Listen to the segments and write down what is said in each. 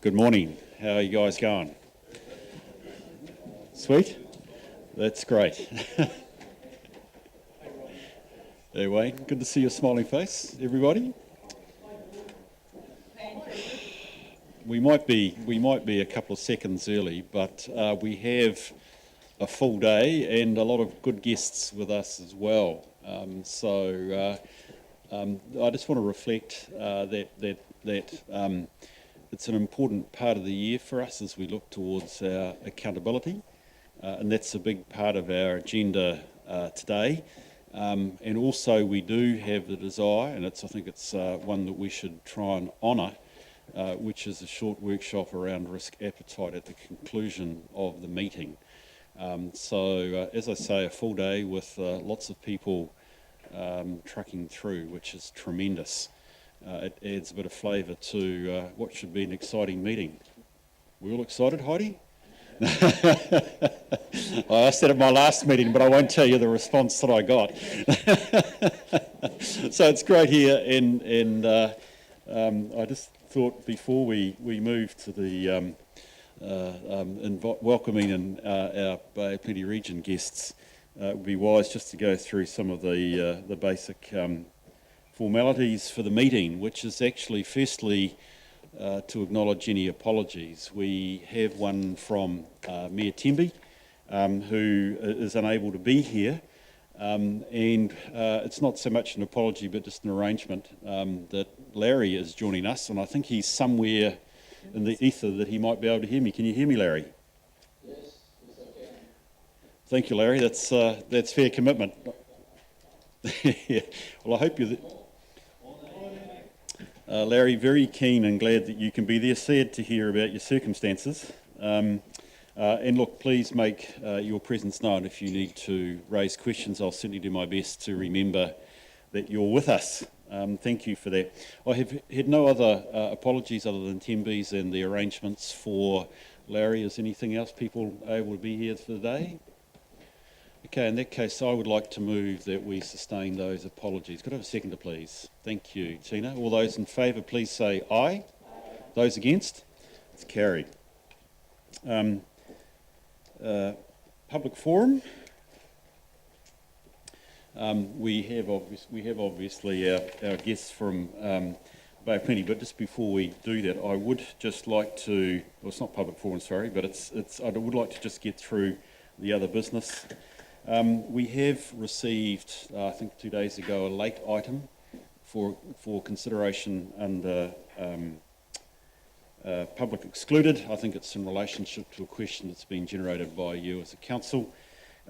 Good morning. How are you guys going? Sweet? That's great. Hey Wayne, good to see your smiling face, everybody. We might be a couple of seconds early, but we have a full day and a lot of good guests with us as well. I just want to reflect that it's an important part of the year for us as we look towards our accountability, and that's a big part of our agenda today. And also we do have the desire, and I think it's one that we should try and honour, which is a short workshop around risk appetite at the conclusion of the meeting. As I say, a full day with lots of people trucking through, which is tremendous. It adds a bit of flavour to what should be an exciting meeting. We all excited, Heidi? I asked that at my last meeting, but I won't tell you the response that I got. So it's great here, and I just thought before we move to the welcoming our Bay of Plenty region guests, it would be wise just to go through some of the basic formalities for the meeting, which is actually firstly to acknowledge any apologies. We have one from Mayor Temby, who is unable to be here, and it's not so much an apology but just an arrangement that Larry is joining us, and I think he's somewhere in the ether that he might be able to hear me. Can you hear me, Larry? Yes, I can. Thank you, Larry. That's fair commitment. Yeah. Well, I hope you're... Larry, very keen and glad that you can be there. Sad to hear about your circumstances. And look, please make your presence known if you need to raise questions. I'll certainly do my best to remember that you're with us. Thank you for that. I have had no other apologies other than Temby's and the arrangements for Larry. Is anything else people able to be here for the day? Okay, in that case, I would like to move that we sustain those apologies. Could I have a seconder, please? Thank you, Tina. All those in favour, please say aye. Aye. Those against? It's carried. Public forum. We have obviously our guests from Bay of Plenty, but just before we do that, I would just like to, well, it's not public forum, sorry, but I would like to just get through the other business. We have received, I think 2 days ago, a late item for consideration under public excluded. I think it's in relationship to a question that's been generated by you as a council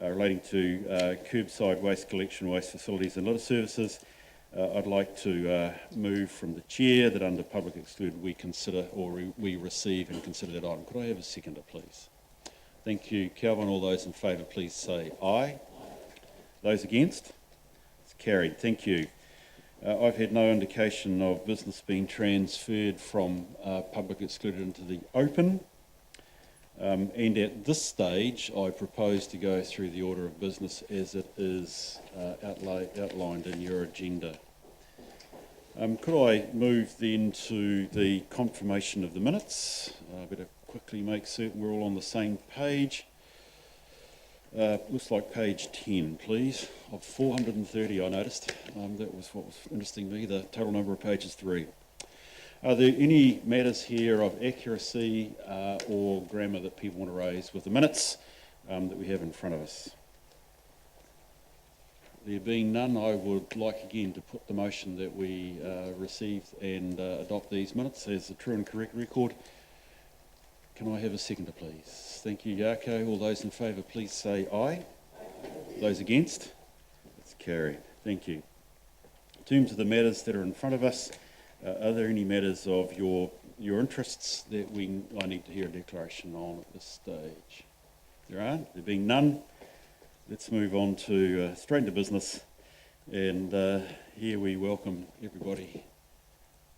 relating to curbside waste collection, waste facilities and litter services. I'd like to move from the chair that under public excluded we consider, or we receive and consider that item. Could I have a seconder, please? Thank you, Calvin. All those in favour, please say aye. Those against? It's carried. Thank you. I've had no indication of business being transferred from public excluded into the open. And at this stage, I propose to go through the order of business as it is outlined in your agenda. Could I move then to the confirmation of the minutes? I better quickly make certain we're all on the same page. Looks like page 10, please, of 430 I noticed. That was what was interesting to me. The total number of pages 3. Are there any matters here of accuracy or grammar that people want to raise with the minutes that we have in front of us? There being none, I would like again to put the motion that we receive and adopt these minutes as a true and correct record. Can I have a seconder, please? Thank you, Yarko. All those in favour, please say aye. Aye. Those against? It's carried. Thank you. In terms of the matters that are in front of us, are there any matters of your your interests that I need to hear a declaration on at this stage? There aren't. There being none, let's move on to straight into business. And here we welcome everybody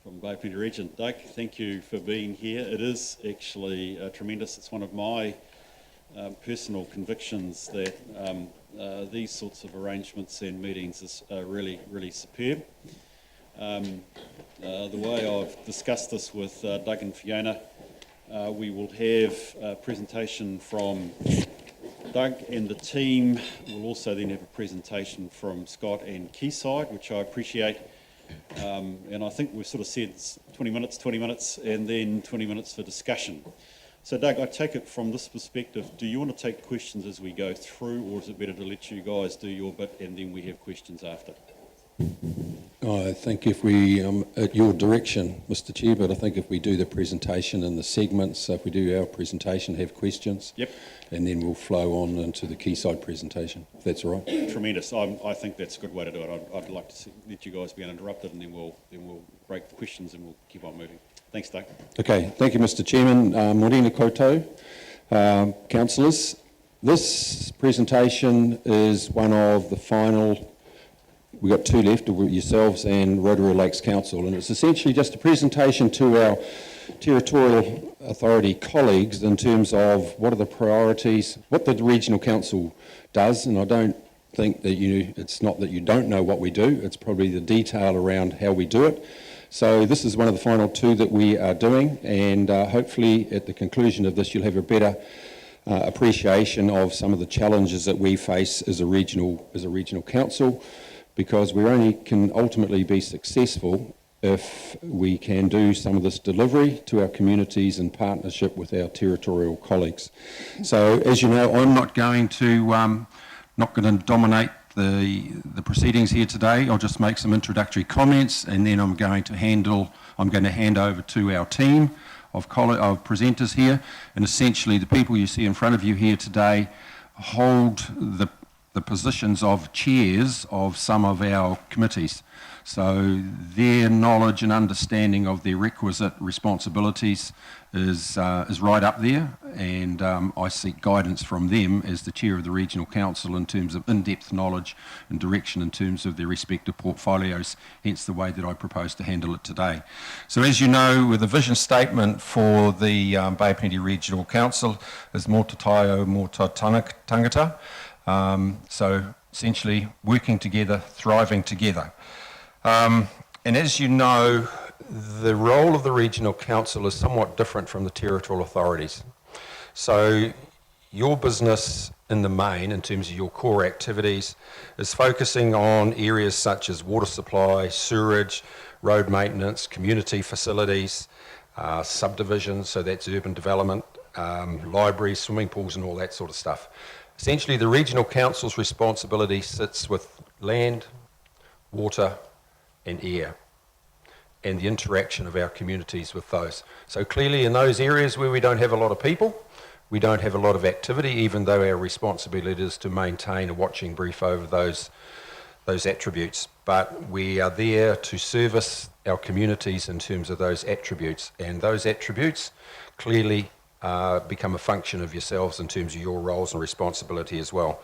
from Bay Plenty Region. Doug, thank you for being here. It is actually tremendous. It's one of my personal convictions that these sorts of arrangements and meetings is really, really superb. The way I've discussed this with Doug and Fiona, we will have a presentation from Doug and the team. We'll also then have a presentation from Scott and Quayside, which I appreciate. And I think we've sort of said 20 minutes, and then 20 minutes for discussion. So Doug, I take it from this perspective, do you want to take questions as we go through, or is it better to let you guys do your bit and then we have questions after? I think if we, at your direction, Mr. Chair, but I think if we do the presentation and the segments, so if we do our presentation, have questions, yep, and then we'll flow on into the Quayside presentation, if that's all right. Tremendous. I think that's a good way to do it. I'd like to let you guys be uninterrupted, and then we'll break the questions and we'll keep on moving. Thanks, Doug. Okay, thank you, Mr. Chairman. Morena koutou, councillors. This presentation is one of the final. We've got two left, yourselves and Rotorua Lakes Council, and it's essentially just a presentation to our territorial authority colleagues in terms of what are the priorities, what the regional council does, and I don't think that it's not that you don't know what we do, it's probably the detail around how we do it. So this is one of the final two that we are doing, and hopefully at the conclusion of this you'll have a better appreciation of some of the challenges that we face as a regional council, because we only can ultimately be successful if we can do some of this delivery to our communities in partnership with our territorial colleagues. So as you know, I'm not going to dominate the proceedings here today. I'll just make some introductory comments, and then I'm going to hand over to our team of presenters here, and essentially the people you see in front of you here today hold the positions of chairs of some of our committees. So their knowledge and understanding of their requisite responsibilities is right up there, and I seek guidance from them as the chair of the Regional Council in terms of in-depth knowledge and direction in terms of their respective portfolios, hence the way that I propose to handle it today. So as you know, with the vision statement for the Bay Plenty Regional Council is Mō te taio, mō te tangata. So essentially working together, thriving together. And as you know, the role of the Regional Council is somewhat different from the territorial authorities. So your business in the main, in terms of your core activities, is focusing on areas such as water supply, sewerage, road maintenance, community facilities, subdivisions, so that's urban development, libraries, swimming pools and all that sort of stuff. Essentially, the Regional Council's responsibility sits with land, water and air, and the interaction of our communities with those. So clearly in those areas where we don't have a lot of people, we don't have a lot of activity, even though our responsibility is to maintain a watching brief over those attributes. But we are there to service our communities in terms of those attributes, and those attributes clearly become a function of yourselves in terms of your roles and responsibility as well.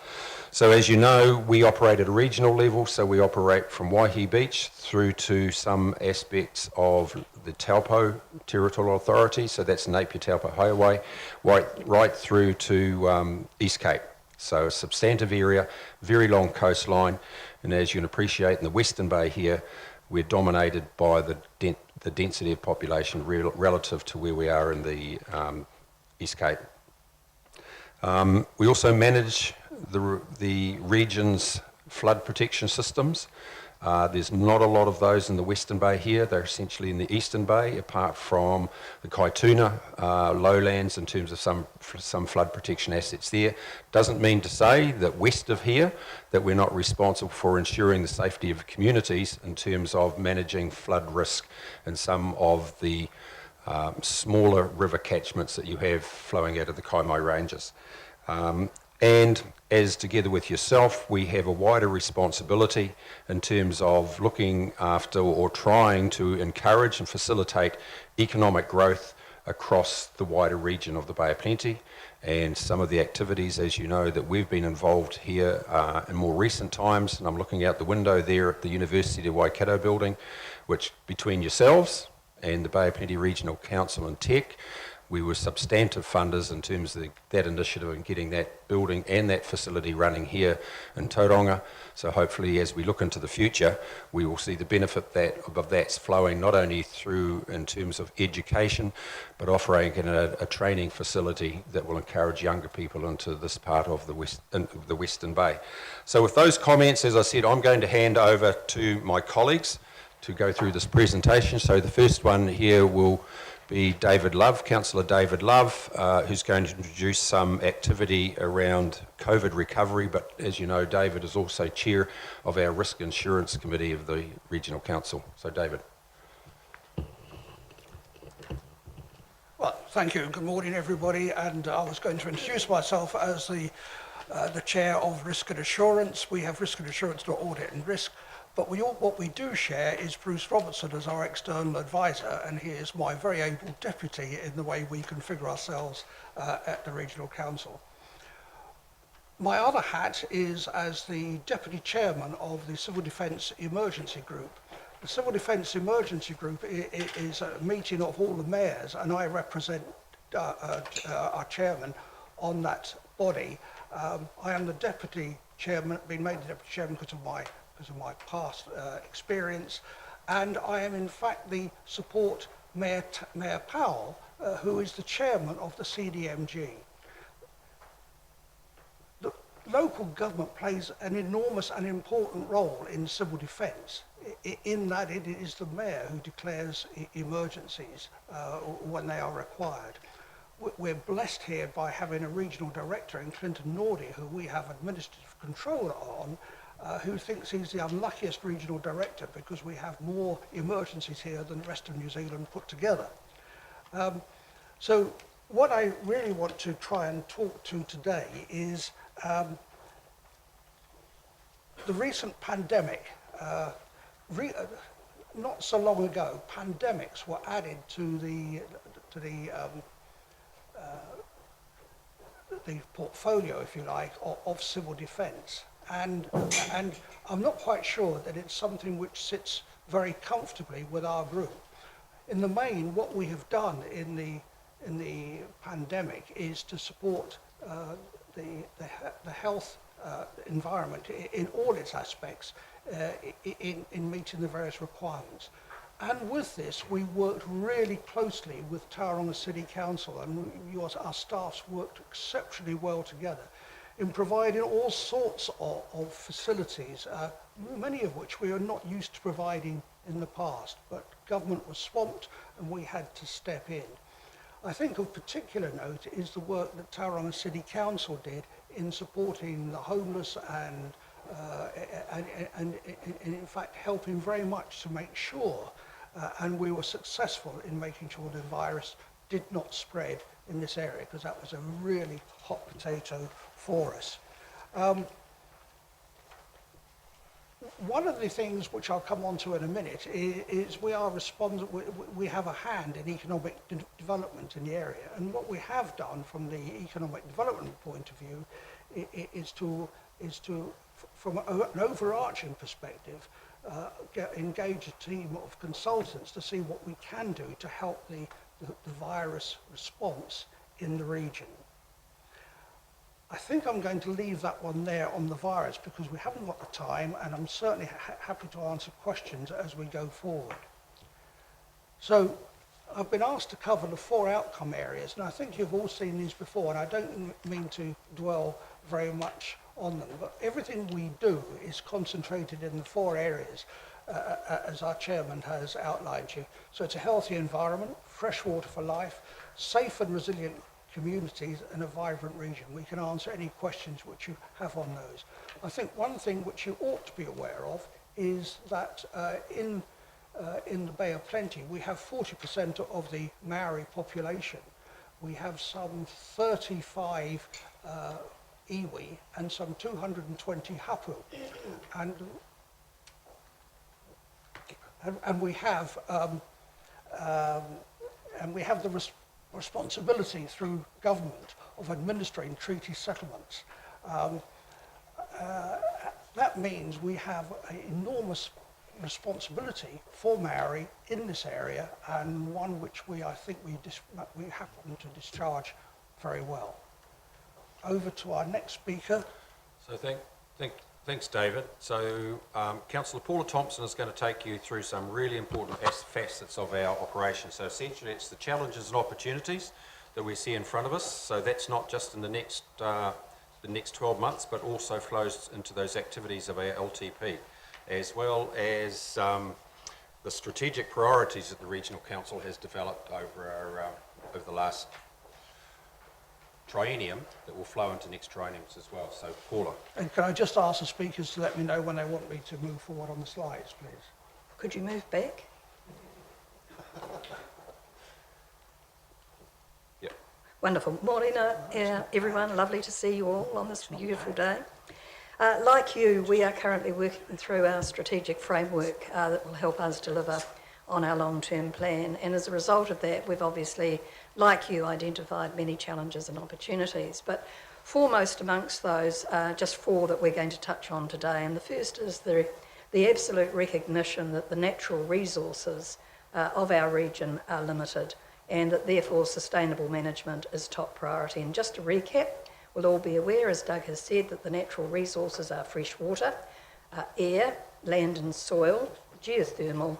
So as you know, we operate at a regional level, so we operate from Waihi Beach through to some aspects of the Taupo Territorial Authority, so that's Napier Taupo Highway, right through to East Cape. So a substantive area, very long coastline, and as you can appreciate in the Western Bay here, we're dominated by the density of population relative to where we are in the East Cape. We also manage the region's flood protection systems. There's not a lot of those in the Western Bay here. They're essentially in the Eastern Bay, apart from the Kaituna lowlands in terms of some flood protection assets there. Doesn't mean to say that west of here that we're not responsible for ensuring the safety of communities in terms of managing flood risk in some of the smaller river catchments that you have flowing out of the Kaimai Ranges. And as together with yourself, we have a wider responsibility in terms of looking after or trying to encourage and facilitate economic growth across the wider region of the Bay of Plenty. And some of the activities, as you know, that we've been involved here in more recent times, and I'm looking out the window there at the University of Waikato building, which between yourselves and the Bay of Plenty Regional Council and Tech, we were substantive funders in terms of that initiative and getting that building and that facility running here in Tauranga. So hopefully as we look into the future, we will see the benefit of that's flowing not only through in terms of education, but offering a training facility that will encourage younger people into this part of the Western Bay. So with those comments, as I said, I'm going to hand over to my colleagues to go through this presentation. So the first one here will be David Love, Councillor David Love, who's going to introduce some activity around COVID recovery, but as you know, David is also Chair of our Risk Insurance Committee of the Regional Council. So David. Well, thank you. Good morning, everybody. And I was going to introduce myself as the Chair of Risk and Assurance. We have Risk and Assurance to Audit and Risk. But what we do share is Bruce Robertson as our external advisor, and he is my very able deputy in the way we configure ourselves at the Regional Council. My other hat is as the Deputy Chairman of the Civil Defence Emergency Group. The Civil Defence Emergency Group is a meeting of all the mayors, and I represent our chairman on that body. I am the Deputy Chairman, been made the Deputy Chairman because of my past experience, and I am in fact the support Mayor Powell, who is the chairman of the CDMG. The local government plays an enormous and important role in civil defence, in that it is the mayor who declares emergencies when they are required. We're blessed here by having a regional director in Clinton Nordy, who we have administrative control on, who thinks he's the unluckiest regional director because we have more emergencies here than the rest of New Zealand put together. So what I really want to try and talk to today is the recent pandemic. Not so long ago, pandemics were added to the portfolio, if you like, of civil defence. And I'm not quite sure that it's something which sits very comfortably with our group. In the main, what we have done in the pandemic is to support the health environment in all its aspects in meeting the various requirements. And with this, we worked really closely with Tauranga City Council, and our staffs worked exceptionally well together in providing all sorts of facilities, many of which we are not used to providing in the past, but government was swamped and we had to step in. I think of particular note is the work that Tauranga City Council did in supporting the homeless and in fact helping very much to make sure, and we were successful in making sure the virus did not spread in this area, because that was a really hot potato for us. One of the things which I'll come on to in a minute is we are responsible, we have a hand in economic development in the area, and what we have done from the economic development point of view is to from an overarching perspective, engage a team of consultants to see what we can do to help the virus response in the region. I think I'm going to leave that one there on the virus because we haven't got the time, and I'm certainly happy to answer questions as we go forward. So I've been asked to cover the 4 outcome areas, and I think you've all seen these before, and I don't mean to dwell very much on them, but everything we do is concentrated in the 4 areas as our chairman has outlined you. So it's a healthy environment, fresh water for life, safe and resilient communities, and a vibrant region. We can answer any questions which you have on those. I think one thing which you ought to be aware of is that in the Bay of Plenty we have 40% of the Maori population. We have some 35 iwi and some 220 hapu. And we have the responsibility through government of administering treaty settlements. That means we have an enormous responsibility for Maori in this area, and one which I think we happen to discharge very well. Over to our next speaker. So thanks, David. So Councillor Paula Thompson is going to take you through some really important facets of our operation. So essentially it's the challenges and opportunities that we see in front of us. So that's not just in the next 12 months, but also flows into those activities of our LTP, as well as the strategic priorities that the Regional Council has developed over the last triennium that will flow into next trienniums as well. So, Paula. And can I just ask the speakers to let me know when they want me to move forward on the slides, please? Could you move back? Yep. Wonderful. Morena, everyone. Lovely to see you all on this beautiful day. Like you, we are currently working through our strategic framework that will help us deliver on our long-term plan. And as a result of that, we've obviously, like you, identified many challenges and opportunities. But foremost amongst those are just four that we're going to touch on today. And the first is the absolute recognition that the natural resources of our region are limited, and that therefore sustainable management is top priority. And just to recap, we'll all be aware, as Doug has said, that the natural resources are fresh water, air, land and soil, geothermal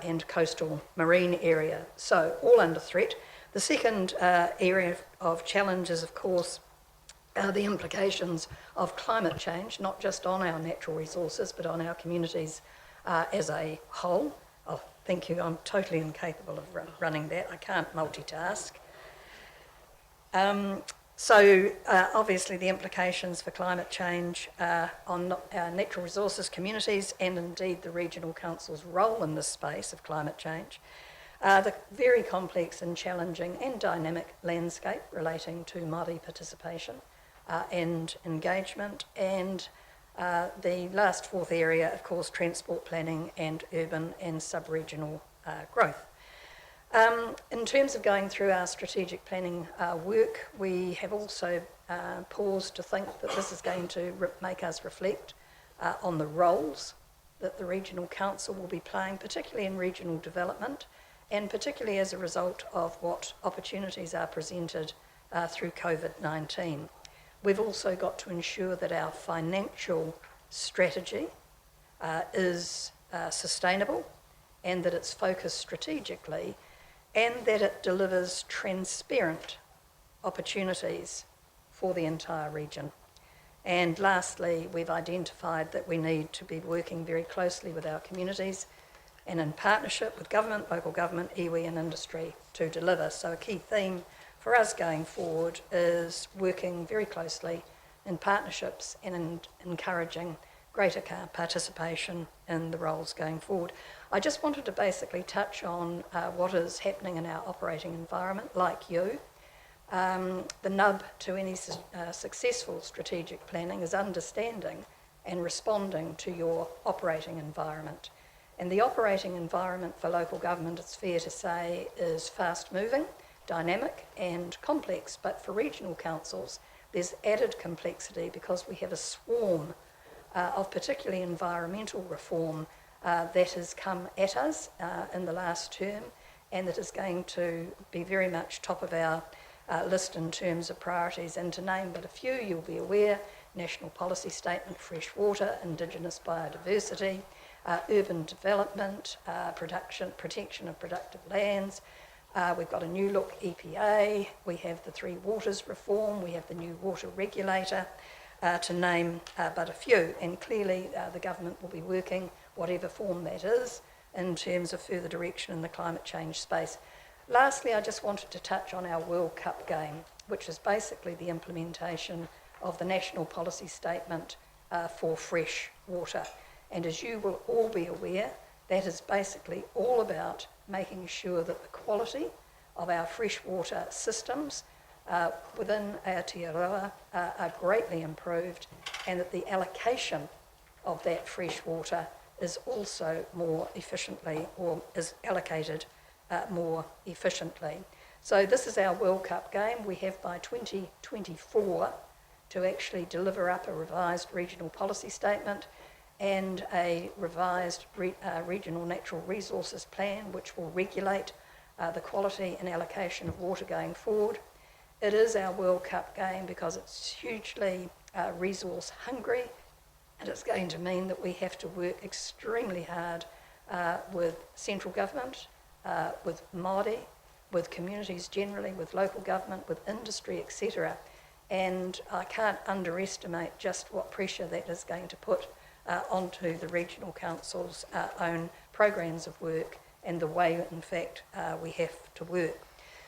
and coastal marine area, so all under threat. The second area of challenge is, of course, the implications of climate change, not just on our natural resources, but on our communities as a whole. Oh, thank you, I'm totally incapable of running that, I can't multitask. Obviously the implications for climate change on our natural resources communities, and indeed the Regional Council's role in this space of climate change, the very complex and challenging and dynamic landscape relating to Māori participation and engagement, and the last fourth area, of course, transport planning and urban and sub-regional growth. In terms of going through our strategic planning work, we have also paused to think that this is going to make us reflect on the roles that the Regional Council will be playing, particularly in regional development, and particularly as a result of what opportunities are presented through COVID-19. We've also got to ensure that our financial strategy is sustainable, and that it's focused strategically, and that it delivers transparent opportunities for the entire region. And lastly, we've identified that we need to be working very closely with our communities and in partnership with government, local government, iwi and industry to deliver. So a key theme for us going forward is working very closely in partnerships and encouraging greater participation in the roles going forward. I just wanted to basically touch on what is happening in our operating environment, like you. The nub to any successful strategic planning is understanding and responding to your operating environment. And the operating environment for local government, it's fair to say, is fast moving, dynamic and complex, but for regional councils there's added complexity because we have a swarm of particularly environmental reform that has come at us in the last term, and that is going to be very much top of our list in terms of priorities. And to name but a few, you'll be aware: National Policy Statement, fresh water, Indigenous biodiversity, urban development, protection of productive lands. We've got a new look EPA, we have the Three Waters reform, we have the new water regulator, to name but a few. And clearly the government will be working, whatever form that is, in terms of further direction in the climate change space. Lastly, I just wanted to touch on our World Cup game, which is basically the implementation of the National Policy Statement for fresh water. And as you will all be aware, that is basically all about making sure that the quality of our freshwater systems within Aotearoa are greatly improved, and that the allocation of that fresh water is also more efficiently, or is allocated more efficiently. So this is our World Cup game. We have by 2024 to actually deliver up a revised regional policy statement and a revised regional natural resources plan, which will regulate the quality and allocation of water going forward. It is our World Cup game because it's hugely resource hungry, and it's going to mean that we have to work extremely hard with central government, with Māori, with communities generally, with local government, with industry, etc. And I can't underestimate just what pressure that is going to put onto the regional council's own programs of work and the way, in fact, we have to work.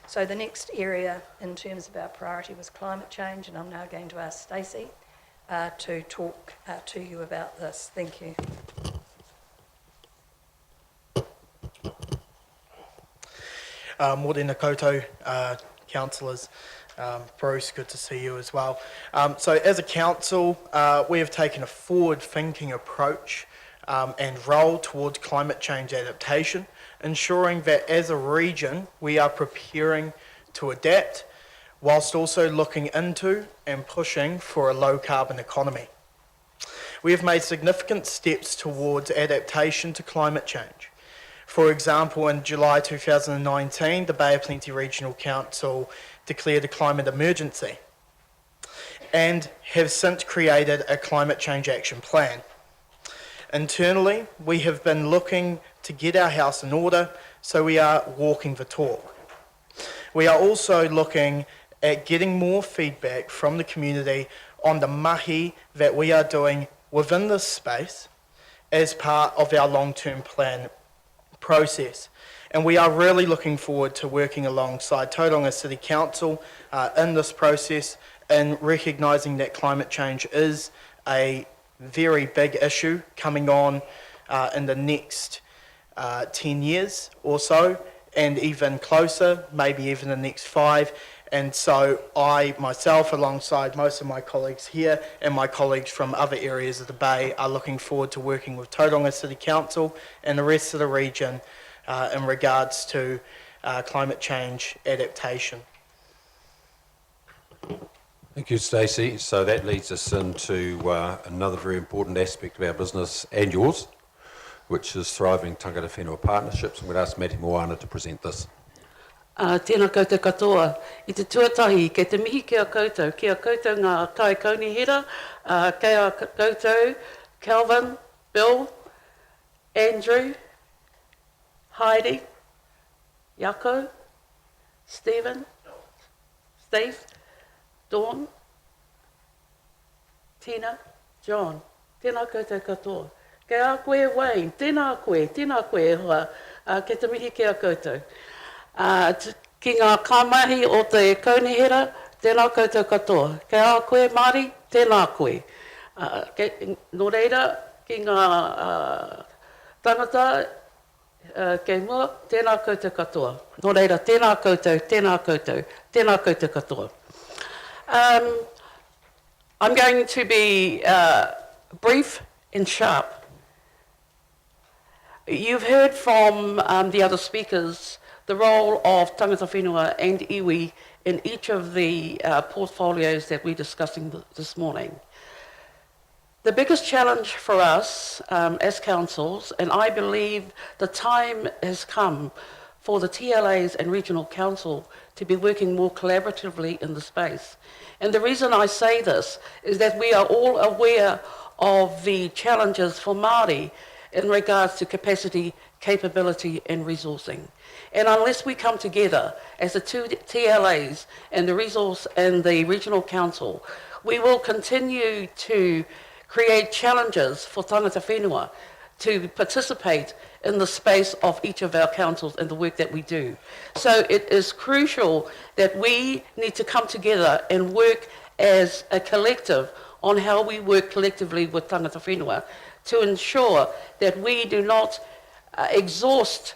So the next area in terms of our priority was climate change, and I'm now going to ask Stacey to talk to you about this. Thank you. Morena koutou, councillors. Bruce, good to see you as well. So as a council, we have taken a forward-thinking approach and role towards climate change adaptation, ensuring that as a region we are preparing to adapt whilst also looking into and pushing for a low-carbon economy. We have made significant steps towards adaptation to climate change. For example, in July 2019, the Bay of Plenty Regional Council declared a climate emergency and have since created a climate change action plan. Internally, we have been looking to get our house in order, so we are walking the talk. We are also looking at getting more feedback from the community on the mahi that we are doing within this space as part of our long-term plan process. And we are really looking forward to working alongside Tauranga City Council in this process and recognising that climate change is a very big issue coming on in the next 10 years or so, and even closer, maybe even the next 5. And so I, myself, alongside most of my colleagues here and my colleagues from other areas of the Bay, are looking forward to working with Tauranga City Council and the rest of the region in regards to climate change adaptation. Thank you, Stacey. So that leads us into another very important aspect of our business and yours, which is thriving tangata whenua partnerships. I'm going to ask Matty Moana to present this. Tēnā koutou katoa. I te tuatahi, kei te mihi ki a koutou ngā kai kaunihira, kei a koutou, Kelvin, Bill, Andrew, Heidi, Yako, Stephen, Steve, Dawn, Tina, John. Tēnā koutou katoa. Kei a koe Wayne, tēnā koe hoa, kei te mihi ki a koutou. Ki ngā kaimahi o te kaunihira, tēnā koutou katoa. Kei a koe Māori, tēnā koe. Nō reira, ki ngā tangata, kei mua, tēnā koutou katoa. Nō reira, tēnā koutou katoa. I'm going to be brief and sharp. You've heard from the other speakers the role of tangata whenua and iwi in each of the portfolios that we're discussing this morning. The biggest challenge for us as councils, and I believe the time has come for the TLAs and regional council to be working more collaboratively in the space. And the reason I say this is that we are all aware of the challenges for Māori in regards to capacity, capability and resourcing. And unless we come together as the two TLAs and the resource and the regional council, we will continue to create challenges for tangata whenua to participate in the space of each of our councils and the work that we do. So it is crucial that we need to come together and work as a collective on how we work collectively with tangata whenua to ensure that we do not exhaust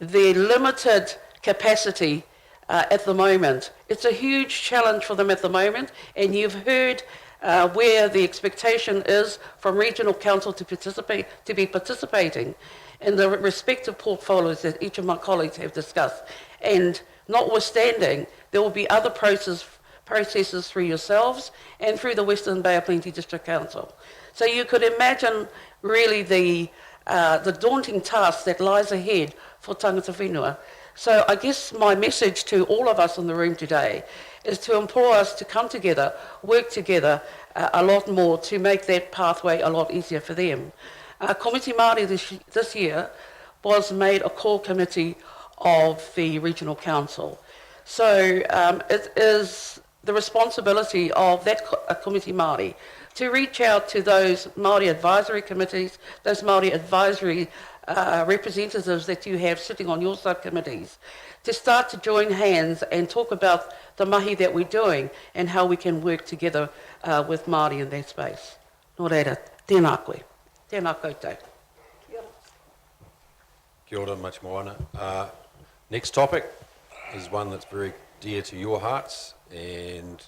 the limited capacity at the moment. It's a huge challenge for them at the moment, and you've heard where the expectation is from regional council to be participating in the respective portfolios that each of my colleagues have discussed. And notwithstanding, there will be other processes through yourselves and through the Western Bay of Plenty District Council. So you could imagine really the daunting task that lies ahead for tangata whenua. So I guess my message to all of us in the room today is to implore us to come together, work together a lot more to make that pathway a lot easier for them. Komiti Māori this year was made a core committee of the Regional Council. So it is the responsibility of that Komiti Māori to reach out to those Māori advisory committees, those Māori advisory representatives that you have sitting on your subcommittees, to start to join hands and talk about the mahi that we're doing and how we can work together with Māori in that space. Nō reira, tēnā koe. Tēnā koutou. Kia ora, much moana. Next topic is one that's very dear to your hearts, and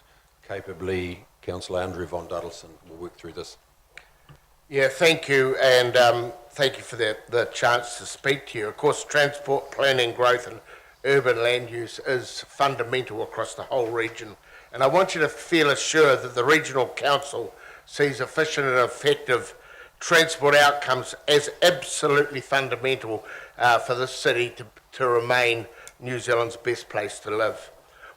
capably Councillor Andrew von Duddleson will work through this. Yeah, thank you, and thank you for the chance to speak to you. Of course, transport planning, growth and urban land use is fundamental across the whole region, and I want you to feel assured that the Regional Council sees efficient and effective transport outcomes as absolutely fundamental for this city to remain New Zealand's best place to live.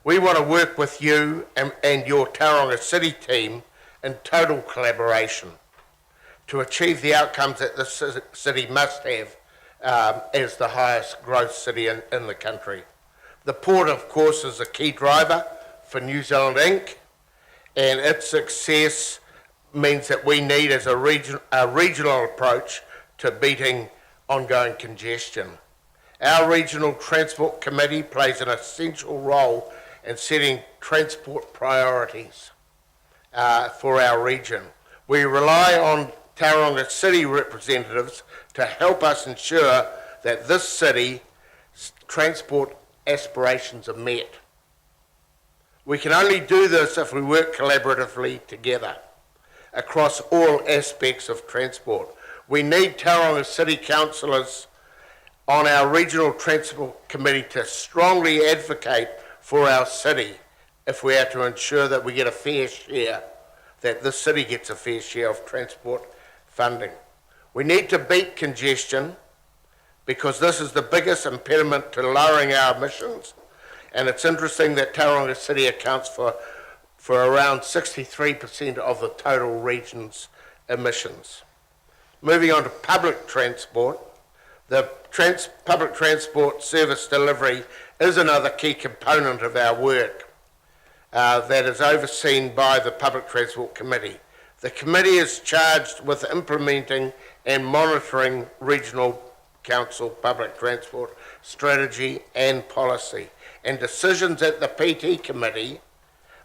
We want to work with you and your Tauranga City team in total collaboration to achieve the outcomes that this city must have as the highest growth city in the country. The port, of course, is a key driver for New Zealand Inc., and its success means that we need as a regional approach to beating ongoing congestion. Our Regional Transport Committee plays an essential role in setting transport priorities for our region. We rely on Tauranga City representatives to help us ensure that this city's transport aspirations are met. We can only do this if we work collaboratively together across all aspects of transport. We need Tauranga City councillors on our Regional Transport Committee to strongly advocate for our city if we are to ensure that we get a fair share, that this city gets a fair share of transport funding. We need to beat congestion because this is the biggest impediment to lowering our emissions, and it's interesting that Tauranga City accounts for around 63% of the total region's emissions. Moving on to public transport, the public transport service delivery is another key component of our work that is overseen by the Public Transport Committee. The committee is charged with implementing and monitoring Regional Council public transport strategy and policy, and decisions at the PT Committee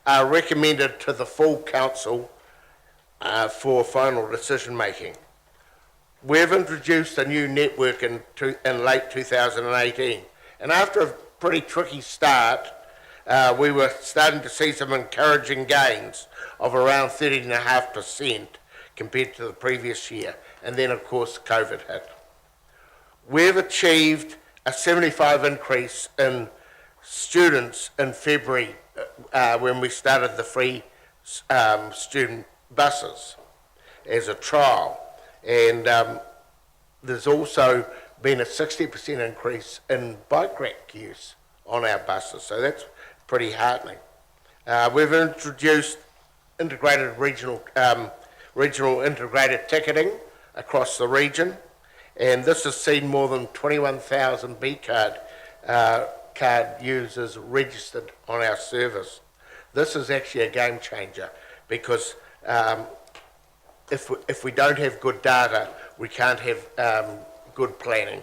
are recommended to the full council for final decision making. We've introduced a new network in late 2018, and after a pretty tricky start, we were starting to see some encouraging gains of around 30.5% compared to the previous year, and then of course COVID hit. We've achieved a 75 increase in students in February when we started the free student buses as a trial, and there's also been a 60% increase in bike rack use on our buses, so that's pretty heartening. We've introduced integrated regional integrated ticketing across the region, and this has seen more than 21,000 B-card card users registered on our service. This is actually a game changer because if we don't have good data, we can't have good planning.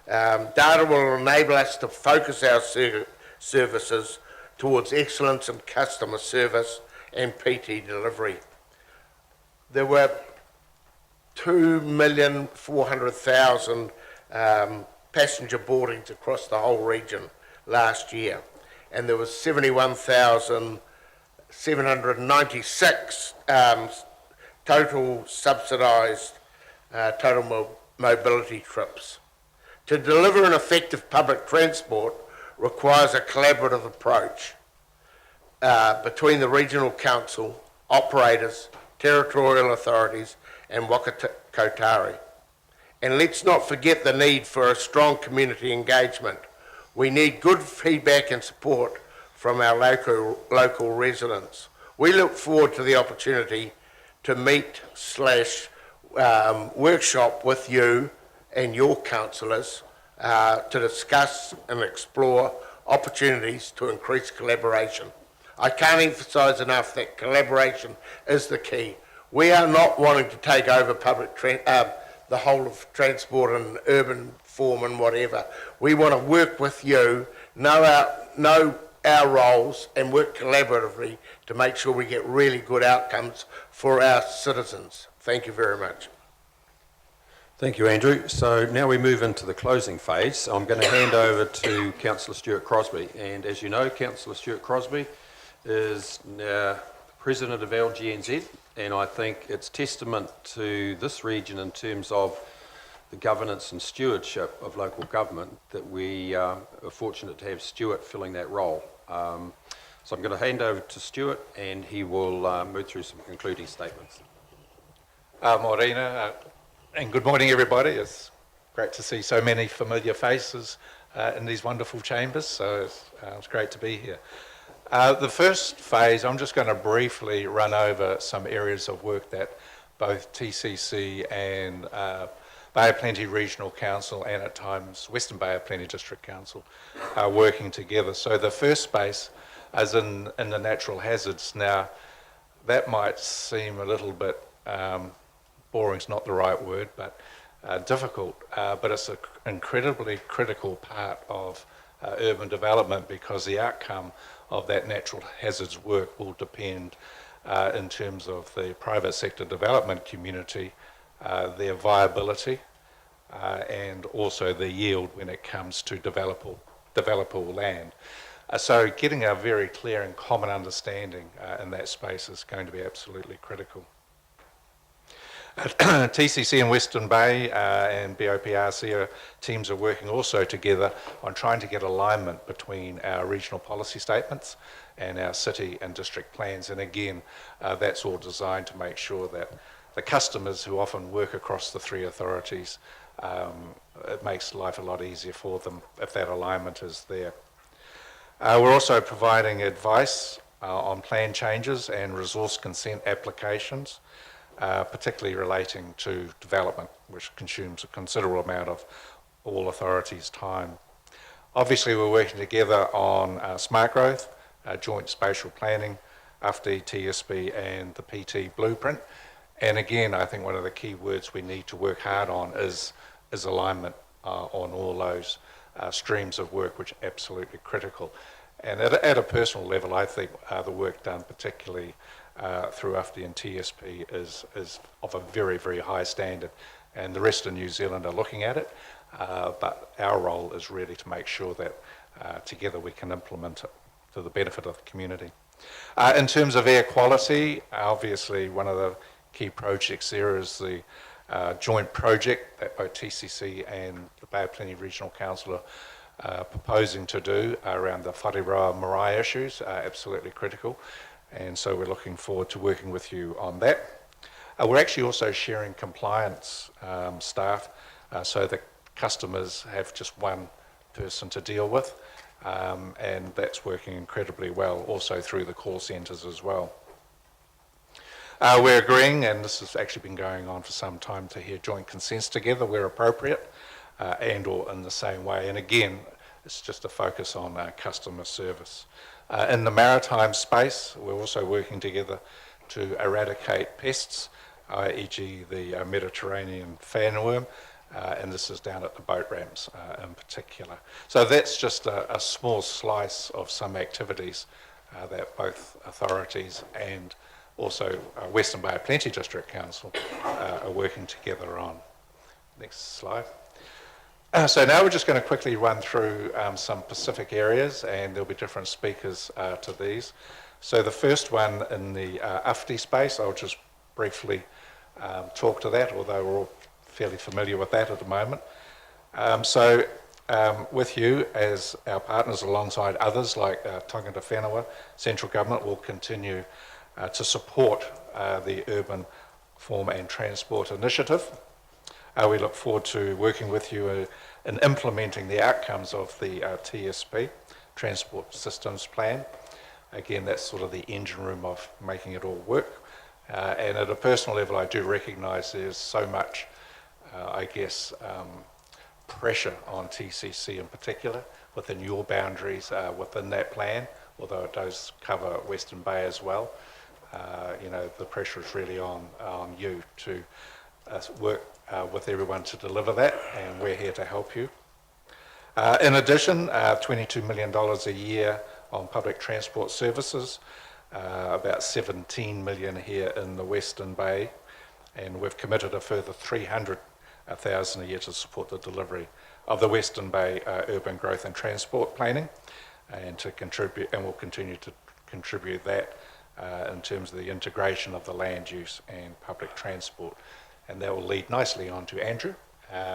Data will enable us to focus our services towards excellence in customer service and PT delivery. There were 2,400,000 passenger boardings across the whole region last year, and there was 71,796 total subsidised mobility trips. To deliver an effective public transport requires a collaborative approach between the regional council, operators, territorial authorities and Waka Kotahi. And let's not forget the need for a strong community engagement. We need good feedback and support from our local residents. We look forward to the opportunity to meet / workshop with you and your councillors to discuss and explore opportunities to increase collaboration. I can't emphasise enough that collaboration is the key. We are not wanting to take over the whole of transport and urban form and whatever. We want to work with you, know our roles and work collaboratively to make sure we get really good outcomes for our citizens. Thank you very much. Thank you, Andrew. So now we move into the closing phase. I'm going to hand over to Councillor Stuart Crosby. And as you know, Councillor Stuart Crosby is President of LGNZ, and I think it's testament to this region in terms of the governance and stewardship of local government that we are fortunate to have Stuart filling that role. So I'm going to hand over to Stuart and he will move through some concluding statements. Morena, and good morning everybody. It's great to see so many familiar faces in these wonderful chambers, so it's great to be here. The first phase, I'm just going to briefly run over some areas of work that both TCC and Bay of Plenty Regional Council and at times Western Bay of Plenty District Council are working together. So the first space is in the natural hazards. Now that might seem a little bit, boring's not the right word, but difficult, but it's an incredibly critical part of urban development because the outcome of that natural hazards work will depend in terms of the private sector development community, their viability and also the yield when it comes to developable land. So getting a very clear and common understanding in that space is going to be absolutely critical. TCC and Western Bay and BOPRC teams are working also together on trying to get alignment between our regional policy statements and our city and district plans. And again, that's all designed to make sure that the customers who often work across the three authorities, it makes life a lot easier for them if that alignment is there. We're also providing advice on plan changes and resource consent applications, particularly relating to development, which consumes a considerable amount of all authorities' time. Obviously, we're working together on smart growth, joint spatial planning, AFTI, TSB and the PT blueprint. And again, I think one of the key words we need to work hard on is alignment on all those streams of work, which are absolutely critical. And at a personal level, I think the work done particularly through AFTI and TSP is of a very, very high standard. And the rest of New Zealand are looking at it, but our role is really to make sure that together we can implement it to the benefit of the community. In terms of air quality, obviously one of the key projects there is the joint project that both TCC and the Bay of Plenty Regional Council are proposing to do around the Whareroa marae issues, absolutely critical. And so we're looking forward to working with you on that. We're actually also sharing compliance staff so that customers have just one person to deal with, and that's working incredibly well, also through the call centres as well. We're agreeing, and this has actually been going on for some time, to hear joint consents together where appropriate and or in the same way. And again, it's just a focus on customer service. In the maritime space, we're also working together to eradicate pests, e.g. the Mediterranean fanworm, and this is down at the boat ramps in particular. So that's just a small slice of some activities that both authorities and also Western Bay of Plenty District Council are working together on. Next slide. So now we're just going to quickly run through some specific areas, and there'll be different speakers to these. So the first one in the UFTI space, I'll just briefly talk to that, although we're all fairly familiar with that at the moment. With you as our partners alongside others like Tangata Whenua, central government will continue to support the Urban Form and Transport Initiative. We look forward to working with you in implementing the outcomes of the TSP, Transport Systems Plan. Again, that's sort of the engine room of making it all work. And at a personal level, I do recognise there's so much, pressure on TCC in particular, within your boundaries, within that plan, although it does cover Western Bay as well. The pressure is really on you to work with everyone to deliver that, and we're here to help you. In addition, $22 million a year on public transport services, about 17 million here in the Western Bay, and we've committed a further 300,000 a year to support the delivery of the Western Bay urban growth and transport planning, and we'll continue to contribute that in terms of the integration of the land use and public transport. And that will lead nicely on to Andrew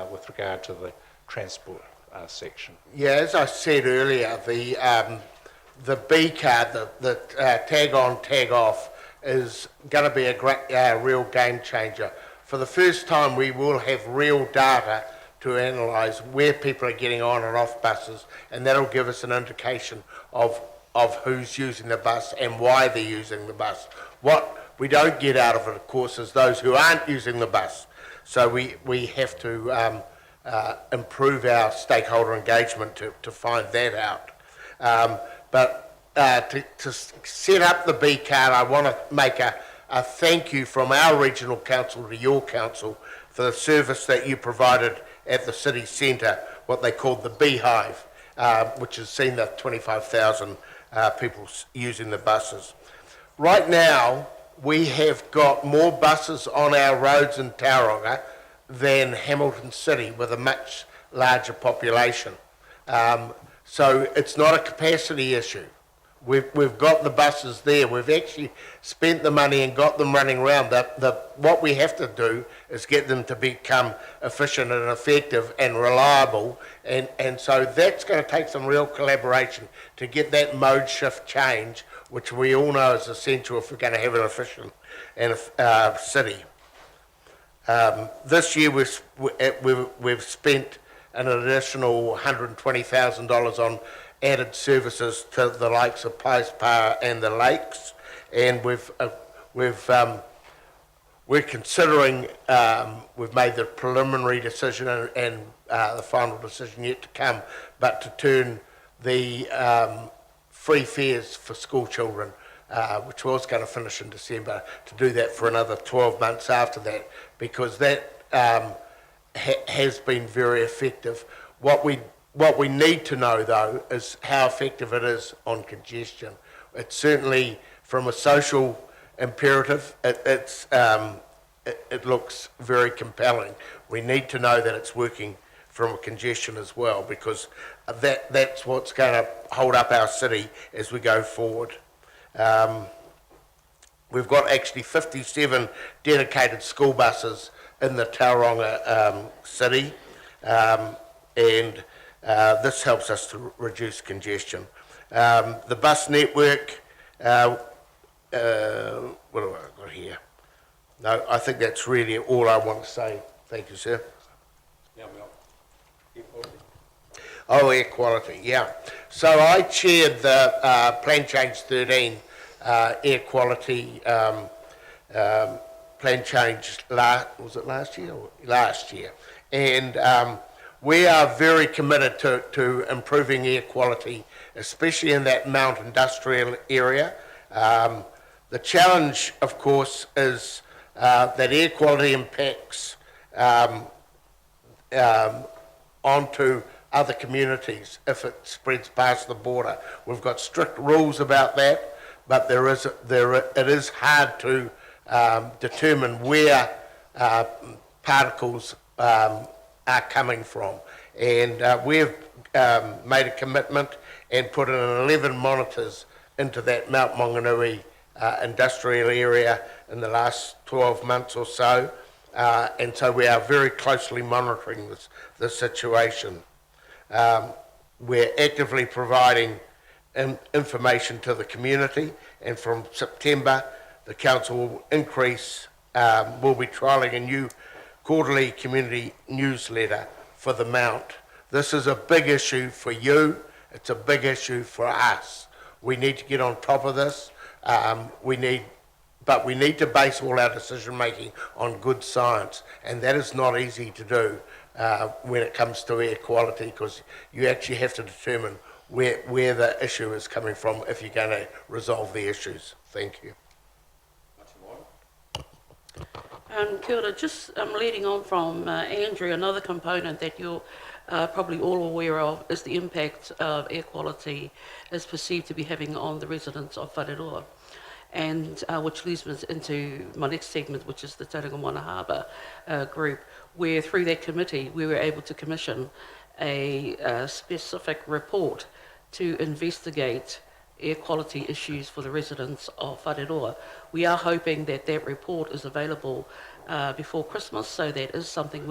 with regard to the transport section. Yeah, as I said earlier, the B card, the tag on, tag off, is going to be a great, real game changer. For the first time, we will have real data to analyse where people are getting on and off buses, and that'll give us an indication of who's using the bus and why they're using the bus. What we don't get out of it, of course, is those who aren't using the bus. So we have to improve our stakeholder engagement to find that out. To set up the B card, I want to make a thank you from our regional council to your council for the service that you provided at the city centre, what they called the Beehive, which has seen the 25,000 people using the buses. Right now, we have got more buses on our roads in Tauranga than Hamilton City, with a much larger population. So it's not a capacity issue. We've got the buses there. We've actually spent the money and got them running around. What we have to do is get them to become efficient and effective and reliable. And so that's going to take some real collaboration to get that mode shift change, which we all know is essential if we're going to have an efficient city. This year we've spent an additional $120,000 on added services to the likes of Pies Power and the lakes, and we're considering, we've made the preliminary decision and the final decision yet to come, but to turn the free fares for school children, which was going to finish in December, to do that for another 12 months after that, because that has been very effective. What we need to know, though, is how effective it is on congestion. It's certainly, from a social imperative, it looks very compelling. We need to know that it's working from a congestion as well, because that's what's going to hold up our city as we go forward. We've got actually 57 dedicated school buses in the Tauranga city, and this helps us to reduce congestion. The bus network, what do I got here? No, I think that's really all I want to say. Thank you, sir. Oh, air quality, yeah. So I chaired the Plan Change 13 air quality plan change, was it last year? Last year. And we are very committed to improving air quality, especially in that Mount Industrial area. The challenge, of course, is that air quality impacts onto other communities if it spreads past the border. We've got strict rules about that, but it is hard to determine where particles are coming from. And we've made a commitment and put in 11 monitors into that Mount Maunganui industrial area in the last 12 months or so. And so we are very closely monitoring this situation. We're actively providing information to the community, and from September the council will increase, will be trialling a new quarterly community newsletter for the Mount. This is a big issue for you, it's a big issue for us. We need to get on top of this. But we need to base all our decision making on good science, and that is not easy to do when it comes to air quality, because you actually have to determine where the issue is coming from if you're going to resolve the issues. Thank you. Kia ora, just leading on from Andrew, another component that you're probably all aware of is the impact of air quality is perceived to be having on the residents of Whareroa. And which leads us into my next segment, which is the Tauranga Moana Harbour group, where through that committee we were able to commission a specific report to investigate air quality issues for the residents of Whareroa. We are hoping that that report is available before Christmas, so that is something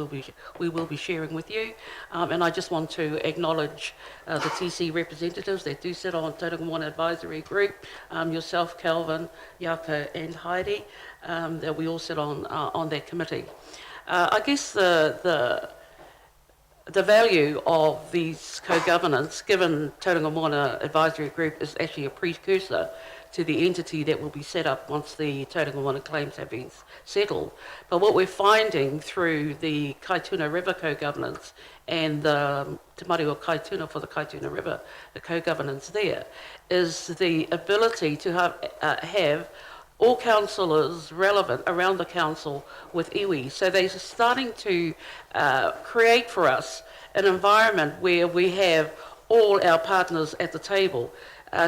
we will be sharing with you. And I just want to acknowledge the TC representatives that do sit on Tauranga Moana Advisory Group, yourself, Calvin, Yaka and Heidi, that we all sit on that committee. I guess the value of these co-governance, given Tauranga Moana Advisory Group is actually a precursor to the entity that will be set up once the Tauranga Moana claims have been settled. But what we're finding through the Kaituna River co-governance and the Te Mari o Kaituna for the Kaituna River, the co-governance there, is the ability to have all councillors relevant around the council with iwi. So they're starting to create for us an environment where we have all our partners at the table.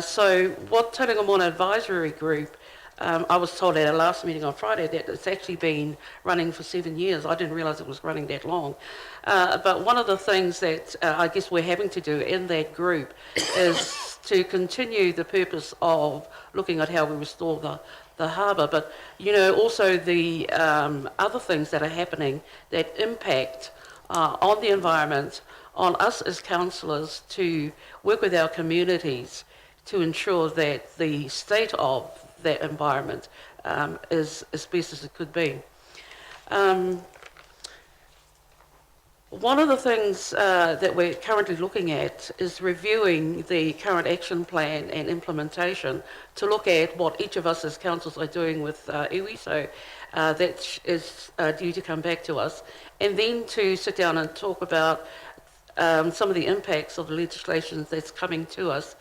So what Tauranga Moana Advisory Group, I was told at our last meeting on Friday that it's actually been running for 7 years. I didn't realise it was running that long. But one of the things that I guess we're having to do in that group is to continue the purpose of looking at how we restore the harbour, but also the other things that are happening that impact on the environment, on us as councillors to work with our communities to ensure that the state of that environment is as best as it could be. One of the things that we're currently looking at is reviewing the current action plan and implementation to look at what each of us as councils are doing with iwi. So that is due to come back to us. And then to sit down and talk about some of the impacts of the legislation that's coming to us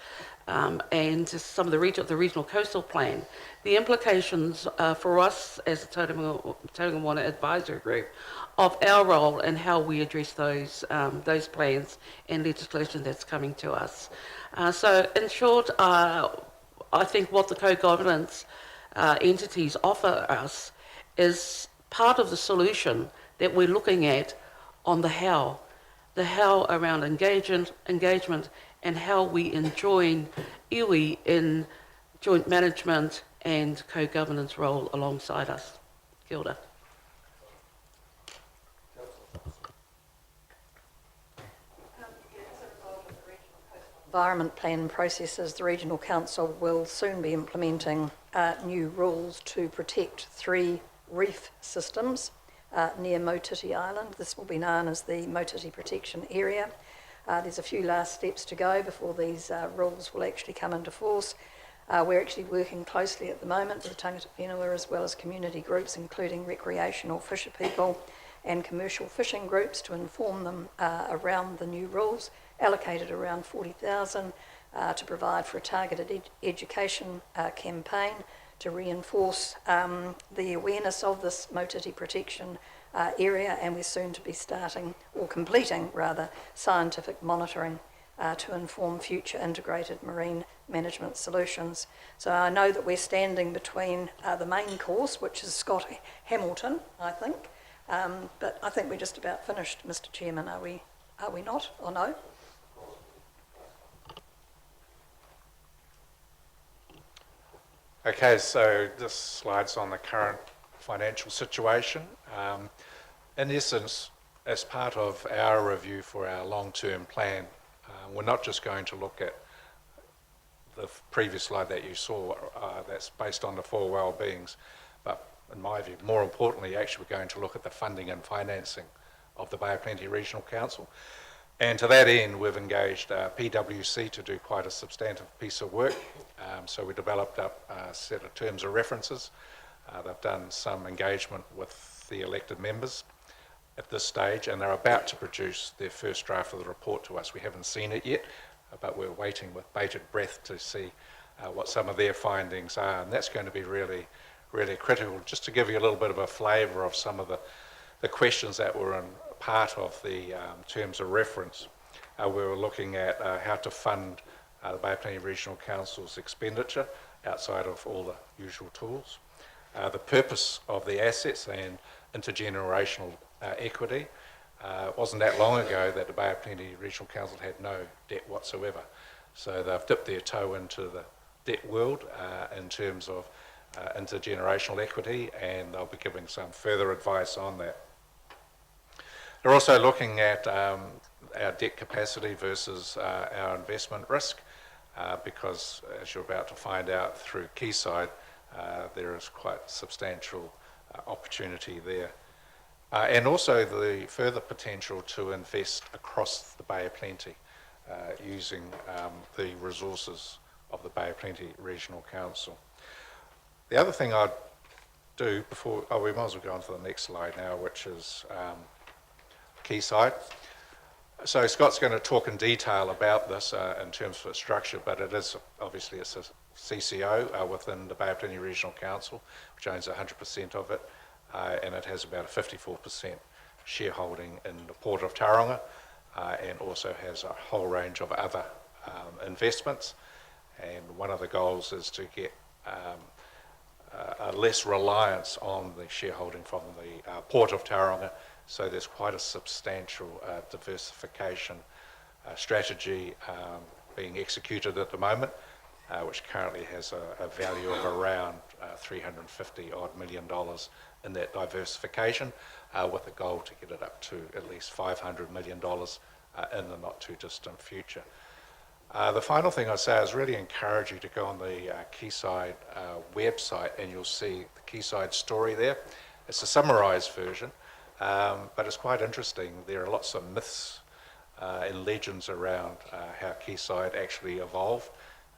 and some of the regional coastal plan. The implications for us as the Tauranga Moana Advisory Group of our role and how we address those plans and legislation that's coming to us. So in short, I think what the co-governance entities offer us is part of the solution that we're looking at on the how around engagement and how we enjoin iwi in joint management and co-governance role alongside us. Kia ora. Environment plan processes, the Regional Council will soon be implementing new rules to protect 3 reef systems near Motiti Island. This will be known as the Motiti Protection Area. There's a few last steps to go before these rules will actually come into force. We're actually working closely at the moment with tangata whenua as well as community groups, including recreational fisher people and commercial fishing groups, to inform them around the new rules, allocated around 40,000 to provide for a targeted education campaign to reinforce the awareness of this Motiti protection area, and we're soon to be starting, or completing rather, scientific monitoring to inform future integrated marine management solutions. So I know that we're standing between the main course, which is Scott Hamilton, I think, but I think we're just about finished, Mr. Chairman, are we Are we not, or no? Okay, so this slide's on the current financial situation. In essence, as part of our review for our long-term plan, we're not just going to look at the previous slide that you saw, that's based on the four well-beings, but in my view, more importantly, actually we're going to look at the funding and financing of the Bay of Plenty Regional Council. And to that end, we've engaged PwC to do quite a substantive piece of work. So we developed up a set of terms of references. They've done some engagement with the elected members at this stage, and they're about to produce their first draft of the report to us. We haven't seen it yet, but we're waiting with bated breath to see what some of their findings are. And that's going to be really, really critical. Just to give you a little bit of a flavour of some of the questions that were in part of the terms of reference, we were looking at how to fund the Bay of Plenty Regional Council's expenditure outside of all the usual tools, the purpose of the assets and intergenerational equity. It wasn't that long ago that the Bay of Plenty Regional Council had no debt whatsoever. So they've dipped their toe into the debt world in terms of intergenerational equity, and they'll be giving some further advice on that. They're also looking at our debt capacity versus our investment risk, because as you're about to find out through Quayside, there is quite substantial opportunity there. And also the further potential to invest across the Bay of Plenty using the resources of the Bay of Plenty Regional Council. The other thing I'd do before, we might as well go on to the next slide now, which is Quayside. So Scott's going to talk in detail about this in terms of its structure, but it is obviously it's a CCO within the Bay of Plenty Regional Council, which owns 100% of it, and it has about a 54% shareholding in the Port of Tauranga, and also has a whole range of other investments. And one of the goals is to get a less reliance on the shareholding from the Port of Tauranga. So there's quite a substantial diversification strategy being executed at the moment, which currently has a value of around $350 million in that diversification, with a goal to get it up to at least $500 million in the not too distant future. The final thing I'd say is really encourage you to go on the Quayside website, and you'll see the Quayside story there. It's a summarised version, but it's quite interesting. There are lots of myths and legends around how Quayside actually evolved.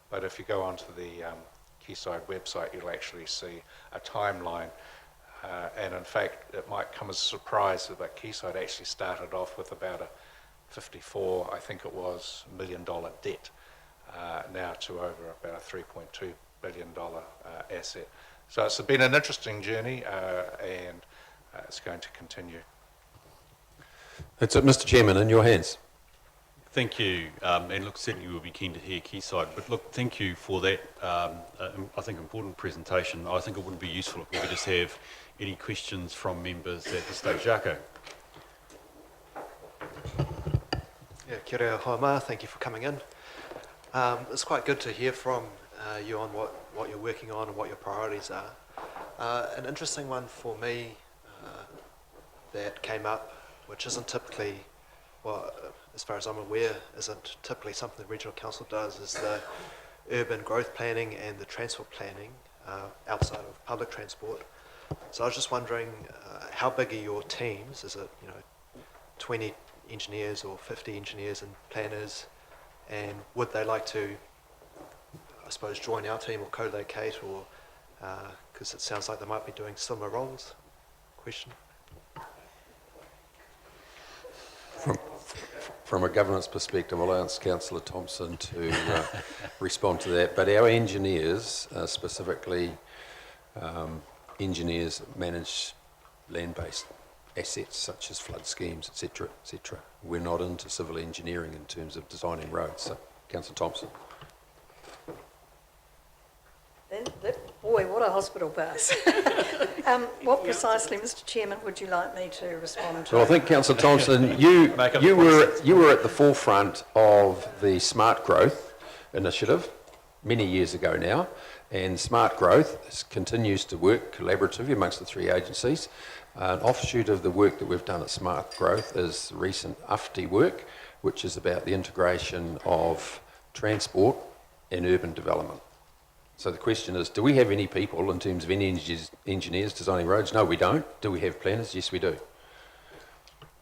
But if you go onto the Quayside website, you'll actually see a timeline. And in fact, it might come as a surprise that Quayside actually started off with about a 54, I think it was, $1 million debt, now to over about a $3.2 billion asset. So it's been an interesting journey, and it's going to continue. That's it, Mr. Chairman, in your hands. Thank you, and look, certainly we'll be keen to hear Quayside, but look, thank you for that, I think, important presentation. I think it would be useful if we could just have any questions from members at this stage. Jaco. Yeah, kia ora, Hoama, thank you for coming in. It's quite good to hear from you on what you're working on and what your priorities are. An interesting one for me that came up, which isn't typically, well, as far as I'm aware, isn't typically something the Regional Council does, is the urban growth planning and the transport planning outside of public transport. So I was just wondering, how big are your teams? Is it 20 engineers or 50 engineers and planners, and would they like to, I suppose, join our team or co-locate, or because it sounds like they might be doing similar roles? Question. From a governance perspective, I'll ask Councillor Thompson to respond to that. But our engineers, specifically engineers manage land-based assets such as flood schemes, etc., etc. We're not into civil engineering in terms of designing roads. So, Councillor Thompson. Then let boy, what a hospital bus. What precisely, Mr Chairman, would you like me to respond to? Well, I think Councillor Thompson, you were at the forefront of the Smart Growth initiative many years ago now, and Smart Growth continues to work collaboratively amongst the three agencies. An offshoot of the work that we've done at Smart Growth is recent UFTI work, which is about the integration of transport and urban development. So the question is, do we have any people in terms of any engineers designing roads? No, we don't. Do we have planners? Yes, we do.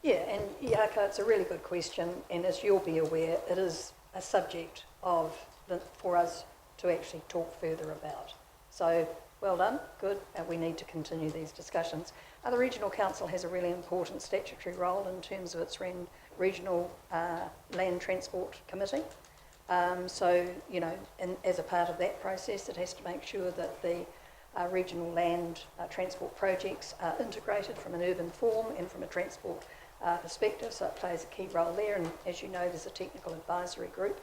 Yeah, and Yako, it's a really good question, and as you'll be aware, it is a subject for us to actually talk further about. So, well done, good, and we need to continue these discussions. The Regional Council has a really important statutory role in terms of its Regional Land Transport Committee. So, you know, and as a part of that process, it has to make sure that the regional land transport projects are integrated from an urban form and from a transport perspective, so it plays a key role there. And as you know, there's a technical advisory group.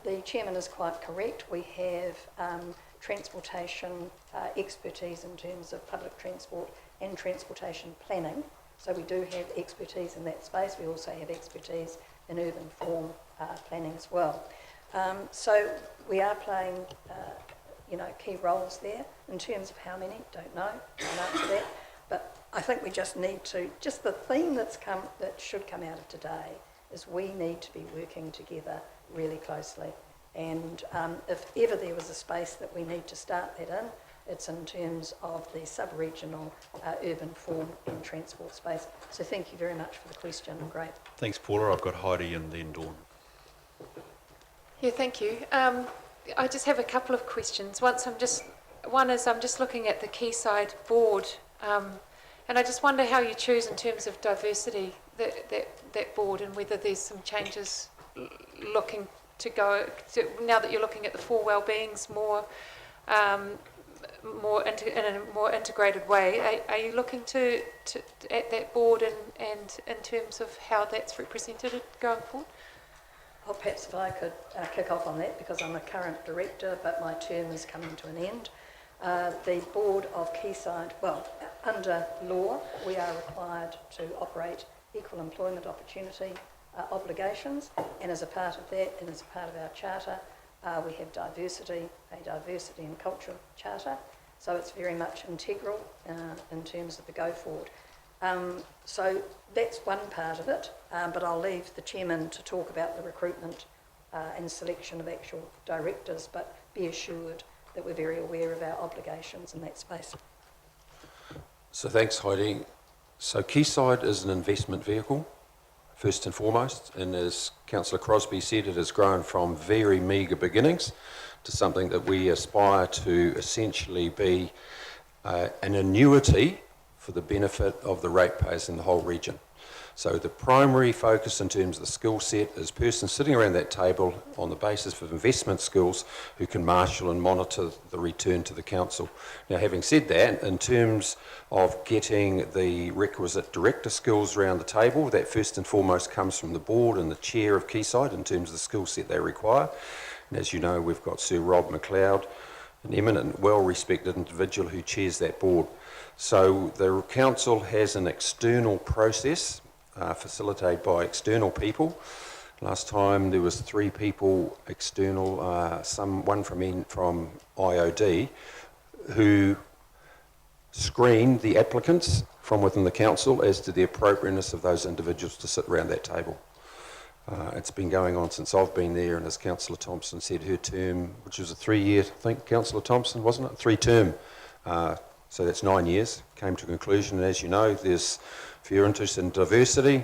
The chairman is quite correct. We have transportation expertise in terms of public transport and transportation planning. So we do have expertise in that space. We also have expertise in urban form planning as well. So we are playing, you know, key roles there. In terms of how many, don't know, can't answer that. But I think we just need to, just the theme that should come out of today is we need to be working together really closely. And if ever there was a space that we need to start that in, it's in terms of the sub-regional urban form and transport space. So thank you very much for the question. Great. Thanks, Paula. I've got Heidi and then Dawn. Yeah, thank you. I just have a couple of questions. One is I'm just looking at the Quayside board, and I just wonder how you choose in terms of diversity that board, and whether there's some changes looking to go to, now that you're looking at the four well-beings in a more integrated way. Are you looking to at that board and in terms of how that's represented going forward? Well, perhaps if I could kick off on that, because I'm a current director, but my term is coming to an end. The board of Quayside, well, under law, we are required to operate equal employment opportunity obligations, and as a part of that, and as a part of our charter, we have a diversity and cultural charter, so it's very much integral in terms of the go forward. So that's one part of it, but I'll leave the chairman to talk about the recruitment and selection of actual directors, but be assured that we're very aware of our obligations in that space. So thanks, Heidi. So Quayside is an investment vehicle, first and foremost, and as Councillor Crosby said, it has grown from very meagre beginnings to something that we aspire to essentially be an annuity for the benefit of the ratepayers in the whole region. So the primary focus in terms of the skill set is persons sitting around that table on the basis of investment skills who can marshal and monitor the return to the council. Now, having said that, in terms of getting the requisite director skills around the table, that first and foremost comes from the board and the chair of Quayside in terms of the skill set they require. And as you know, we've got Sir Rob McLeod, an eminent, well-respected individual who chairs that board. So the council has an external process facilitated by external people. Last time there was 3 people external, one from IOD, who screened the applicants from within the council as to the appropriateness of those individuals to sit around that table. It's been going on since I've been there, and as Councillor Thompson said, her term, which was a 3-year, I think, Councillor Thompson, wasn't it? 3-term. So that's 9 years, came to a conclusion. And as you know, if you're interested in diversity,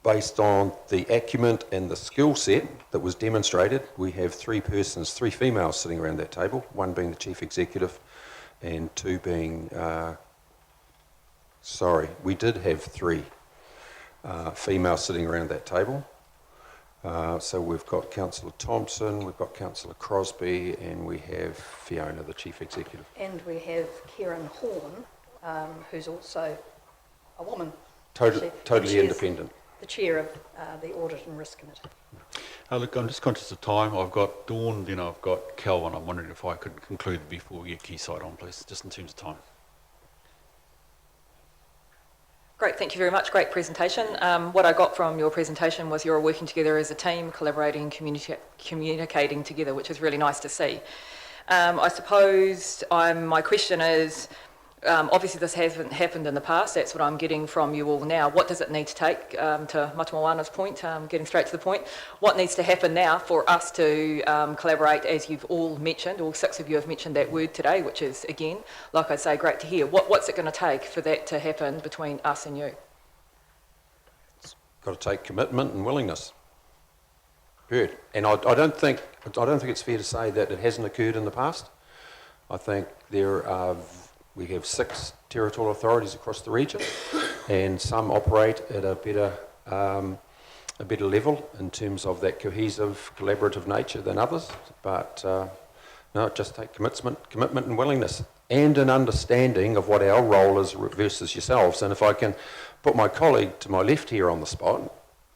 based on the acumen and the skill set that was demonstrated, we have 3 females sitting around that table, 1 being the Chief Executive and 2 being, we did have 3 females sitting around that table. So we've got Councillor Thompson, we've got Councillor Crosby, and we have Fiona, the Chief Executive. And we have Kieran Horn, who's also a woman. Totally independent. The chair of the Audit and Risk Committee. Look, I'm just conscious of time. I've got Dawn, then I've got Calvin. I'm wondering if I could conclude before we get Quayside on, please, just in terms of time. Great, thank you very much. Great presentation. What I got from your presentation was you're working together as a team, collaborating and communicating together, which is really nice to see. I suppose my question is, obviously this hasn't happened in the past, that's what I'm getting from you all now. What does it need to take, to Matamoana's point, getting straight to the point, what needs to happen now for us to collaborate, as you've all mentioned, all 6 of you have mentioned that word today, which is, again, like I say, great to hear. What's it going to take for that to happen between us and you? It's got to take commitment and willingness. Period. And I don't think it's fair to say that it hasn't occurred in the past. I think we have 6 territorial authorities across the region, and some operate at a better level in terms of that cohesive, collaborative nature than others. But no, just take commitment and willingness, and an understanding of what our role is versus yourselves. And if I can put my colleague to my left here on the spot,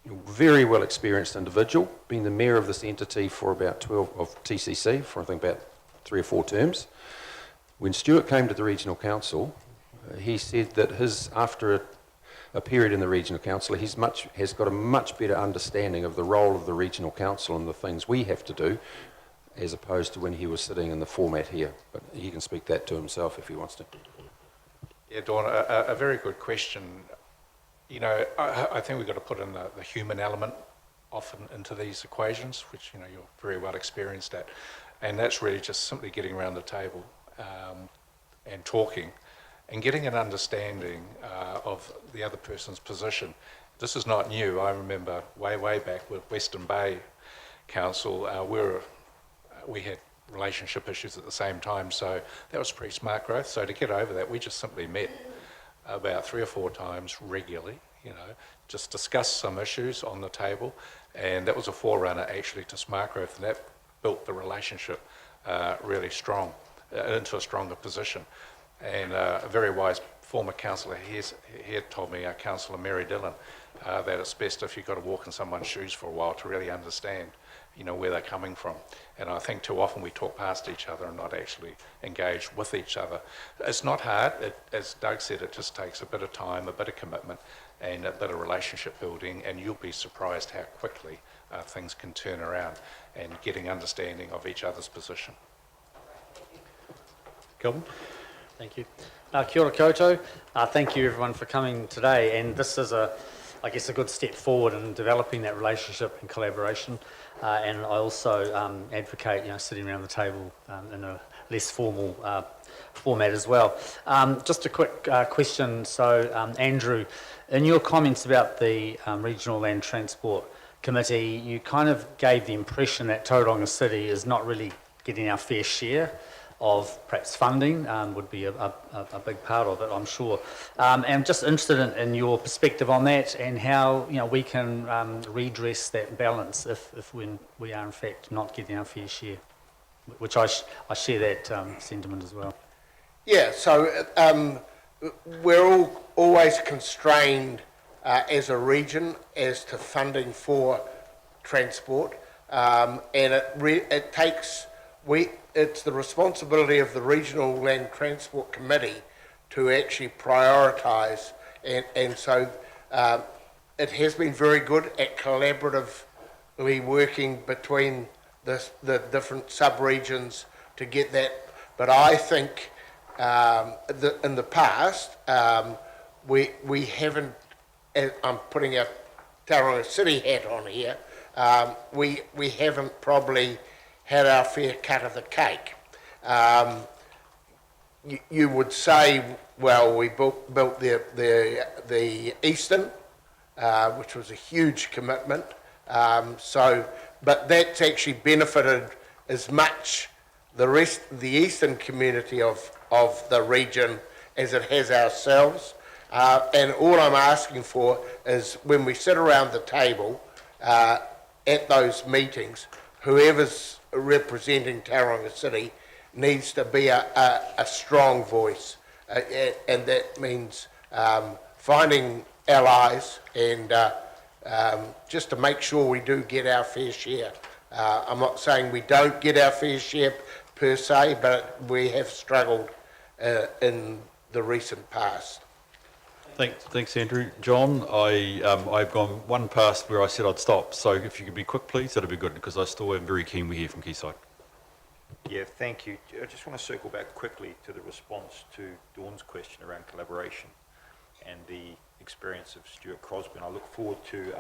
very well experienced individual, being the mayor of this entity for about 12 of TCC for I think about 3 or 4 terms. When Stuart came to the regional council, he said that after a period in the regional council, has got a much better understanding of the role of the regional council and the things we have to do, as opposed to when he was sitting in the format here. But he can speak that to himself if he wants to. Yeah, Dawn, a very good question. You know, I think we've got to put in the human element often into these equations, which, you know, you're very well experienced at. And that's really just simply getting around the table and talking and getting an understanding of the other person's position. This is not new. I remember way back with Western Bay Council, we had relationship issues at the same time, so that was pretty smart growth. So to get over that, we just simply met about 3 or 4 times regularly, you know, just discussed some issues on the table, and that was a forerunner actually to smart growth, and that built the relationship really strong, into a stronger position. And a very wise former councillor here told me, Councillor Mary Dillon, that it's best if you've got to walk in someone's shoes for a while to really understand, you know, where they're coming from. And I think too often we talk past each other and not actually engage with each other. It's not hard. As Doug said, it just takes a bit of time, a bit of commitment, and a bit of relationship building, and you'll be surprised how quickly things can turn around and getting understanding of each other's position. Calvin? Thank you. Kia ora koutou. Thank you everyone for coming today, and this is I guess a good step forward in developing that relationship and collaboration. And I also advocate, you know, sitting around the table in a less formal format as well. Just a quick question. So, Andrew, in your comments about the Regional Land Transport Committee, you kind of gave the impression that Tauranga City is not really getting our fair share of perhaps funding, would be a big part of it, I'm sure. And I'm just interested in your perspective on that, and how, you know, we can redress that balance if when we are in fact not getting our fair share, which I share that sentiment as well. Yeah, so we're always constrained as a region as to funding for transport, and it takes it's the responsibility of the Regional Land Transport Committee to actually prioritise, and so it has been very good at collaboratively working between the different sub-regions to get that. But I think in the past we haven't, I'm putting a Tauranga City hat on here, we haven't probably had our fair cut of the cake. You would say, well, we built the Eastern, which was a huge commitment. But that's actually benefited as much the Eastern community of the region as it has ourselves. And all I'm asking for is when we sit around the table at those meetings, whoever's representing Tauranga City needs to be a strong voice, and that means finding allies and just to make sure we do get our fair share. I'm not saying we don't get our fair share per se, but we have struggled in the recent past. Thanks, Andrew. John, I've gone one past where I said I'd stop, so if you could be quick, please, that'd be good, because I still am very keen we hear from Quayside. Yeah, thank you. I just want to circle back quickly to the response to Dawn's question around collaboration and the experience of Stuart Crosby. And I look forward to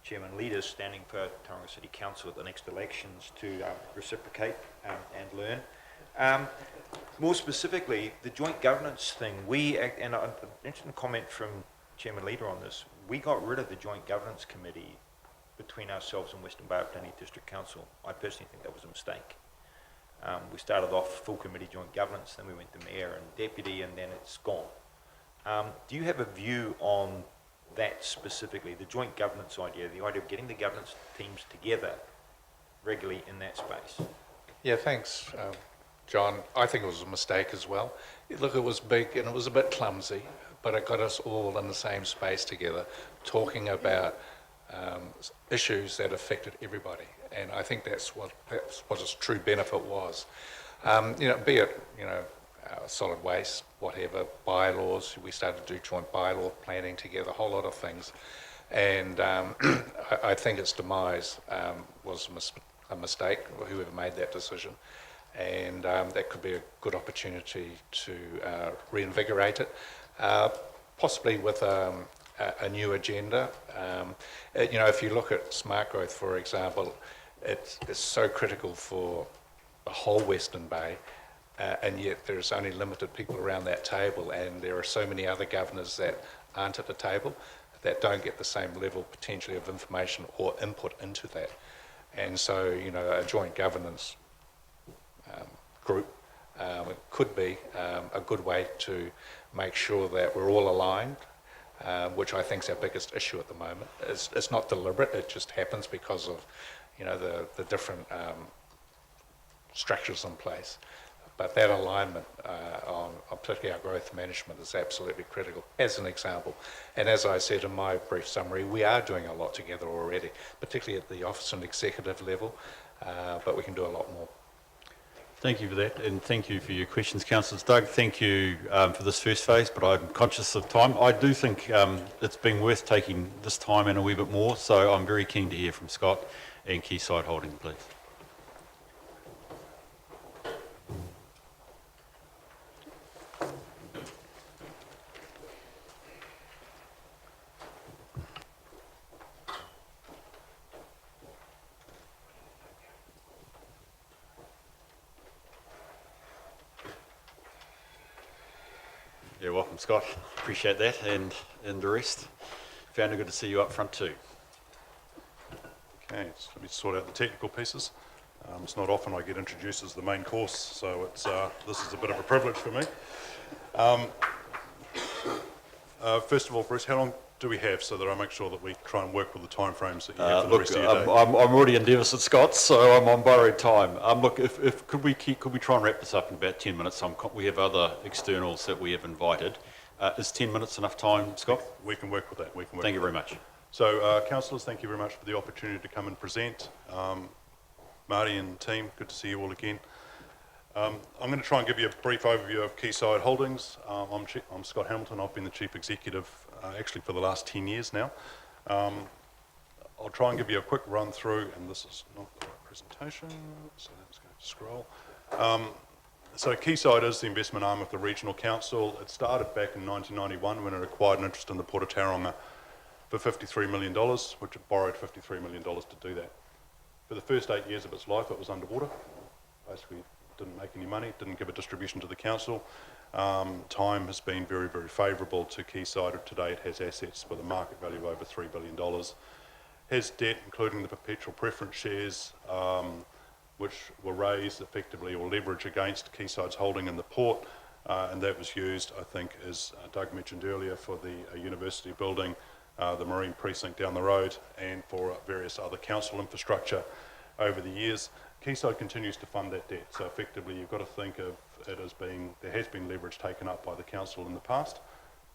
Chairman Leaders standing for Tauranga City Council at the next elections to reciprocate and learn. More specifically, the joint governance thing, and an interesting comment from Chairman Leader on this, we got rid of the joint governance committee between ourselves and Western Bay Planning District Council. I personally think that was a mistake. We started off full committee joint governance, then we went to mayor and deputy, and then it's gone. Do you have a view on that specifically, the joint governance idea, the idea of getting the governance teams together regularly in that space? Yeah, thanks, John. I think it was a mistake as well. Look, it was big and it was a bit clumsy, but it got us all in the same space together, talking about issues that affected everybody. And I think that's what its true benefit was. Be it, solid waste, whatever, bylaws. We started to do joint bylaw planning together, a whole lot of things. And I think its demise was a mistake, whoever made that decision. And that could be a good opportunity to reinvigorate it, possibly with a new agenda. If you look at smart growth, for example, it's so critical for the whole Western Bay, and yet there's only limited people around that table, and there are so many other governors that aren't at the table that don't get the same level potentially of information or input into that. And so, a joint governance group could be a good way to make sure that we're all aligned, which I think is our biggest issue at the moment. It's not deliberate, it just happens because of the different structures in place. But that alignment on particularly our growth management is absolutely critical, as an example. And as I said in my brief summary, we are doing a lot together already, particularly at the office and executive level, but we can do a lot more. Thank you for that, and thank you for your questions, Councillors. Doug, thank you for this first phase, but I'm conscious of time. I do think it's been worth taking this time and a wee bit more, so I'm very keen to hear from Scott and Quayside Holding, please. Yeah, welcome, Scott. Appreciate that, and the rest. Founder, good to see you up front too. Okay, so let me sort out the technical pieces. It's not often I get introduced as the main course, so this is a bit of a privilege for me. First of all, Bruce, how long do we have so that I make sure that we try and work with the timeframes that you have for the rest of your day? I'm already in deficit, Scott, so I'm on borrowed time. Look, could we try and wrap this up in about 10 minutes? We have other externals that we have invited. Is 10 minutes enough time, Scott? We can work with that. Thank you very much. So, councillors, thank you very much for the opportunity to come and present. Marty and team, good to see you all again. I'm going to try and give you a brief overview of Quayside Holdings. I'm Scott Hamilton. I've been the Chief Executive actually for the last 10 years now. I'll try and give you a quick run through, and this is not the right presentation, so let's go scroll. So Quayside is the investment arm of the Regional Council. It started back in 1991 when it acquired an interest in the Port of Tauranga for $53 million, which it borrowed $53 million to do that. For the first 8 years of its life, it was underwater. Basically, didn't make any money, didn't give a distribution to the council. Time has been very, very favourable to Quayside. Today it has assets with a market value of over $3 billion. Has debt, including the perpetual preference shares, which were raised effectively or leverage against Quayside's holding in the port. And that was used, I think, as Doug mentioned earlier, for the university building, the marine precinct down the road, and for various other council infrastructure over the years. Quayside continues to fund that debt, so effectively you've got to think of it as being, there has been leverage taken up by the council in the past.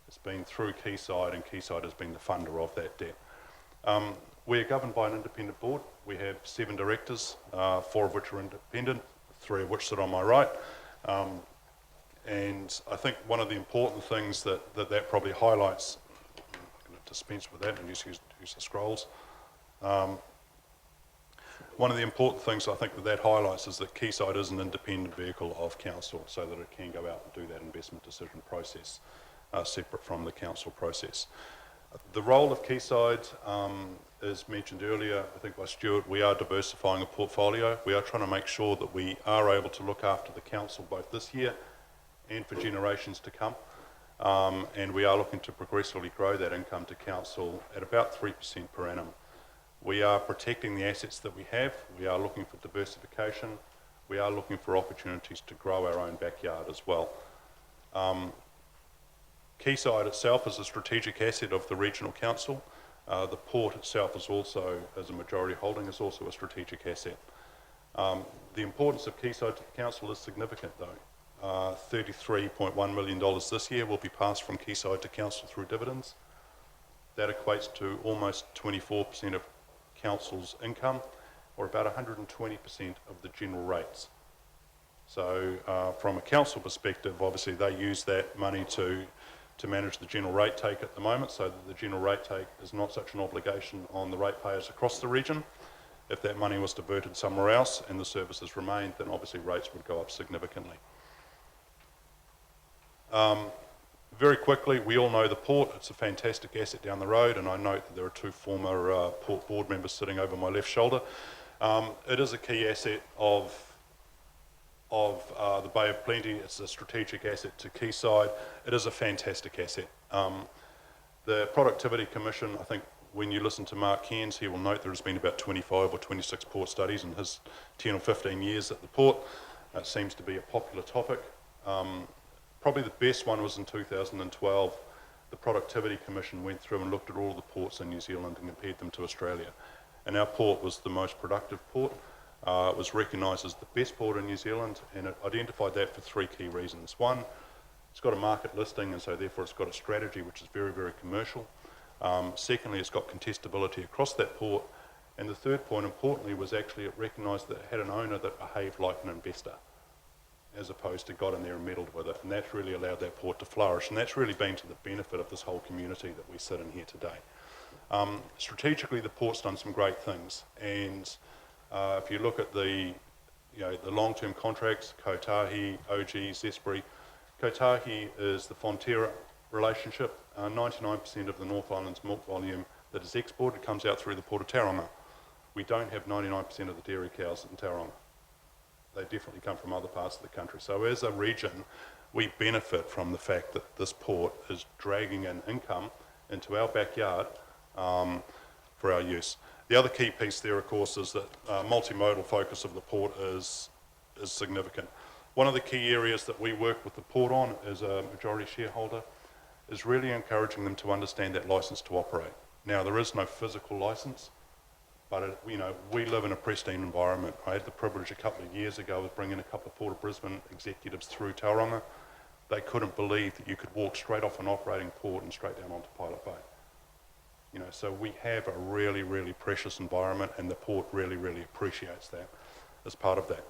It's been through Quayside, and Quayside has been the funder of that debt. We're governed by an independent board. We have 7 directors, 4 of which are independent, 3 of which sit on my right. And I think one of the important things that probably highlights, I'm going to dispense with that and use the scrolls. One of the important things I think that highlights is that Quayside is an independent vehicle of council, so that it can go out and do that investment decision process separate from the council process. The role of Quayside, as mentioned earlier, I think by Stuart, we are diversifying a portfolio. We are trying to make sure that we are able to look after the council both this year and for generations to come. And we are looking to progressively grow that income to council at about 3% per annum. We are protecting the assets that we have. We are looking for diversification. We are looking for opportunities to grow our own backyard as well. Quayside itself is a strategic asset of the regional council. The port itself is also, as a majority holding, is also a strategic asset. The importance of Quayside to the council is significant though. $33.1 million this year will be passed from Quayside to council through dividends. That equates to almost 24% of council's income, or about 120% of the general rates. So from a council perspective, obviously they use that money to manage the general rate take at the moment, so that the general rate take is not such an obligation on the ratepayers across the region. If that money was diverted somewhere else and the services remained, then obviously rates would go up significantly. Very quickly, we all know the port. It's a fantastic asset down the road, and I note that there are 2 former port board members sitting over my left shoulder. It is a key asset of the Bay of Plenty. It's a strategic asset to Quayside. It is a fantastic asset. The Productivity Commission, I think when you listen to Mark Cairns, he will note there has been about 25 or 26 port studies in his 10 or 15 years at the port. It seems to be a popular topic. Probably the best one was in 2012. The Productivity Commission went through and looked at all the ports in New Zealand and compared them to Australia. And our port was the most productive port. It was recognised as the best port in New Zealand, and it identified that for 3 key reasons. One, it's got a market listing, and so therefore it's got a strategy which is very, very commercial. Secondly, it's got contestability across that port. And the third point, importantly, was actually it recognised that it had an owner that behaved like an investor, as opposed to got in there and meddled with it. And that's really allowed that port to flourish. And that's really been to the benefit of this whole community that we sit in here today. Strategically, the port's done some great things. And if you look at the long-term contracts, Kotahi, OG, Zespri, Kotahi is the Fonterra relationship. 99% of the North Island's milk volume that is exported comes out through the Port of Tauranga. We don't have 99% of the dairy cows in Tauranga. They definitely come from other parts of the country. So as a region, we benefit from the fact that this port is dragging in income into our backyard for our use. The other key piece there, of course, is that multimodal focus of the port is significant. One of the key areas that we work with the port on as a majority shareholder is really encouraging them to understand that licence to operate. Now, there is no physical licence, but we live in a pristine environment. I had the privilege a couple of years ago of bringing a couple of Port of Brisbane executives through Tauranga. They couldn't believe that you could walk straight off an operating port and straight down onto Pilot Bay. So we have a really, really precious environment, and the port really, really appreciates that as part of that.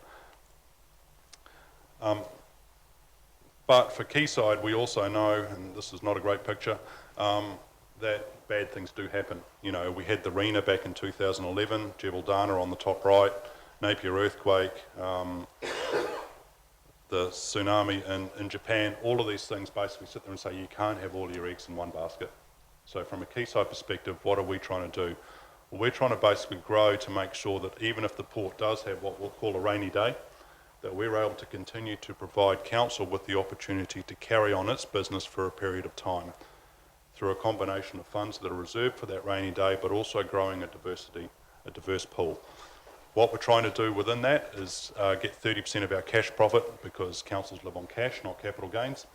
But for Quayside, we also know, and this is not a great picture, that bad things do happen. We had the Rena back in 2011, Jebel Dana on the top right, Napier earthquake, the tsunami in Japan. All of these things basically sit there and say you can't have all your eggs in one basket. So from a Quayside perspective, what are we trying to do? Well, we're trying to basically grow to make sure that even if the port does have what we'll call a rainy day, that we're able to continue to provide council with the opportunity to carry on its business for a period of time through a combination of funds that are reserved for that rainy day, but also growing a diverse pool. What we're trying to do within that is get 30% of our cash profit, because councils live on cash, not capital gains,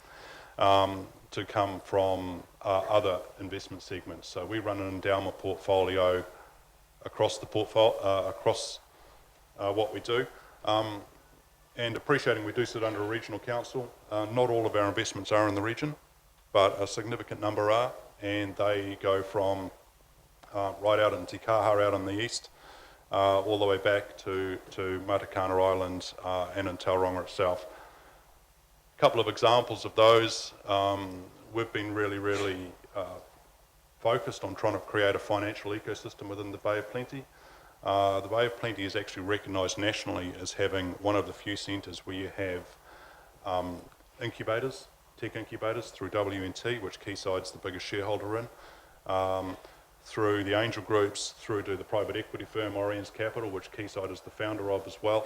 to come from other investment segments. So we run an endowment portfolio across the across what we do. And appreciating we do sit under a regional council, not all of our investments are in the region, but a significant number are, and they go from right out in Te Kaha out on the east, all the way back to Matakana Island and in Tauranga itself. A couple of examples of those, we've been really focused on trying to create a financial ecosystem within the Bay of Plenty. The Bay of Plenty is actually recognised nationally as having one of the few centres where you have incubators, tech incubators through WNT, which Quayside's the biggest shareholder in, through the angel groups, through to the private equity firm Oriens Capital, which Quayside is the founder of as well.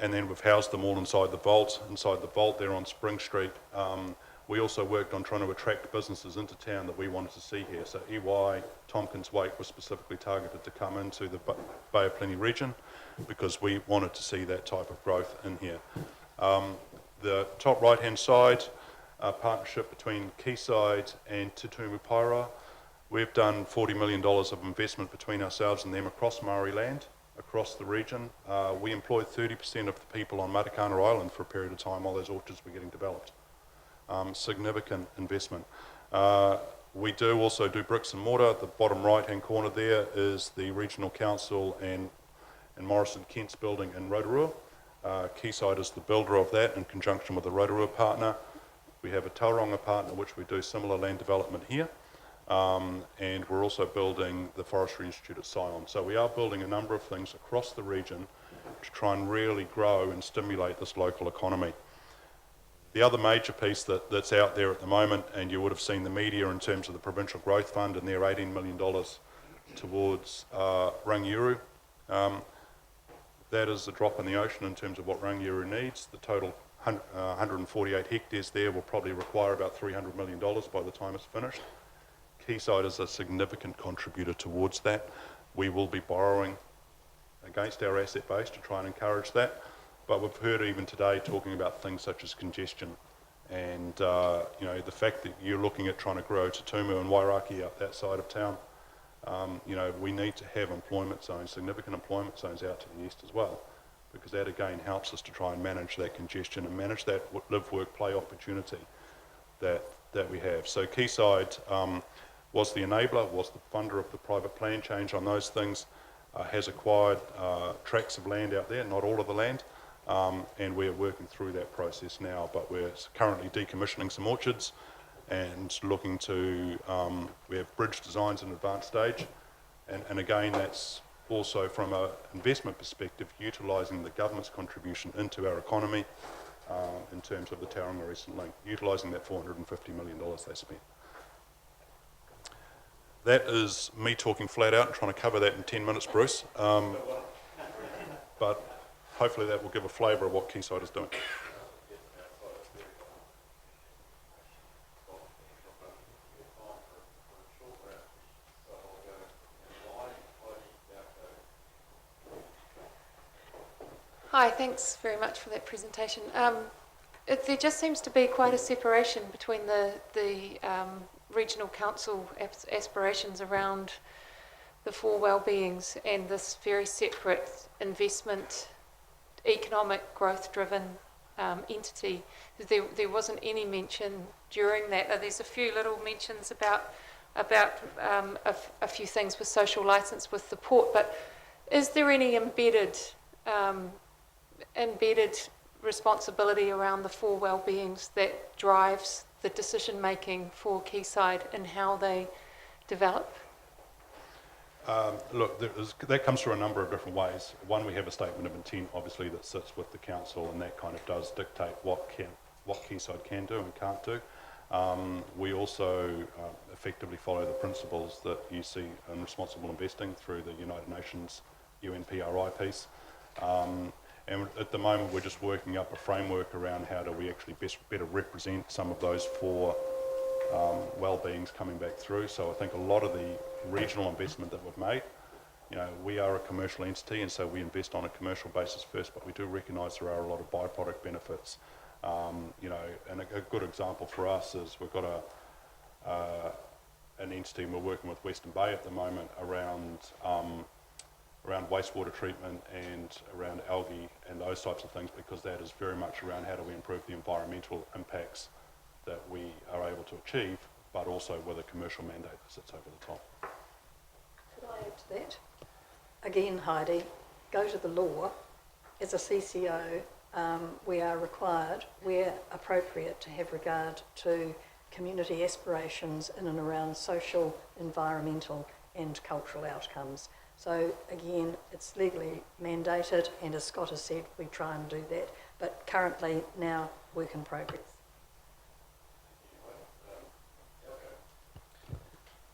And then we've housed them all inside the vault there on Spring Street. We also worked on trying to attract businesses into town that we wanted to see here. So EY, Tompkins Wake was specifically targeted to come into the Bay of Plenty region because we wanted to see that type of growth in here. The top right hand side, a partnership between Quayside and Tutumu Paira. We've done $40 million of investment between ourselves and them across Maori land, across the region. We employed 30% of the people on Matakana Island for a period of time while those orchards were getting developed. Significant investment. We do also do bricks and mortar. The bottom right hand corner there is the Regional Council and Morrison Kent's building in Rotorua. Quayside is the builder of that in conjunction with a Rotorua partner. We have a Tauranga partner which we do similar land development here. And we're also building the Forestry Institute at Sion. So we are building a number of things across the region to try and really grow and stimulate this local economy. The other major piece that's out there at the moment, and you would have seen the media in terms of the Provincial Growth Fund and their $18 million towards Rangiuru. That is a drop in the ocean in terms of what Rangiuru needs. The total 148 hectares there will probably require about $300 million by the time it's finished. Quayside is a significant contributor towards that. We will be borrowing against our asset base to try and encourage that. But we've heard even today talking about things such as congestion and the fact that you're looking at trying to grow Tutumu and Wairaki up that side of town. We need to have employment zones, significant employment zones out to the east as well, because that again helps us to try and manage that congestion and manage that live, work, play opportunity that we have. So Quayside was the enabler, was the funder of the private plan change on those things, has acquired tracts of land out there, not all of the land, and we're working through that process now, but we're currently decommissioning some orchards and looking to, we have bridge designs in advanced stage, and again that's also from an investment perspective utilising the government's contribution into our economy in terms of the Tauranga Eastern Link, utilising that $450 million they spent. That is me talking flat out and trying to cover that in 10 minutes, Bruce. But hopefully that will give a flavour of what Quayside is doing. Hi, thanks very much for that presentation. There just seems to be quite a separation between the regional council aspirations around the four well-beings and this very separate investment, economic growth-driven entity. There wasn't any mention during that. There's a few little mentions about a few things with social licence with the port, but is there any embedded responsibility around the four well-beings that drives the decision-making for Quayside and how they develop? Look, that comes through a number of different ways. One, we have a statement of intent, obviously, that sits with the council, and that kind of does dictate what Quayside can do and can't do. We also effectively follow the principles that you see in responsible investing through the United Nations UNPRI piece. And at the moment, we're just working up a framework around how do we actually better represent some of those four well-beings coming back through. So I think a lot of the regional investment that we've made, we are a commercial entity, and so we invest on a commercial basis first, but we do recognise there are a lot of byproduct benefits. And a good example for us is we've got an entity, and we're working with Western Bay at the moment around wastewater treatment and around algae and those types of things, because that is very much around how do we improve the environmental impacts that we are able to achieve, but also with a commercial mandate that sits over the top. add to that? Again, Heidi, go to the law. As a CCO, we are required, where appropriate, to have regard to community aspirations in and around social, environmental and cultural outcomes. So again, it's legally mandated, and as Scott has said, we try and do that, but currently now work in progress.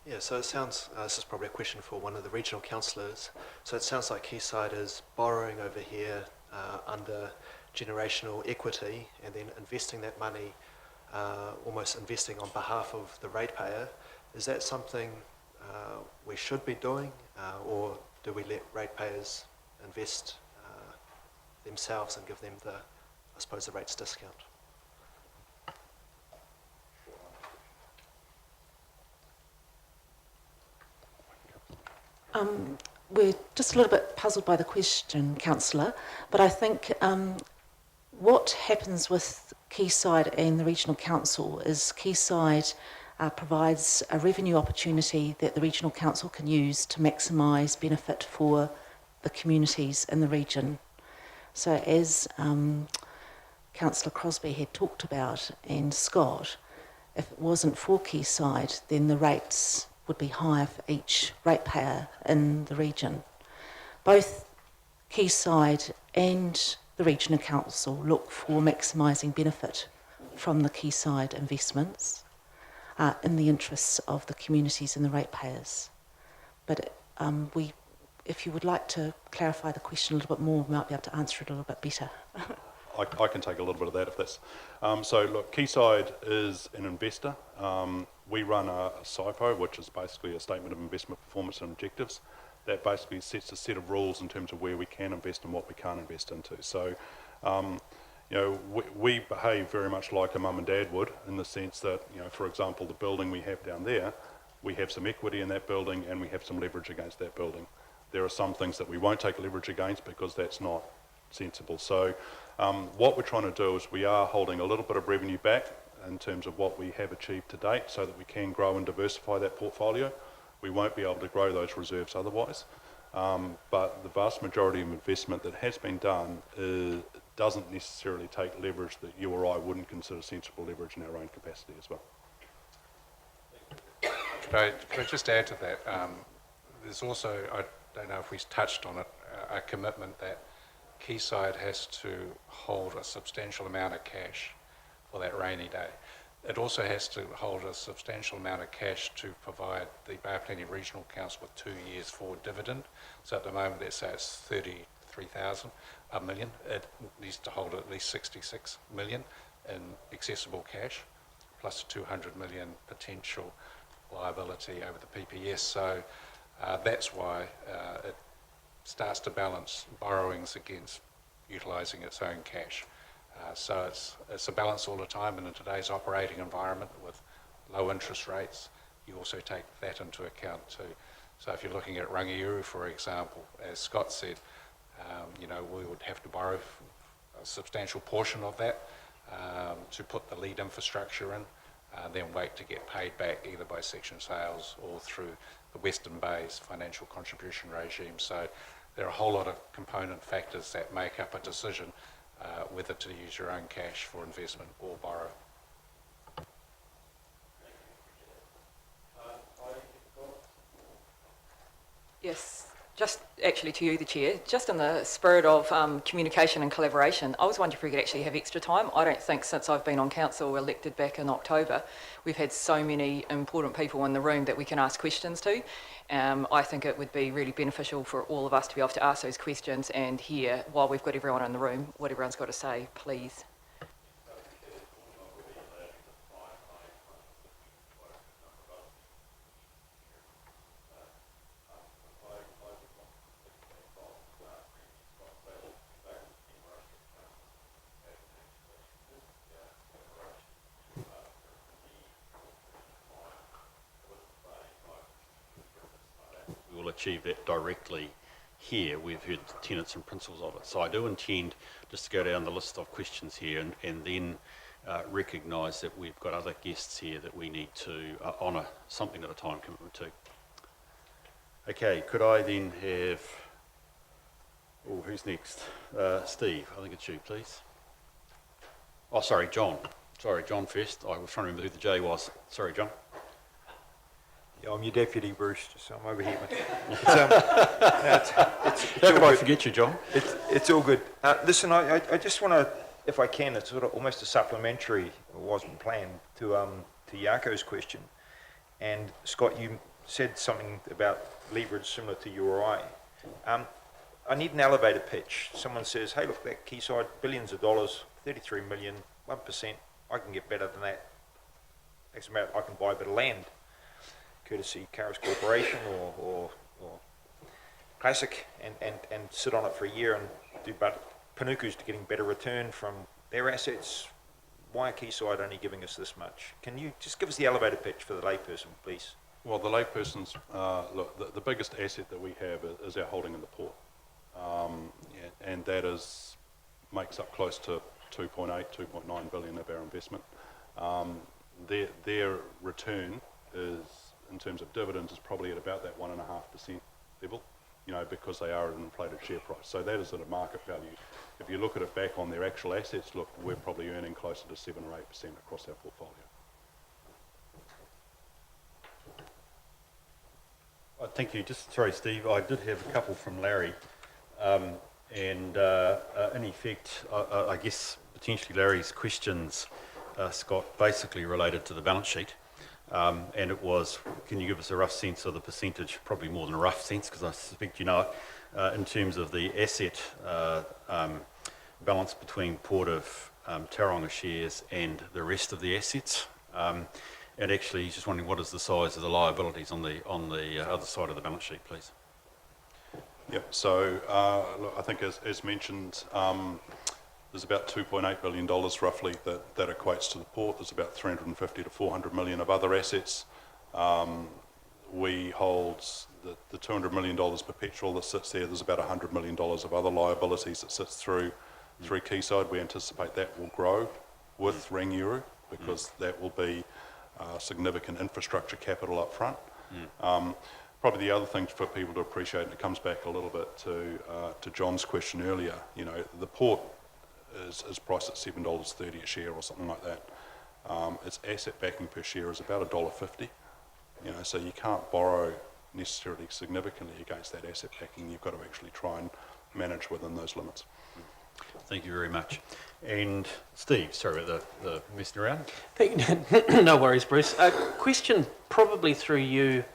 Yeah, so it sounds, this is probably a question for one of the regional councillors. So it sounds like Quayside is borrowing over here under generational equity and then investing that money, almost investing on behalf of the ratepayer. Is that something we should be doing, or do we let ratepayers invest themselves and give them the, I suppose, the rates discount? We're just a little bit puzzled by the question, Councillor, but I think what happens with Quayside and the Regional Council is Quayside provides a revenue opportunity that the Regional Council can use to maximise benefit for the communities in the region. So as Councillor Crosby had talked about, and Scott, if it wasn't for Quayside, then the rates would be higher for each ratepayer in the region. Both Quayside and the Regional Council look for maximising benefit from the Quayside investments in the interests of the communities and the ratepayers. But if you would like to clarify the question a little bit more, we might be able to answer it a little bit better. I can take a little bit of that if that's... so look, Quayside is an investor. We run a SIPO, which is basically a Statement of Investment Performance and Objectives, that basically sets a set of rules in terms of where we can invest and what we can't invest into. So, you know, we behave very much like a mum and dad would, in the sense that, you know, for example, the building we have down there, we have some equity in that building and we have some leverage against that building. There are some things that we won't take leverage against because that's not sensible. So what we're trying to do is we are holding a little bit of revenue back in terms of what we have achieved to date so that we can grow and diversify that portfolio. We won't be able to grow those reserves otherwise. But the vast majority of investment that has been done doesn't necessarily take leverage that you or I wouldn't consider sensible leverage in our own capacity as well. Could I just add to that? There's also, I don't know if we touched on it, a commitment that Quayside has to hold a substantial amount of cash for that rainy day. It also has to hold a substantial amount of cash to provide the Bay of Plenty Regional Council with 2 years forward dividend. So at the moment, let's say it's 33,000 million. It needs to hold at least 66 million in accessible cash, plus 200 million potential liability over the PPS. So that's why it starts to balance borrowings against utilising its own cash. So it's a balance all the time, and in today's operating environment with low interest rates, you also take that into account too. So if you're looking at Rangiuru, for example, as Scott said, you know, we would have to borrow a substantial portion of that to put the lead infrastructure in, then wait to get paid back either by section sales or through the Western Bay's financial contribution regime. So there are a whole lot of component factors that make up a decision whether to use your own cash for investment or borrow. Yes, just actually to you, the Chair, just in the spirit of communication and collaboration, I was wondering if we could actually have extra time. I don't think since I've been on council, elected back in October, we've had so many important people in the room that we can ask questions to. I think it would be really beneficial for all of us to be able to ask those questions and hear, while we've got everyone in the room, what everyone's got to say, please. We will achieve that directly here. We've heard the tenets and principles of it. So I do intend just to go down the list of questions here and then recognise that we've got other guests here that we need to honour something at a time commitment to. Okay, could I then have, oh, who's next? Steve, I think it's you, please. Oh, sorry, John. Sorry, John first. I was trying to remember who the J was. Sorry, John. Yeah, I'm your deputy, Bruce, so I'm over here. How could I forget you, John? It's all good. Listen, I just want to, if I can, it's sort of almost a supplementary, it wasn't planned, to Jaco's question. And Scott, you said something about leverage similar to URI. I need an elevator pitch. Someone says, hey, look, that Quayside, billions of dollars, 33 million, 1%, I can get better than that. Next amount, I can buy a bit of land, courtesy Caris Corporation or Classic, and sit on it for a year and do Panuku's to getting better return from their assets. Why are Quayside only giving us this much? Can you just give us the elevator pitch for the layperson, please? Well, the layperson's, look, the biggest asset that we have is our holding in the port. And that makes up close to 2.8, 2.9 billion of our investment. Their return is, in terms of dividends, is probably at about that 1.5% level, because they are at an inflated share price. So that is at a market value. If you look at it back on their actual assets, look, we're probably earning closer to 7 or 8% across our portfolio. Thank you. Just, sorry, Steve, I did have a couple from Larry. In effect, I guess potentially Larry's questions, Scott, basically related to the balance sheet. And it was, can you give us a rough sense of the percentage, probably more than a rough sense, because I suspect you know it, in terms of the asset balance between Port of Tauranga shares and the rest of the assets. And actually, he's just wondering what is the size of the liabilities on the other side of the balance sheet, please. Yep, so look, I think as mentioned, there's about $2.8 billion roughly that equates to the port. There's about 350 to 400 million of other assets. We hold the $200 million perpetual that sits there. There's about $100 million of other liabilities that sits through Quayside. We anticipate that will grow with Rangiora because that will be significant infrastructure capital up front. Probably the other thing for people to appreciate, and it comes back a little bit to John's question earlier, the port is priced at $7.30 a share or something like that. Its asset backing per share is about $1.50. So you can't borrow necessarily significantly against that asset backing. You've got to actually try and manage within those limits. Thank you very much. And Steve, sorry about the messing around. No worries, Bruce. A question probably through you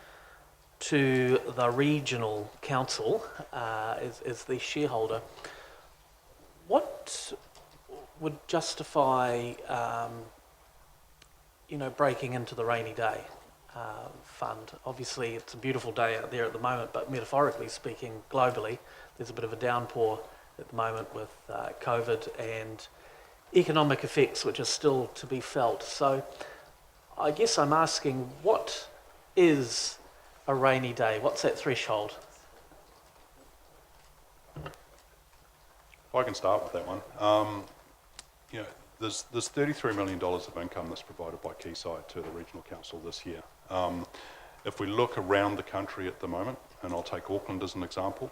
to the regional council as the shareholder. What would justify, breaking into the rainy day fund? Obviously, it's a beautiful day out there at the moment, but metaphorically speaking, globally, there's a bit of a downpour at the moment with COVID and economic effects which are still to be felt. So I guess I'm asking, what is a rainy day? What's that threshold? If I can start with that one. There's $33 million of income that's provided by Quayside to the Regional Council this year. If we look around the country at the moment, and I'll take Auckland as an example,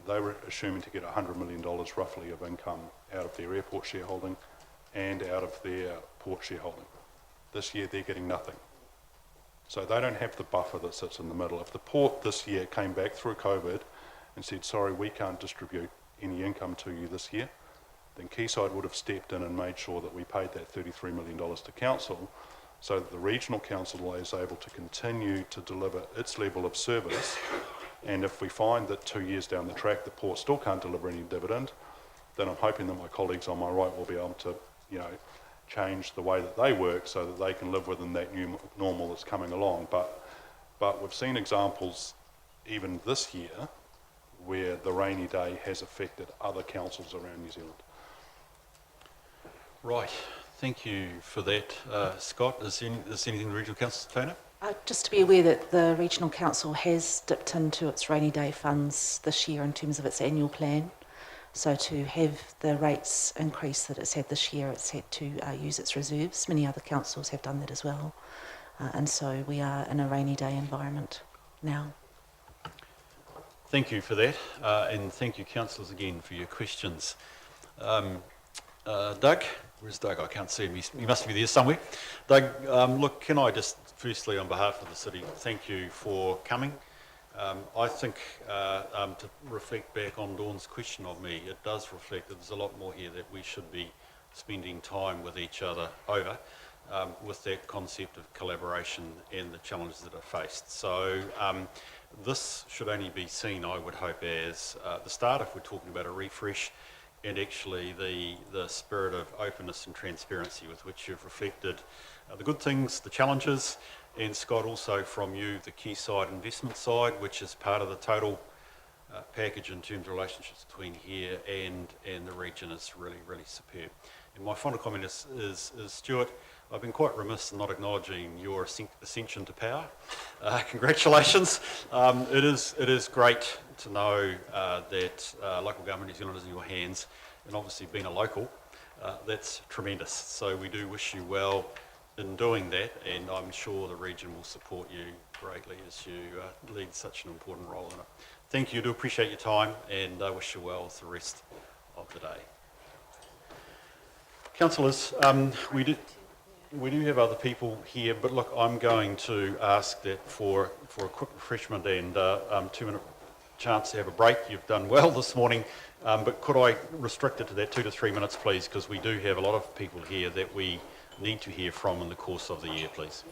they were assuming to get $100 million roughly of income out of their airport shareholding and out of their port shareholding. This year they're getting nothing. So they don't have the buffer that sits in the middle. If the port this year came back through COVID and said, sorry, we can't distribute any income to you this year, then Quayside would have stepped in and made sure that we paid that $33 million to council so that the regional council is able to continue to deliver its level of service. And if we find that 2 years down the track the port still can't deliver any dividend, then I'm hoping that my colleagues on my right will be able to, change the way that they work so that they can live within that new normal that's coming along. But we've seen examples even this year where the rainy day has affected other councils around New Zealand. Right, thank you for that, Scott. Is there anything the Regional Council to turn up? Just to be aware that the Regional Council has dipped into its rainy day funds this year in terms of its annual plan. So to have the rates increase that it's had this year, it's had to use its reserves. Many other councils have done that as well. And so we are in a rainy day environment. now? Thank you for that, and thank you, councillors, again for your questions. Doug, where's Doug? I can't see him. He must be there somewhere. Doug, look, can I just firstly, on behalf of the city, thank you for coming. I think to reflect back on Dawn's question of me, it does reflect that there's a lot more here that we should be spending time with each other over, with that concept of collaboration and the challenges that are faced. So this should only be seen, I would hope, as the start, if we're talking about a refresh, and actually the spirit of openness and transparency with which you've reflected the good things, the challenges, and Scott, also from you, the Quayside investment side, which is part of the total package in terms of relationships between here and the region, is really, really superb. And my final comment is Stuart, I've been quite remiss in not acknowledging your ascension to power. Congratulations. It is great to know that local government New Zealand is in your hands, and obviously being a local, that's tremendous. So we do wish you well in doing that, and I'm sure the region will support you greatly as you lead such an important role in it. Thank you, I do appreciate your time, and I wish you well with the rest of the day. Councillors, we do have other people here, but look, I'm going to ask that for a quick refreshment and 2-minute chance to have a break. You've done well this morning, but could I restrict it to that 2 to 3 minutes, please, because we do have a lot of people here that we need to hear from in the course of the year, please.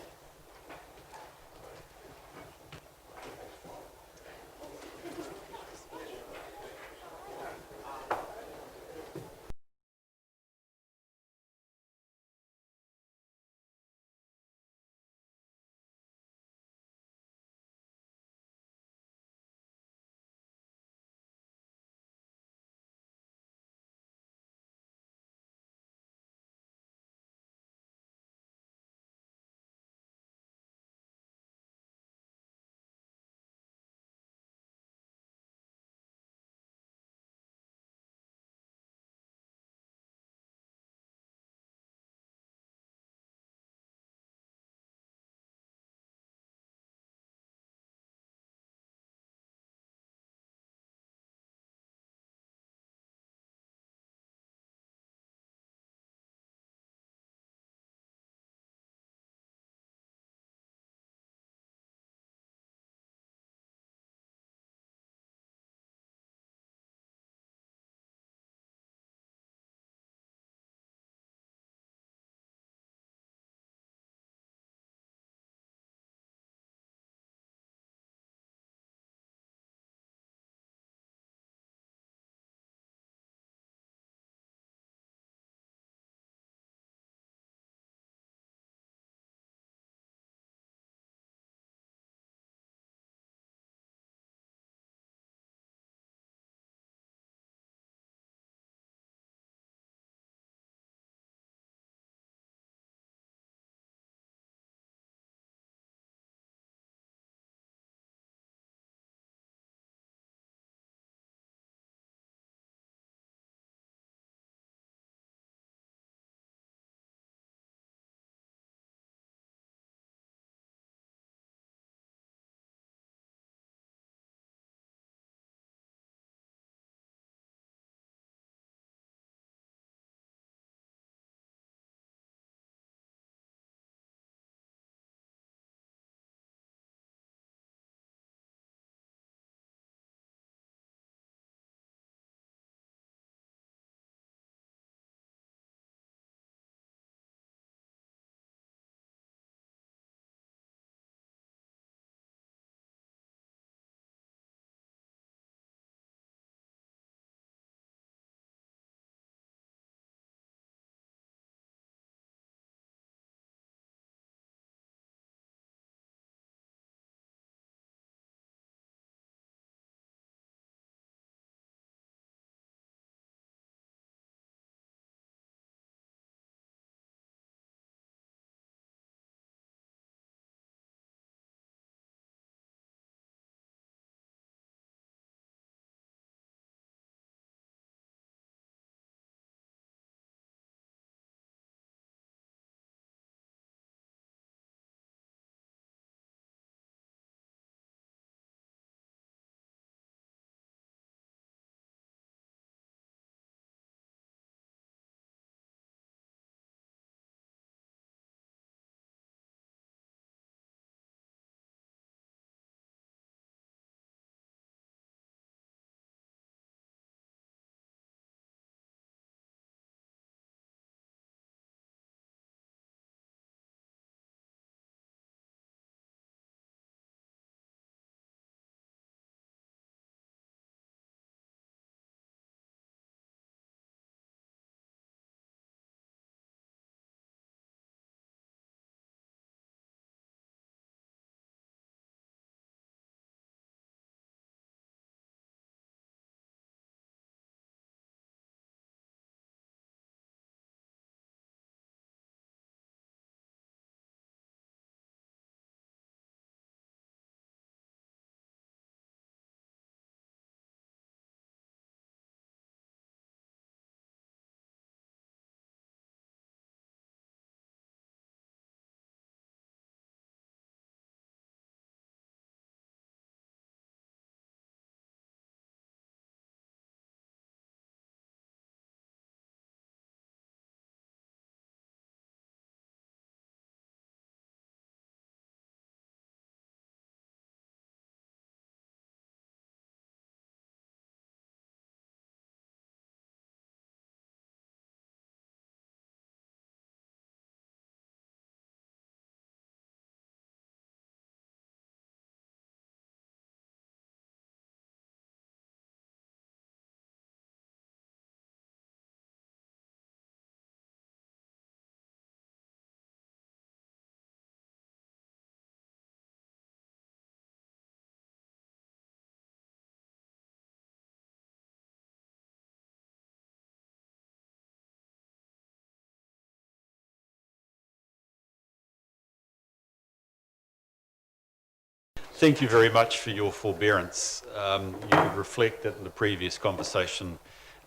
thank you very much for your forbearance. You could reflect that in the previous conversation,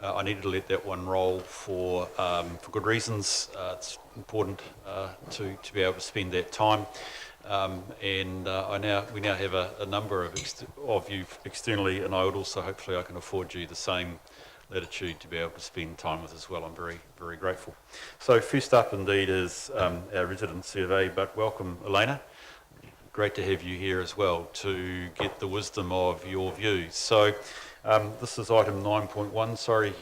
I needed to let that one roll for good reasons. It's important to be able to spend that time. And we now have a number of you externally, and I would also, hopefully I can afford you the same latitude to be able to spend time with as well. I'm very, very grateful. So first up indeed is our resident survey, but welcome Elena. Great to have you here as well to get the wisdom of your views. So this is item 9.1, sorry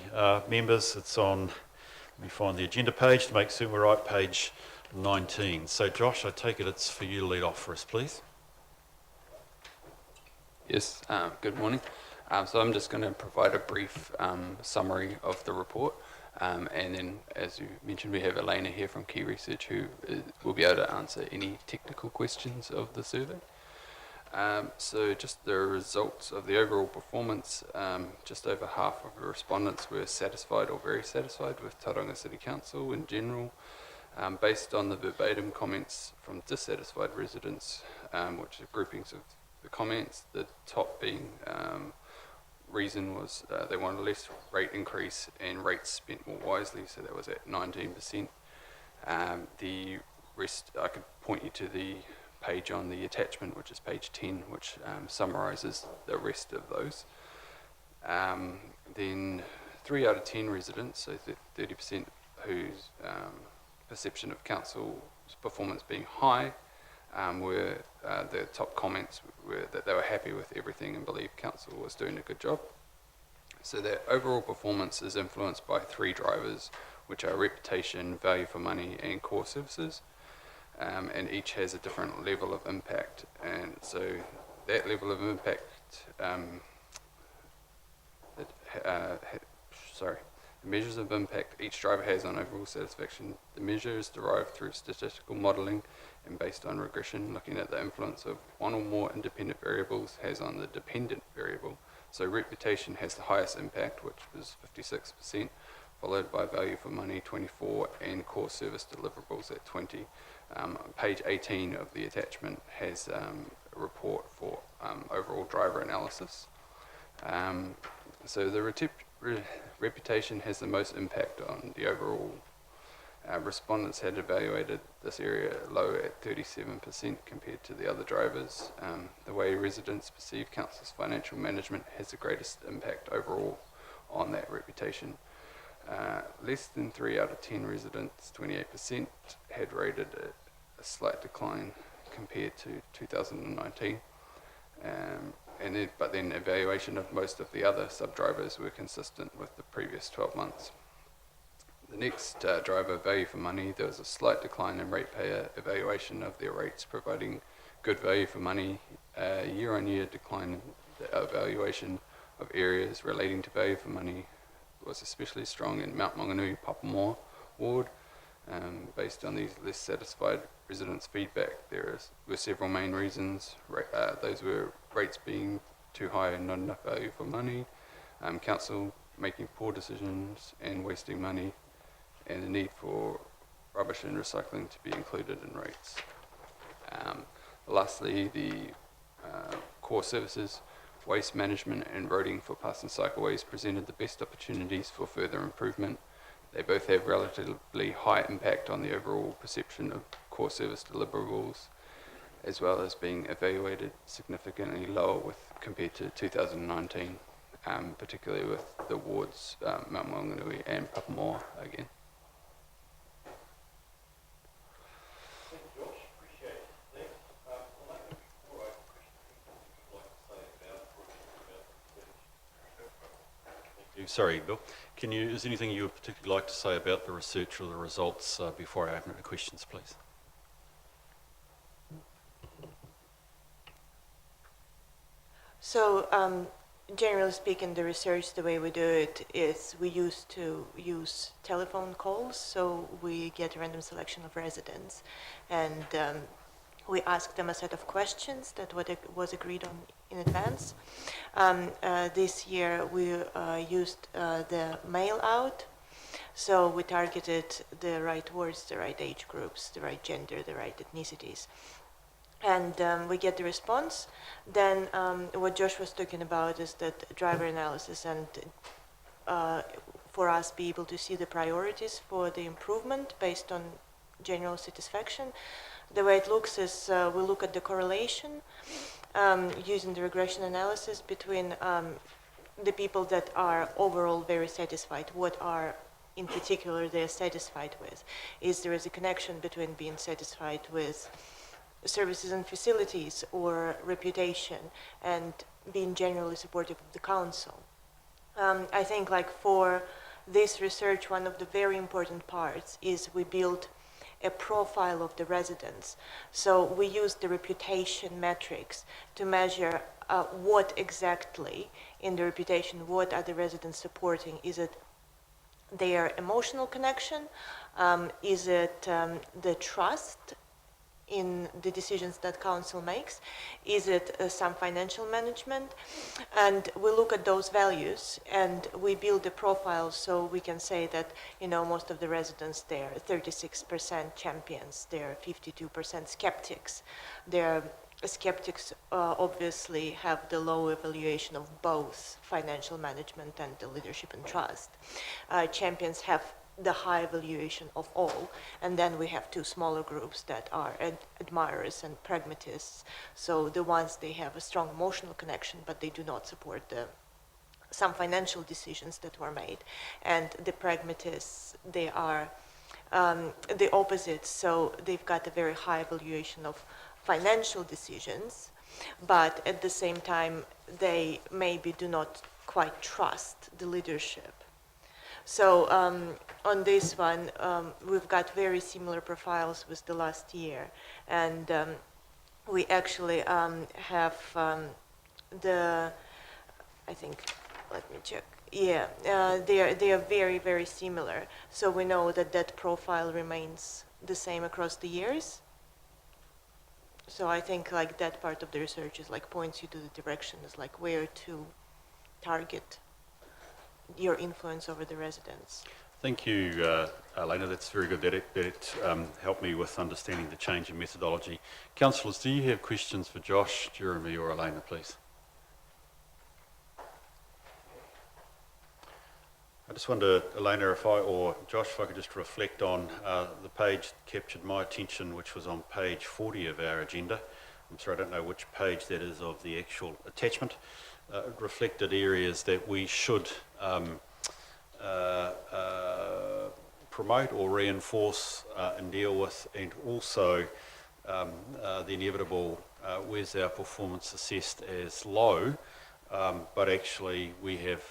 members, it's on, let me find the agenda page to make certain we're right, page 19. So Josh, I take it it's for you to lead off for us, please. Yes, good morning. So I'm just going to provide a brief summary of the report, and then, as you mentioned, we have Elena here from Key Research who will be able to answer any technical questions of the survey. So just the results of the overall performance, just over half of the respondents were satisfied or very satisfied with Tauranga City Council in general. Based on the verbatim comments from dissatisfied residents, which are groupings of the comments, the top being reason was they wanted a less rate increase and rates spent more wisely, so that was at 19%. The rest, I could point you to the page on the attachment, which is page 10, which summarises the rest of those. Then 3 out of 10 residents, so 30%, whose perception of council's performance being high, were the top comments were that they were happy with everything and believed council was doing a good job. So that overall performance is influenced by 3 drivers, which are reputation, value for money, and core services, and each has a different level of impact. And so that level of impact, the measures of impact each driver has on overall satisfaction. The measure is derived through statistical modelling and based on regression, looking at the influence of one or more independent variables has on the dependent variable. So reputation has the highest impact, which was 56%, followed by value for money, 24%, and core service deliverables at 20%. Page 18 of the attachment has a report for overall driver analysis. So the reputation has the most impact on the overall. Respondents had evaluated this area low at 37% compared to the other drivers. The way residents perceive council's financial management has the greatest impact overall on that reputation. Less than 3 out of 10 residents, 28%, had rated a slight decline compared to 2019. But then evaluation of most of the other sub-drivers were consistent with the previous 12 months. The next driver, value for money, there was a slight decline in ratepayer evaluation of their rates, providing good value for money. Year-on-year decline in the evaluation of areas relating to value for money was especially strong in Mount Maunganui, Papamoa ward. Based on these less satisfied residents' feedback, there were several main reasons. Those were rates being too high and not enough value for money, council making poor decisions and wasting money, and the need for rubbish and recycling to be included in rates. Lastly, the core services, waste management and roading for pass and cycleways presented the best opportunities for further improvement. They both have relatively high impact on the overall perception of core service deliverables, as well as being evaluated significantly lower compared to 2019, particularly with the wards Mount Maunganui and Papamoa again. Sorry, Bill. Is there anything you would particularly like to say about the research or the results before I open it to questions, please? So, generally speaking, the research, the way we do it is we used to use telephone calls. So we get a random selection of residents, and we ask them a set of questions that was agreed on in advance. This year we used the mail out, so we targeted the right words, the right age groups, the right gender, the right ethnicities. and we get the response. Then what Josh was talking about is that driver analysis and for us be able to see the priorities for the improvement based on general satisfaction. The way it looks is we look at the correlation using the regression analysis between the people that are overall very satisfied, what are in particular they're satisfied with. Is there is a connection between being satisfied with services and facilities or reputation and being generally supportive of the council. I think like for this research, one of the very important parts is we build a profile of the residents. So we use the reputation metrics to measure what exactly in the reputation, what are the residents supporting? Is it their emotional connection? Is it the trust in the decisions that council makes? Is it some financial management? And we look at those values and we build a profile so we can say that, you know, most of the residents, they're 36% champions, they're 52% skeptics. They're skeptics obviously have the low evaluation of both financial management and the leadership and trust. Champions have the high evaluation of all, and then we have two smaller groups that are admirers and pragmatists. So the ones, they have a strong emotional connection, but they do not support some financial decisions that were made. And the pragmatists, they are the opposite. So they've got a very high evaluation of financial decisions, but at the same time, they maybe do not quite trust the leadership. So on this one, we've got very similar profiles with the last year, and we actually have I think, let me check. Yeah, they are very, very similar. So we know that that profile remains the same across the years. So I think like that part of the research is like points you to the direction, is like where to target your influence over the residents. Thank you, Elena. That's very good. That helped me with understanding the change in methodology. Councillors, do you have questions for Josh, Jeremy or Elena, please? I just wonder, Elena, or Josh, if I could just reflect on the page that captured my attention, which was on page 40 of our agenda. I'm sorry, I don't know which page that is of the actual attachment. It reflected areas that we should promote or reinforce and deal with, and also the inevitable, where's our performance assessed as low, but actually we have,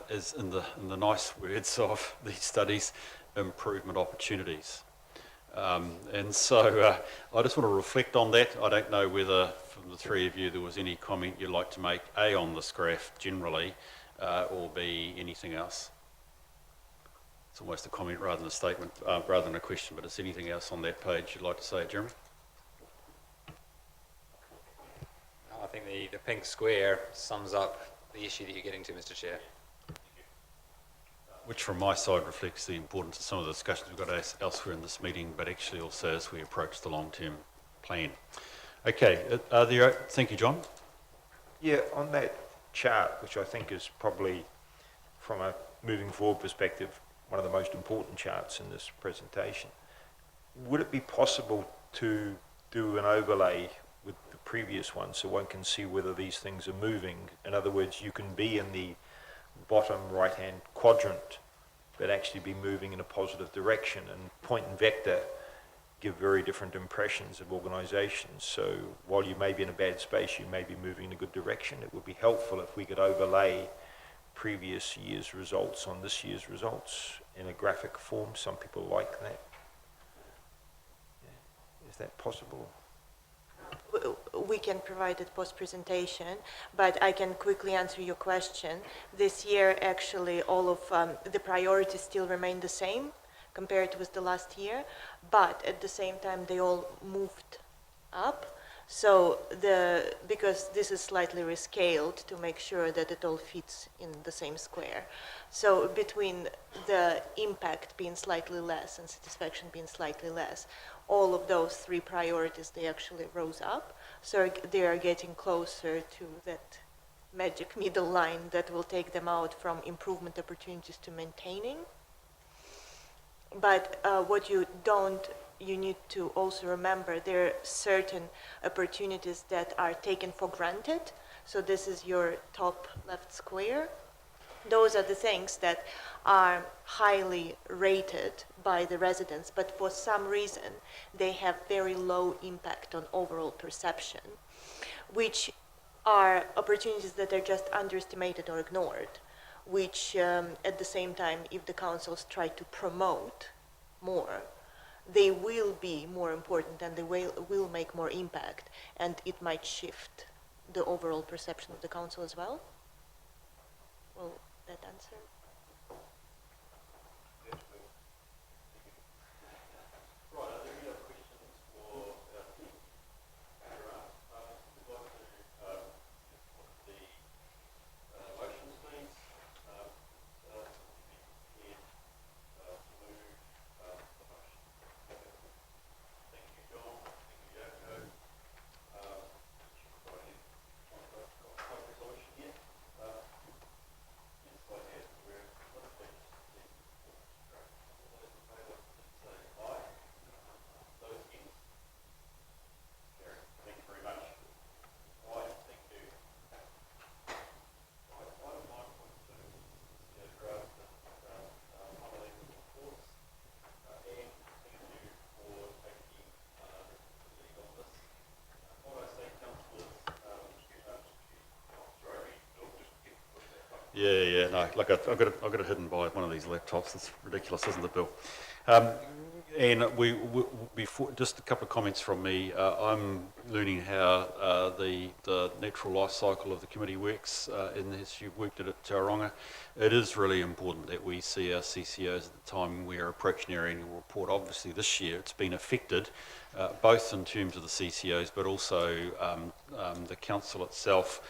is in the nice words of these studies, improvement opportunities. And so I just want to reflect on that. I don't know whether from the three of you there was any comment you'd like to make, A, on this graph generally, or B, anything else. It's almost a comment rather than a statement, rather than a question, but is there anything else on that page you'd like to say, Jeremy? I think the pink square sums up the issue that you're getting to, Mr. Chair. Which from my side reflects the importance of some of the discussions we've got elsewhere in this meeting, but actually also as we approach the long-term plan. Okay, thank you, John. Yeah, on that chart, which I think is probably, from a moving forward perspective, one of the most important charts in this presentation, would it be possible to do an overlay with the previous one so one can see whether these things are moving? In other words, you can be in the bottom right-hand quadrant, but actually be moving in a positive direction, and point and vector give very different impressions of organisations. So while you may be in a bad space, you may be moving in a good direction. It would be helpful if we could overlay previous year's results on this year's results in a graphic form. Some people like that. Yeah. Is that possible? We can provide it post-presentation, but I can quickly answer your question. This year, actually, all of the priorities still remain the same compared with the last year, but at the same time, they all moved up. So because this is slightly rescaled to make sure that it all fits in the same square. So between the impact being slightly less and satisfaction being slightly less, all of those three priorities, they actually rose up. So they are getting closer to that magic middle line that will take them out from improvement opportunities to maintaining. But what you need to also remember, there are certain opportunities that are taken for granted. So this is your top left square. Those are the things that are highly rated by the residents, but for some reason they have very low impact on overall perception, which are opportunities that are just underestimated or ignored, which at the same time, if the councils try to promote more, they will be more important and they will make more impact, and it might shift the overall perception of the council as well. Will that answer? Yeah, no, like I've got it hidden by one of these laptops. It's ridiculous, isn't it, Bill? And before, just a couple of comments from me. I'm learning how the natural life cycle of the committee works, and as you've worked at it, Tauranga, it is really important that we see our CCOs at the time we are approaching our annual report. Obviously, this year it's been affected, both in terms of the CCOs, but also the council itself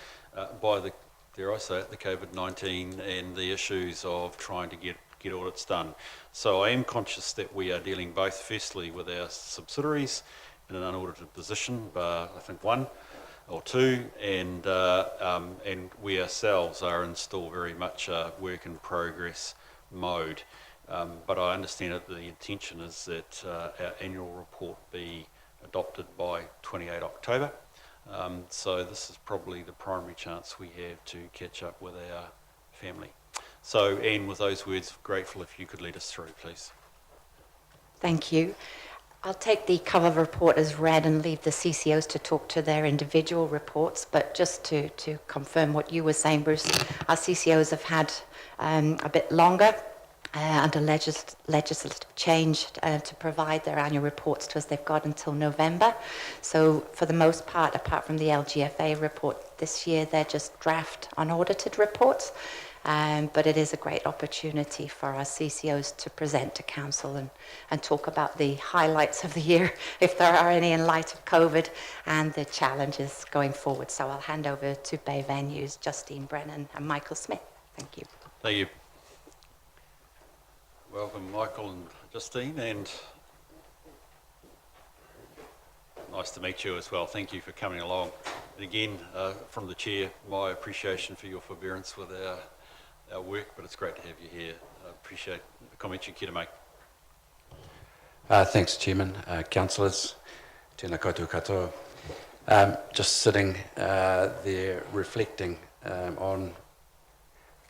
by the, dare I say it, the COVID-19 and the issues of trying to get audits done. So I am conscious that we are dealing both firstly with our subsidiaries in an unaudited position, bar I think one or two, and we ourselves are in still very much a work in progress mode. But I understand that the intention is that our annual report be adopted by 28 October. So this is probably the primary chance we have to catch up with our family. So, Anne, with those words, grateful if you could lead us through, please. Thank you. I'll take the cover report as read and leave the CCOs to talk to their individual reports, but just to confirm what you were saying, Bruce, our CCOs have had a bit longer under legislative change to provide their annual reports to us. They've got until November. So for the most part, apart from the LGFA report this year, they're just draft unaudited reports. But it is a great opportunity for our CCOs to present to Council and talk about the highlights of the year, if there are any, in light of COVID, and the challenges going forward. So I'll hand over to Bay Venues, Justine Brennan and Michael Smith. Thank you. Thank you. Welcome, Michael and Justine, and nice to meet you as well. Thank you for coming along. And again, from the Chair, my appreciation for your forbearance with our work, but it's great to have you here. I appreciate the comments you care to make. Thanks, Chairman, councillors, tēnā koutou katoa. Just sitting there reflecting on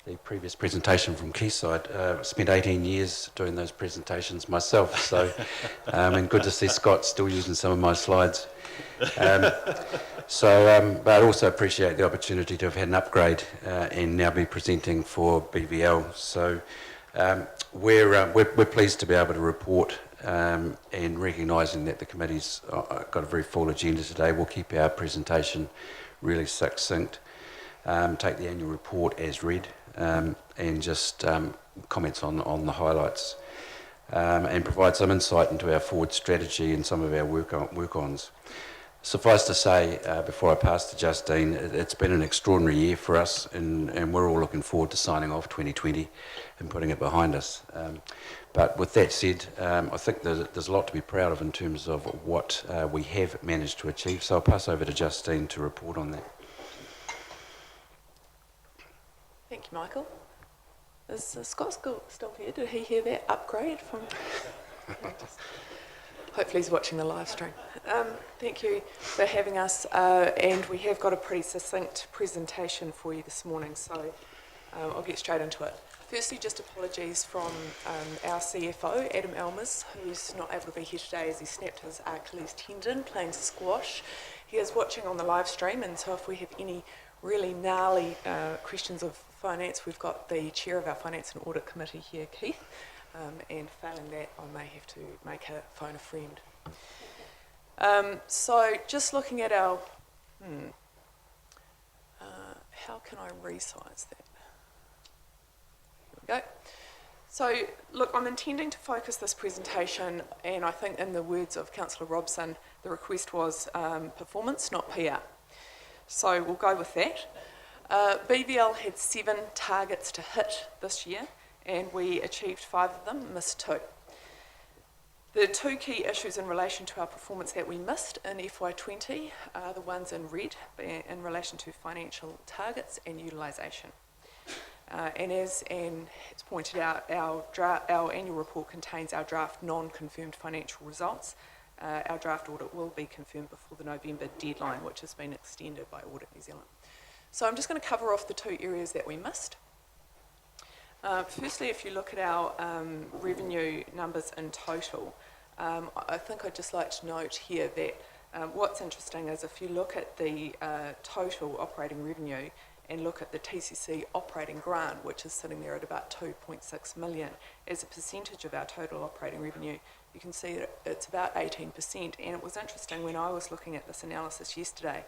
the previous presentation from Quayside. Spent 18 years doing those presentations myself, so and good to see Scott still using some of my slides. But also appreciate the opportunity to have had an upgrade and now be presenting for BVL. So we're pleased to be able to report and recognising that the committee's got a very full agenda today. We'll keep our presentation really succinct, take the annual report as read, and just comments on the highlights, and provide some insight into our forward strategy and some of our work-ons. Suffice to say, before I pass to Justine, it's been an extraordinary year for us, and we're all looking forward to signing off 2020 and putting it behind us. But with that said, I think there's a lot to be proud of in terms of what we have managed to achieve. So I'll pass over to Justine to report on that. Thank you, Michael. Is Scott still here? Did he hear that upgrade from... Hopefully he's watching the live stream. Thank you for having us, and we have got a pretty succinct presentation for you this morning, so I'll get straight into it. Firstly, just apologies from our CFO, Adam Elmers, who's not able to be here today as he snapped his Achilles tendon playing squash. He is watching on the live stream, and so if we have any really gnarly questions of finance, we've got the chair of our Finance and Audit Committee here, Keith, and failing that, I may have to phone a friend. So just looking at our, how can I resize that? Here we go. So look, I'm intending to focus this presentation, and I think in the words of Councillor Robson, the request was performance, not PR. So we'll go with that. BVL had 7 targets to hit this year, and we achieved 5 of them, missed 2. The 2 key issues in relation to our performance that we missed in FY20 are the ones in red in relation to financial targets and utilisation. And as Anne has pointed out, our annual report contains our draft non-confirmed financial results. Our draft audit will be confirmed before the November deadline, which has been extended by Audit New Zealand. So I'm just going to cover off the 2 areas that we missed. Firstly, if you look at our revenue numbers in total, I think I'd just like to note here that what's interesting is if you look at the total operating revenue and look at the TCC operating grant, which is sitting there at about 2.6 million, as a percentage of our total operating revenue, you can see that it's about 18%. And it was interesting when I was looking at this analysis yesterday,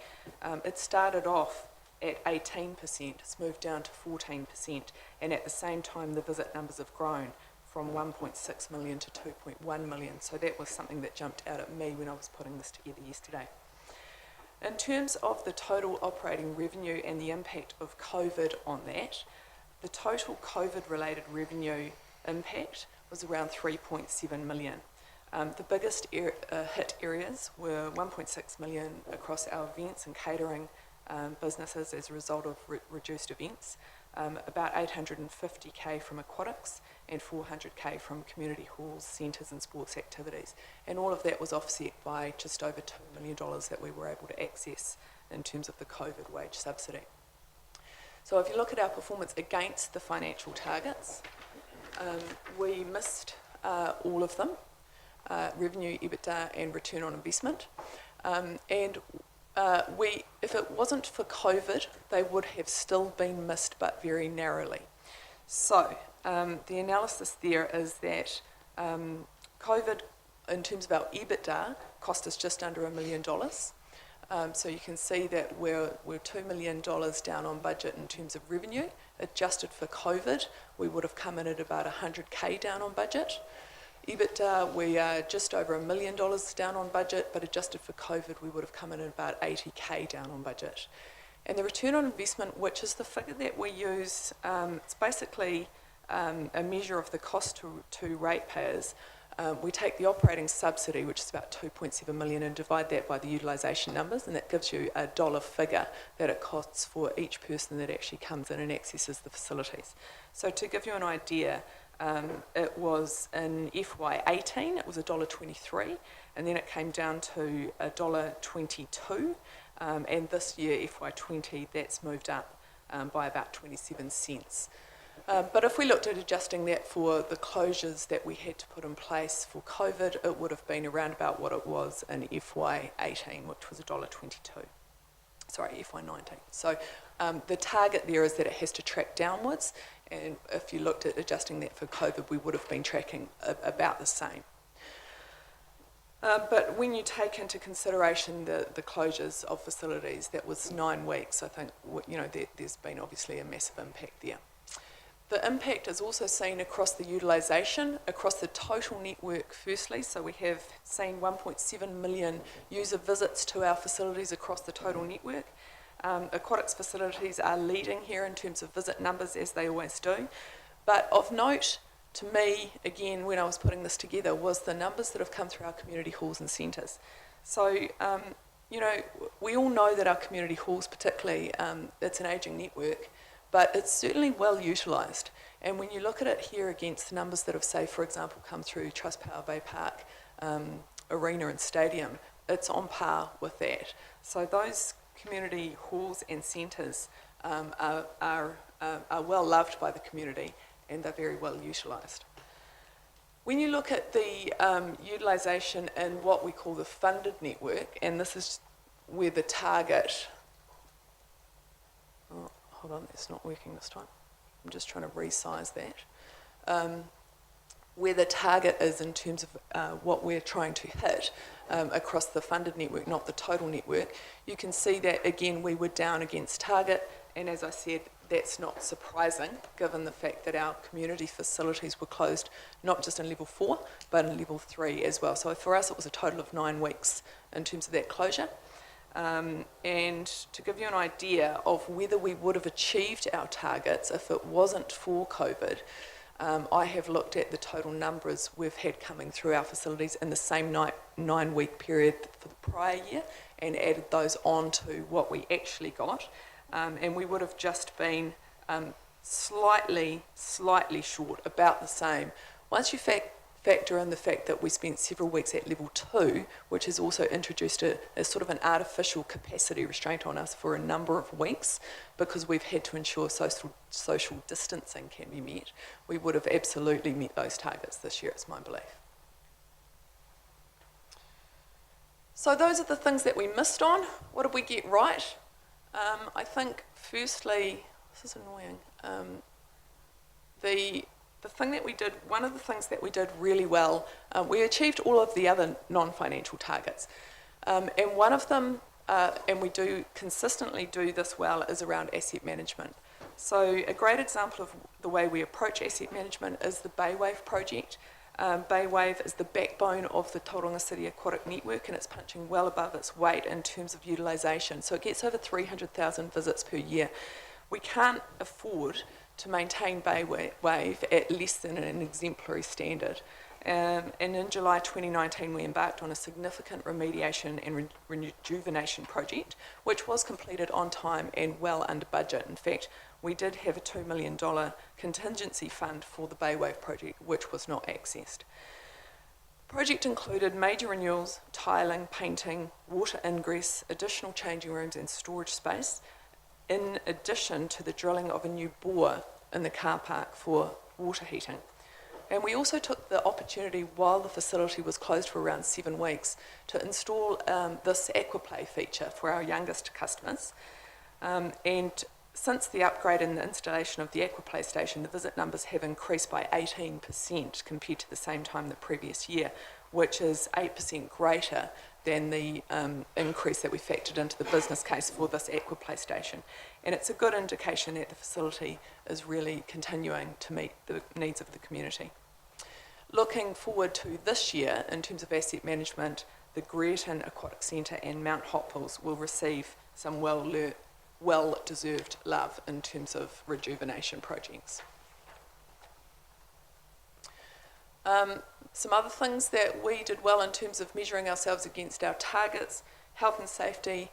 it started off at 18%, it's moved down to 14%, and at the same time the visit numbers have grown from 1.6 million to 2.1 million. So that was something that jumped out at me when I was putting this together yesterday. In terms of the total operating revenue and the impact of COVID on that, the total COVID-related revenue impact was around 3.7 million. The biggest hit areas were 1.6 million across our events and catering businesses as a result of reduced events, about 850k from aquatics and 400k from community halls, centres and sports activities. And all of that was offset by just over $2 million that we were able to access in terms of the COVID wage subsidy. So if you look at our performance against the financial targets, we missed all of them, revenue, EBITDA and return on investment. If it wasn't for COVID, they would have still been missed, but very narrowly. So the analysis there is that COVID, in terms of our EBITDA, cost us just under $1 million. So you can see that we're $2 million down on budget in terms of revenue. Adjusted for COVID, we would have come in at about 100k down on budget. EBITDA, we are just over $1 million down on budget, but adjusted for COVID, we would have come in at about 80k down on budget. And the return on investment, which is the figure that we use, it's basically a measure of the cost to ratepayers. We take the operating subsidy, which is about 2.7 million, and divide that by the utilisation numbers, and that gives you a dollar figure that it costs for each person that actually comes in and accesses the facilities. So to give you an idea, it was in FY18, it was $1.23, and then it came down to $1.22, and this year, FY20, that's moved up by about 27 cents. But if we looked at adjusting that for the closures that we had to put in place for COVID, it would have been around about what it was in FY18, which was $1.22. Sorry, FY19. So the target there is that it has to track downwards, and if you looked at adjusting that for COVID, we would have been tracking about the same. But when you take into consideration the closures of facilities, that was 9 weeks, I think, there's been obviously a massive impact there. The impact is also seen across the utilisation, across the total network firstly. So we have seen 1.7 million user visits to our facilities across the total network. Aquatics facilities are leading here in terms of visit numbers, as they always do. But of note to me, again, when I was putting this together, was the numbers that have come through our community halls and centres. So, you know, we all know that our community halls particularly, it's an ageing network, but it's certainly well utilised. And when you look at it here against the numbers that have, say, for example, come through Trustpower Bay Park, Arena and Stadium, it's on par with that. So those community halls and centres are well loved by the community, and they're very well utilised. When you look at the utilisation in what we call the funded network, and this is where the target, oh, hold on, it's not working this time. I'm just trying to resize that. Where the target is in terms of what we're trying to hit across the funded network, not the total network, you can see that, again, we were down against target, and as I said, that's not surprising given the fact that our community facilities were closed not just in level 4 but in level 3 as well. So for us it was a total of 9 weeks in terms of that closure. And to give you an idea of whether we would have achieved our targets if it wasn't for COVID, I have looked at the total numbers we've had coming through our facilities in the same 9-week period for the prior year and added those on to what we actually got. And we would have just been slightly short, about the same. Once you factor in the fact that we spent several weeks at level 2, which has also introduced a sort of an artificial capacity restraint on us for a number of weeks because we've had to ensure social distancing can be met, we would have absolutely met those targets this year, it's my belief. So those are the things that we missed on. What did we get right? I think, firstly, this is annoying, the thing that we did, one of the things that we did really well, we achieved all of the other non-financial targets. And one of them, and we do consistently do this well, is around asset management. So a great example of the way we approach asset management is the Baywave project. Baywave is the backbone of the Tauranga City Aquatic Network, and it's punching well above its weight in terms of utilisation. So it gets over 300,000 visits per year. We can't afford to maintain Baywave at less than an exemplary standard. And in July 2019, we embarked on a significant remediation and rejuvenation project, which was completed on time and well under budget. In fact, we did have a $2 million contingency fund for the Baywave project, which was not accessed. The project included major renewals, tiling, painting, water ingress, additional changing rooms and storage space, in addition to the drilling of a new bore in the car park for water heating. And we also took the opportunity while the facility was closed for around 7 weeks to install this aquaplay feature for our youngest customers. And since the upgrade and the installation of the aquaplay station, the visit numbers have increased by 18% compared to the same time the previous year, which is 8% greater than the increase that we factored into the business case for this aquaplay station. And it's a good indication that the facility is really continuing to meet the needs of the community. Looking forward to this year, in terms of asset management, the Greerton Aquatic Centre and Mount Hotpools will receive some well-deserved love in terms of rejuvenation projects. Some other things that we did well in terms of measuring ourselves against our targets, health and safety,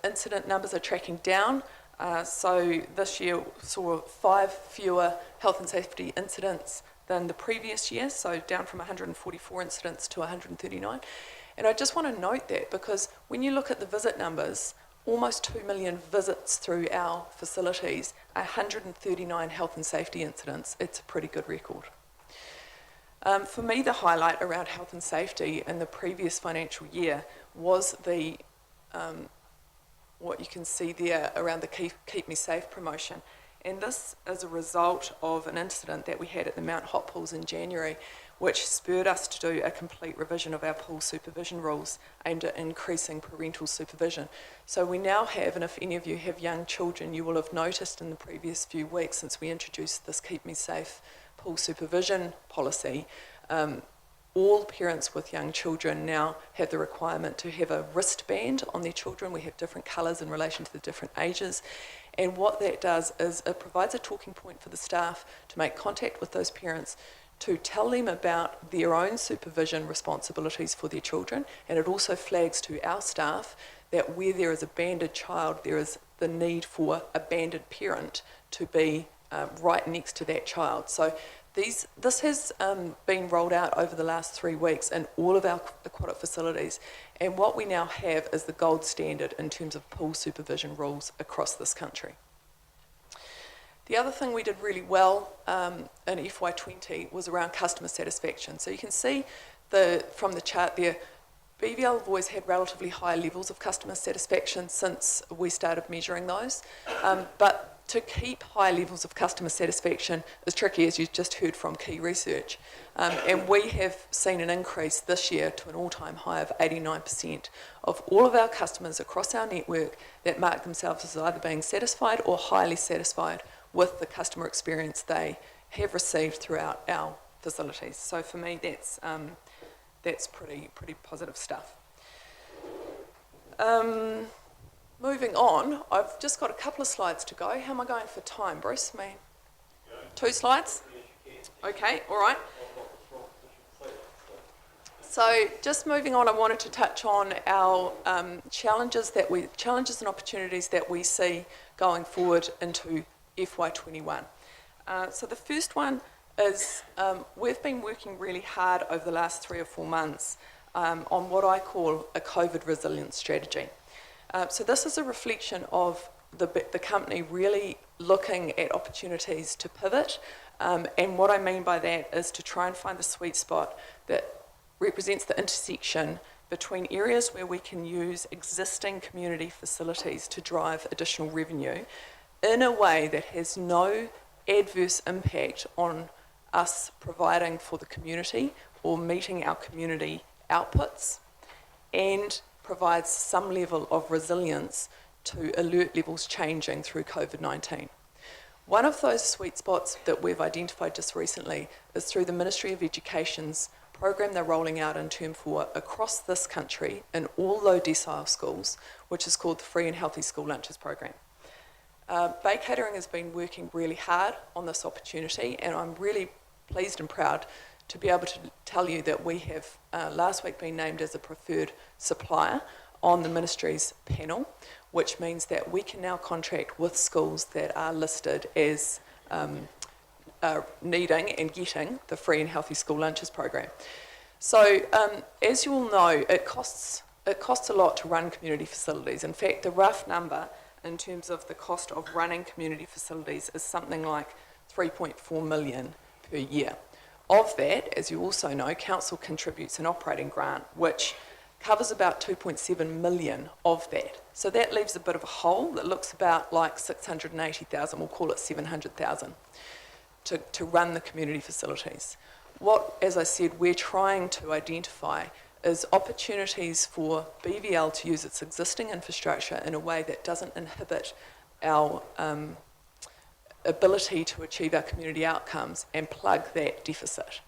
incident numbers are tracking down. So this year saw 5 fewer health and safety incidents than the previous year, so down from 144 incidents to 139. And I just want to note that because when you look at the visit numbers, almost 2 million visits through our facilities, 139 health and safety incidents, it's a pretty good record. For me, the highlight around health and safety in the previous financial year was the what you can see there around the Keep Me Safe promotion. And this is a result of an incident that we had at the Mount Hotpools in January, which spurred us to do a complete revision of our pool supervision rules aimed at increasing parental supervision. So we now have, and if any of you have young children, you will have noticed in the previous few weeks since we introduced this Keep Me Safe pool supervision policy, all parents with young children now have the requirement to have a wristband on their children. We have different colours in relation to the different ages. And what that does is it provides a talking point for the staff to make contact with those parents, to tell them about their own supervision responsibilities for their children. And it also flags to our staff that where there is a banded child, there is the need for a banded parent to be right next to that child. So this has been rolled out over the last 3 weeks in all of our aquatic facilities, and what we now have is the gold standard in terms of pool supervision rules across this country. The other thing we did really well in FY20 was around customer satisfaction. So you can see from the chart there, BVL have always had relatively high levels of customer satisfaction since we started measuring those, but to keep high levels of customer satisfaction is tricky, as you just heard from key research. And we have seen an increase this year to an all-time high of 89% of all of our customers across our network that mark themselves as either being satisfied or highly satisfied with the customer experience they have received throughout our facilities. So for me, that's pretty positive stuff. Moving on, I've just got a couple of slides to go. How am I going for time, Bruce? 2 slides? Okay, all right. So just moving on, I wanted to touch on our challenges and opportunities that we see going forward into FY21. So the first one is we've been working really hard over the last 3 or 4 months on what I call a COVID resilience strategy. So this is a reflection of the company really looking at opportunities to pivot, and what I mean by that is to try and find the sweet spot that represents the intersection between areas where we can use existing community facilities to drive additional revenue in a way that has no adverse impact on us providing for the community or meeting our community outputs, and provides some level of resilience to alert levels changing through COVID-19. One of those sweet spots that we've identified just recently is through the Ministry of Education's program they're rolling out in Term 4 across this country in all low decile schools, which is called the Free and Healthy School Lunches program. Bay Catering has been working really hard on this opportunity, and I'm really pleased and proud to be able to tell you that we have last week been named as a preferred supplier on the Ministry's panel, which means that we can now contract with schools that are listed as needing and getting the Free and Healthy School Lunches program. So as you all know, it costs a lot to run community facilities. In fact, the rough number in terms of the cost of running community facilities is something like 3.4 million per year. Of that, as you also know, Council contributes an operating grant which covers about 2.7 million of that. So that leaves a bit of a hole that looks about like 680,000, we'll call it 700,000, to run the community facilities. What, as I said, we're trying to identify is opportunities for BVL to use its existing infrastructure in a way that doesn't inhibit our ability to achieve our community outcomes and plug that deficit.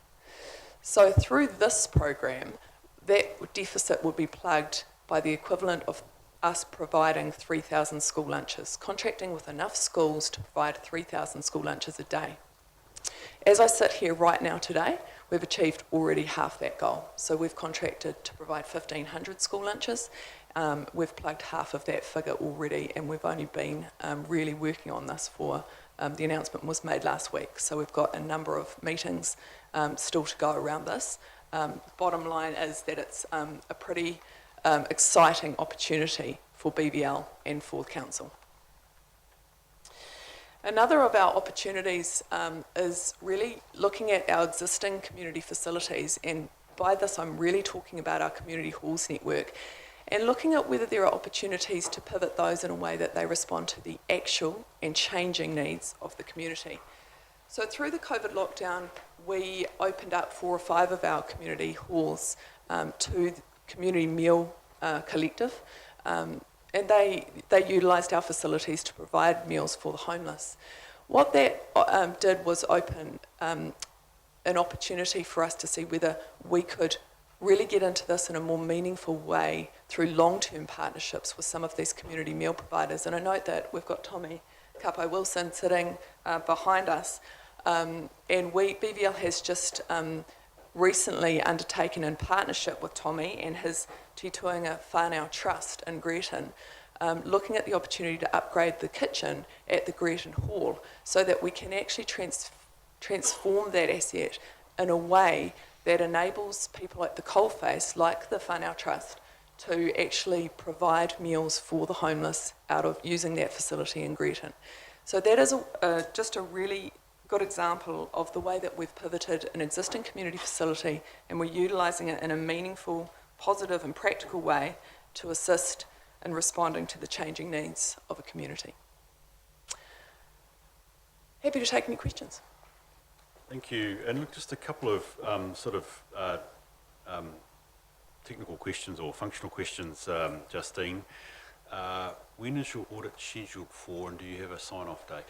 So through this program, that deficit will be plugged by the equivalent of us providing 3,000 school lunches, contracting with enough schools to provide 3,000 school lunches a day. As I sit here right now today, we've achieved already half that goal. So we've contracted to provide 1,500 school lunches. We've plugged half of that figure already, and we've only been really working on this for the announcement was made last week. So we've got a number of meetings still to go around this. Bottom line is that it's a pretty exciting opportunity for BVL and for the council. Another of our opportunities is really looking at our existing community facilities, and by this I'm really talking about our community halls network, and looking at whether there are opportunities to pivot those in a way that they respond to the actual and changing needs of the community. So through the COVID lockdown, we opened up 4 or 5 of our community halls to the community meal collective, and they utilised our facilities to provide meals for the homeless. What that did was open an opportunity for us to see whether we could really get into this in a more meaningful way through long-term partnerships with some of these community meal providers. And I note that we've got Tommy Capo-Wilson sitting behind us, and BVL has just recently undertaken in partnership with Tommy and his Te Tuinga Whānau Trust in Greaton, looking at the opportunity to upgrade the kitchen at the Greaton Hall so that we can actually transform that asset in a way that enables people at the coalface, like the Whānau Trust, to actually provide meals for the homeless out of using that facility in Greaton. So that is just a really good example of the way that we've pivoted an existing community facility and we're utilising it in a meaningful, positive and practical way to assist in responding to the changing needs of a community. Happy to take any questions. Thank you. And look, just a couple of technical questions or functional questions, Justine. When is your audit scheduled for, and do you have a sign-off date?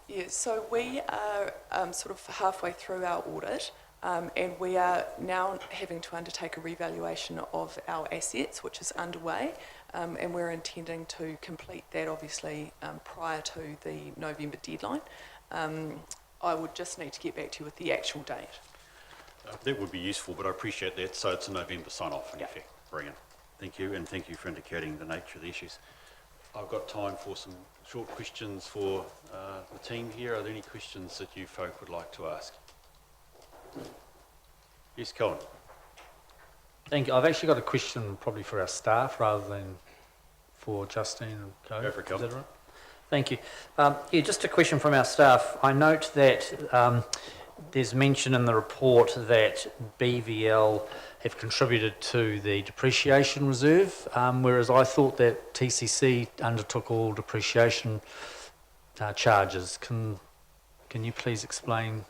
Yeah, so we are sort of halfway through our audit, and we are now having to undertake a revaluation of our assets, which is underway, and we're intending to complete that obviously prior to the November deadline. I would just need to get back to you with the actual date. That would be useful, but I appreciate that. So it's a November sign-off in effect. Brilliant. Thank you, and thank you for indicating the nature of the issues. I've got time for some short questions for the team here. Are there any questions that you folk would like to ask? Yes, Colin. Thank you. I've actually got a question probably for our staff rather than for Justine and Co. Go for it, Colin. Is that right? Thank you. Yeah, just a question from our staff. I note that there's mention in the report that BVL have contributed to the depreciation reserve, whereas I thought that TCC undertook all depreciation charges. Can you please explain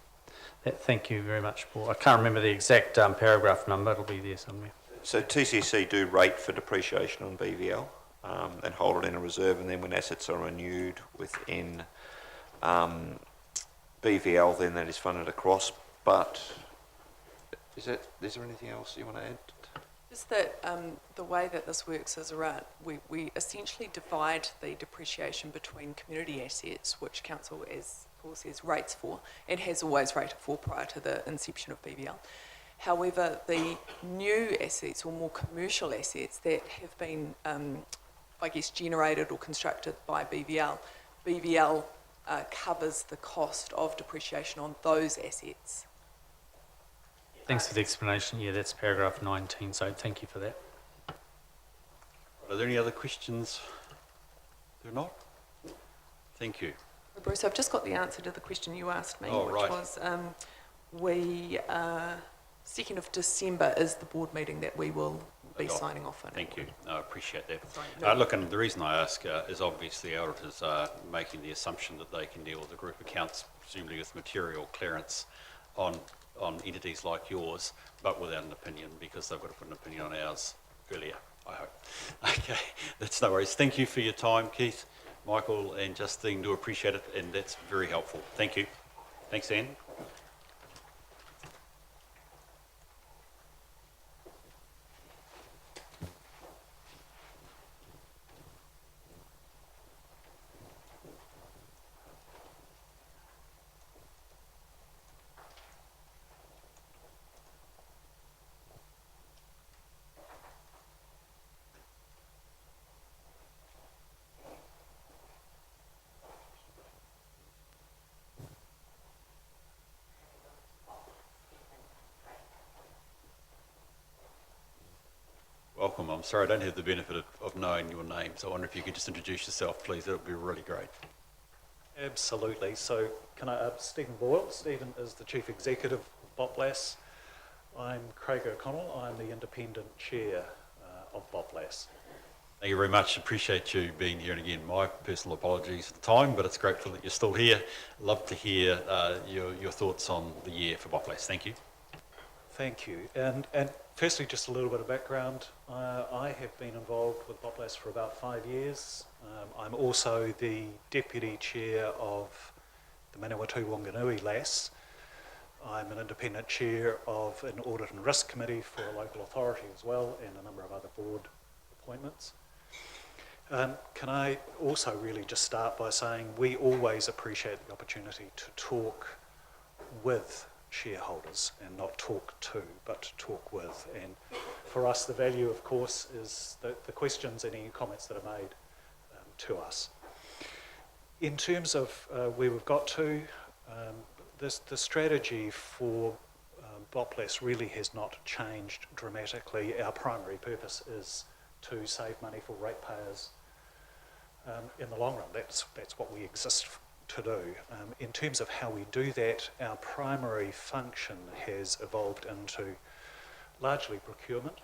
that? Thank you very much, Paul. I can't remember the exact paragraph number. It'll be there somewhere. So TCC do rate for depreciation on BVL and hold it in a reserve, and then when assets are renewed within BVL, then that is funded across. But is there anything else you want to add? Just that the way that this works is around, we essentially divide the depreciation between community assets, which council, as Paul says, rates for, and has always rated for prior to the inception of BVL. However, the new assets or more commercial assets that have been, I guess, generated or constructed by BVL, BVL covers the cost of depreciation on those assets. Thanks for the explanation. Yeah, that's paragraph 19, so thank you for that. Are there any other questions? There are not? Thank you. Bruce, I've just got the answer to the question you asked me, Oh, which right. was 2nd of December is the board meeting that we will be signing off on. Thank you. No, I appreciate that. Look, and the reason I ask is obviously auditors are making the assumption that they can deal with the group accounts, presumably with material clearance on entities like yours, but without an opinion, because they've got to put an opinion on ours earlier, I hope. Okay, that's no worries. Thank you for your time, Keith, Michael and Justine. Do appreciate it, and that's very helpful. Thank you. Thanks, Anne. Welcome. I'm sorry I don't have the benefit of knowing your name, so I wonder if you could just introduce yourself, please. That would be really great. Absolutely. So, can I, Stephen Boyle. Stephen is the Chief Executive of BOPLAS. I'm Craig O'Connell. I'm the Independent Chair of BOPLAS. Thank you very much. Appreciate you being here. And again, my personal apologies for the time, but it's grateful that you're still here. Love to hear your thoughts on the year for Botplace. Thank you. Thank you. And firstly, just a little bit of background. I have been involved with Botplace for about 5 years. I'm also the Deputy Chair of the Manawatu Wanganui LAS. I'm an independent chair of an Audit and Risk Committee for a local authority as well, and a number of other board appointments. Can I also really just start by saying we always appreciate the opportunity to talk with shareholders and not talk to, but to talk with. And for us, the value, of course, is the questions and any comments that are made to us. In terms of where we've got to, the strategy for Botplace really has not changed dramatically. Our primary purpose is to save money for ratepayers in the long run. That's what we exist to do. In terms of how we do that, our primary function has evolved into largely procurement.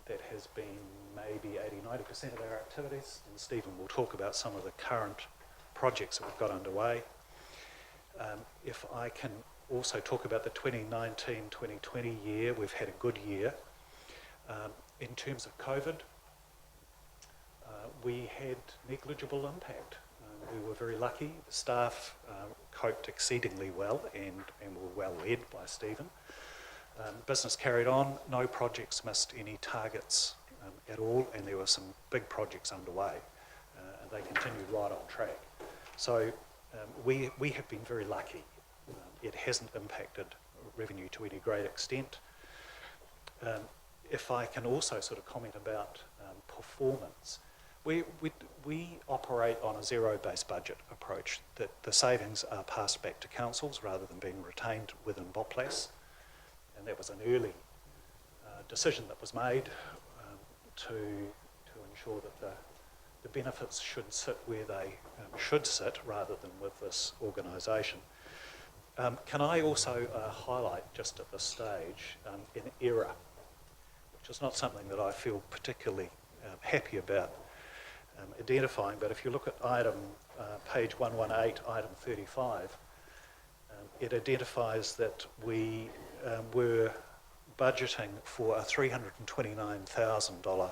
That has been maybe 80-90% of our activities, and Stephen will talk about some of the current projects that we've got underway. If I can also talk about the 2019-2020 year, we've had a good year. In terms of COVID, we had negligible impact. We were very lucky. The staff coped exceedingly well and were well led by Stephen. Business carried on, no projects missed any targets at all, and there were some big projects underway, and they continued right on track. So we have been very lucky. It hasn't impacted revenue to any great extent. If I can also sort of comment about performance, we operate on a zero-based budget approach, that the savings are passed back to councils rather than being retained within Botplace. And that was an early decision that was made to ensure that the benefits should sit where they should sit rather than with this organisation. Can I also highlight just at this stage an error, which is not something that I feel particularly happy about identifying, but if you look at page 118, item 35, it identifies that we were budgeting for a $329,000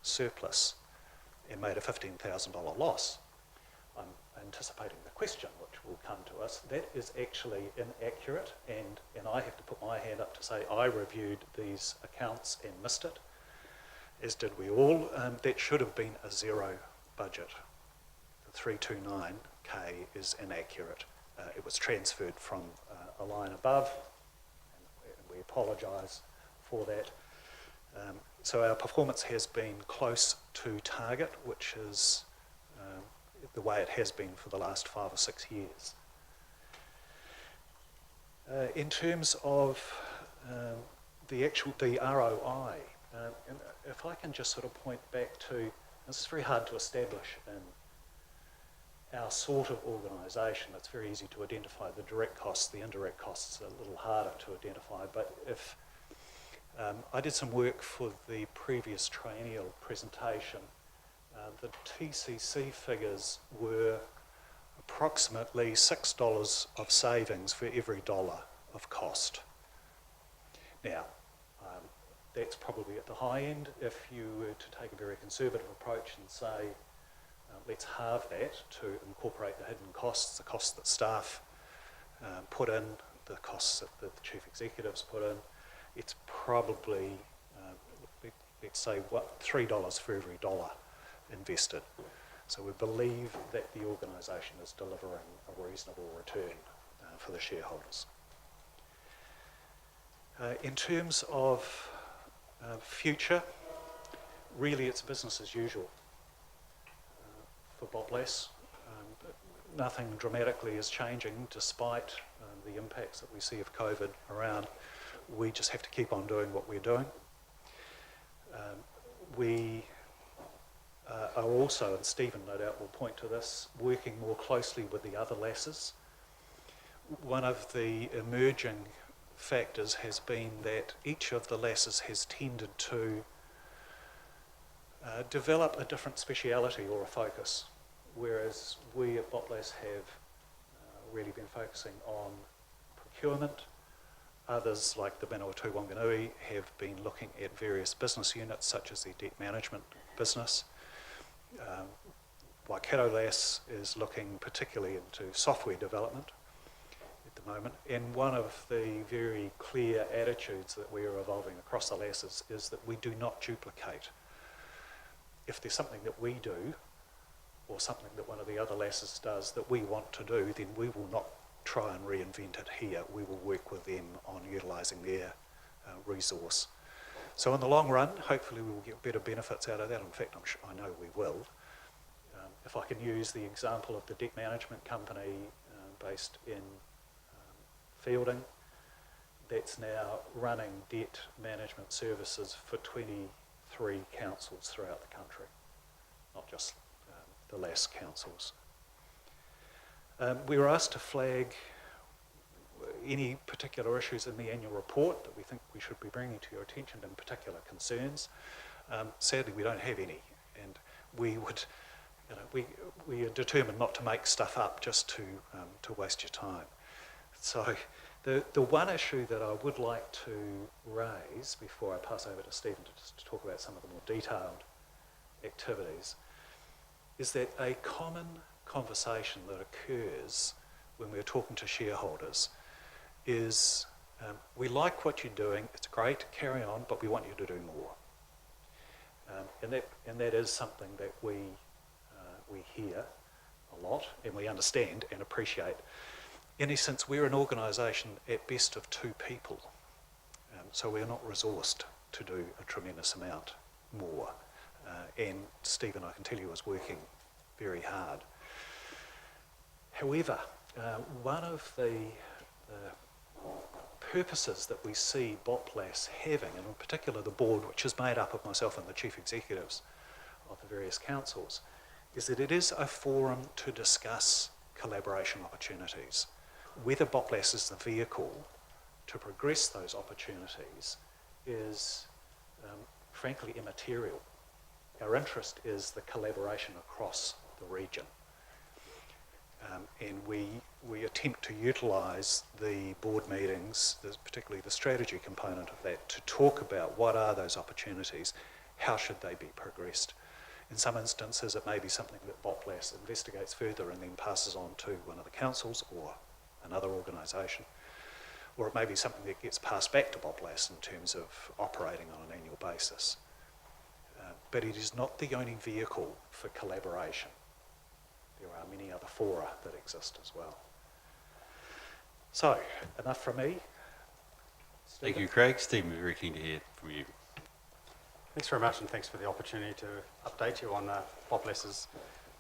surplus and made a $15,000 loss. I'm anticipating the question which will come to us. That is actually inaccurate, and I have to put my hand up to say I reviewed these accounts and missed it, as did we all. That should have been a zero budget. The 329K is inaccurate. It was transferred from a line above, and we apologise for that. So our performance has been close to target, which is the way it has been for the last 5 or 6 years. In terms of the ROI, and if I can just sort of point back to, this is very hard to establish in our sort of organisation. It's very easy to identify the direct costs, the indirect costs are a little harder to identify, but if I did some work for the previous triennial presentation, the TCC figures were approximately $6 of savings for every dollar of cost. Now, that's probably at the high end. If you were to take a very conservative approach and say, let's halve that to incorporate the hidden costs, the costs that staff put in, the costs that the chief executives put in, it's probably, let's say, $3 for every dollar invested. So we believe that the organisation is delivering a reasonable return for the shareholders. In terms of future, really it's business as usual for Botplace. Nothing dramatically is changing despite the impacts that we see of COVID around. We just have to keep on doing what we're doing. We are also, and Stephen no doubt will point to this, working more closely with the other LASs. One of the emerging factors has been that each of the LASs has tended to develop a different speciality or a focus, whereas we at Botlas have really been focusing on procurement. Others, like the Manawatu Wanganui, have been looking at various business units, such as the debt management business. Waikato Lass is looking particularly into software development at the moment, and one of the very clear attitudes that we are evolving across the Lasses is that we do not duplicate. If there's something that we do, or something that one of the other Lasses does that we want to do, then we will not try and reinvent it here. We will work with them on utilising their resource. So in the long run, hopefully we will get better benefits out of that. In fact, I know we will. If I can use the example of the debt management company based in Fielding, that's now running debt management services for 23 councils throughout the country, not just the LAS councils. We were asked to flag any particular issues in the annual report that we think we should be bringing to your attention, in particular concerns. Sadly, we don't have any, and we would, we are determined not to make stuff up just to waste your time. So the one issue that I would like to raise before I pass over to Stephen to talk about some of the more detailed activities is that a common conversation that occurs when we're talking to shareholders is we like what you're doing, it's great, carry on, but we want you to do more. And that is something that we hear a lot and we understand and appreciate. In essence, we're an organisation at best of 2 people, so we're not resourced to do a tremendous amount more. And Stephen, I can tell you, is working very hard. However, one of the purposes that we see Botlas having, and in particular the board, which is made up of myself and the chief executives of the various councils, is that it is a forum to discuss collaboration opportunities. Whether Botlas is the vehicle to progress those opportunities is frankly immaterial. Our interest is the collaboration across the region. And we attempt to utilise the board meetings, particularly the strategy component of that, to talk about what are those opportunities, how should they be progressed. In some instances, it may be something that Botlas investigates further and then passes on to one of the councils or another organisation, or it may be something that gets passed back to Botlas in terms of operating on an annual basis. But it is not the only vehicle for collaboration. There are many other fora that exist as well. So, enough from me. Stephen? Thank you, Craig. Stephen, we're very keen to hear from you. Thanks very much, and thanks for the opportunity to update you on Botlas's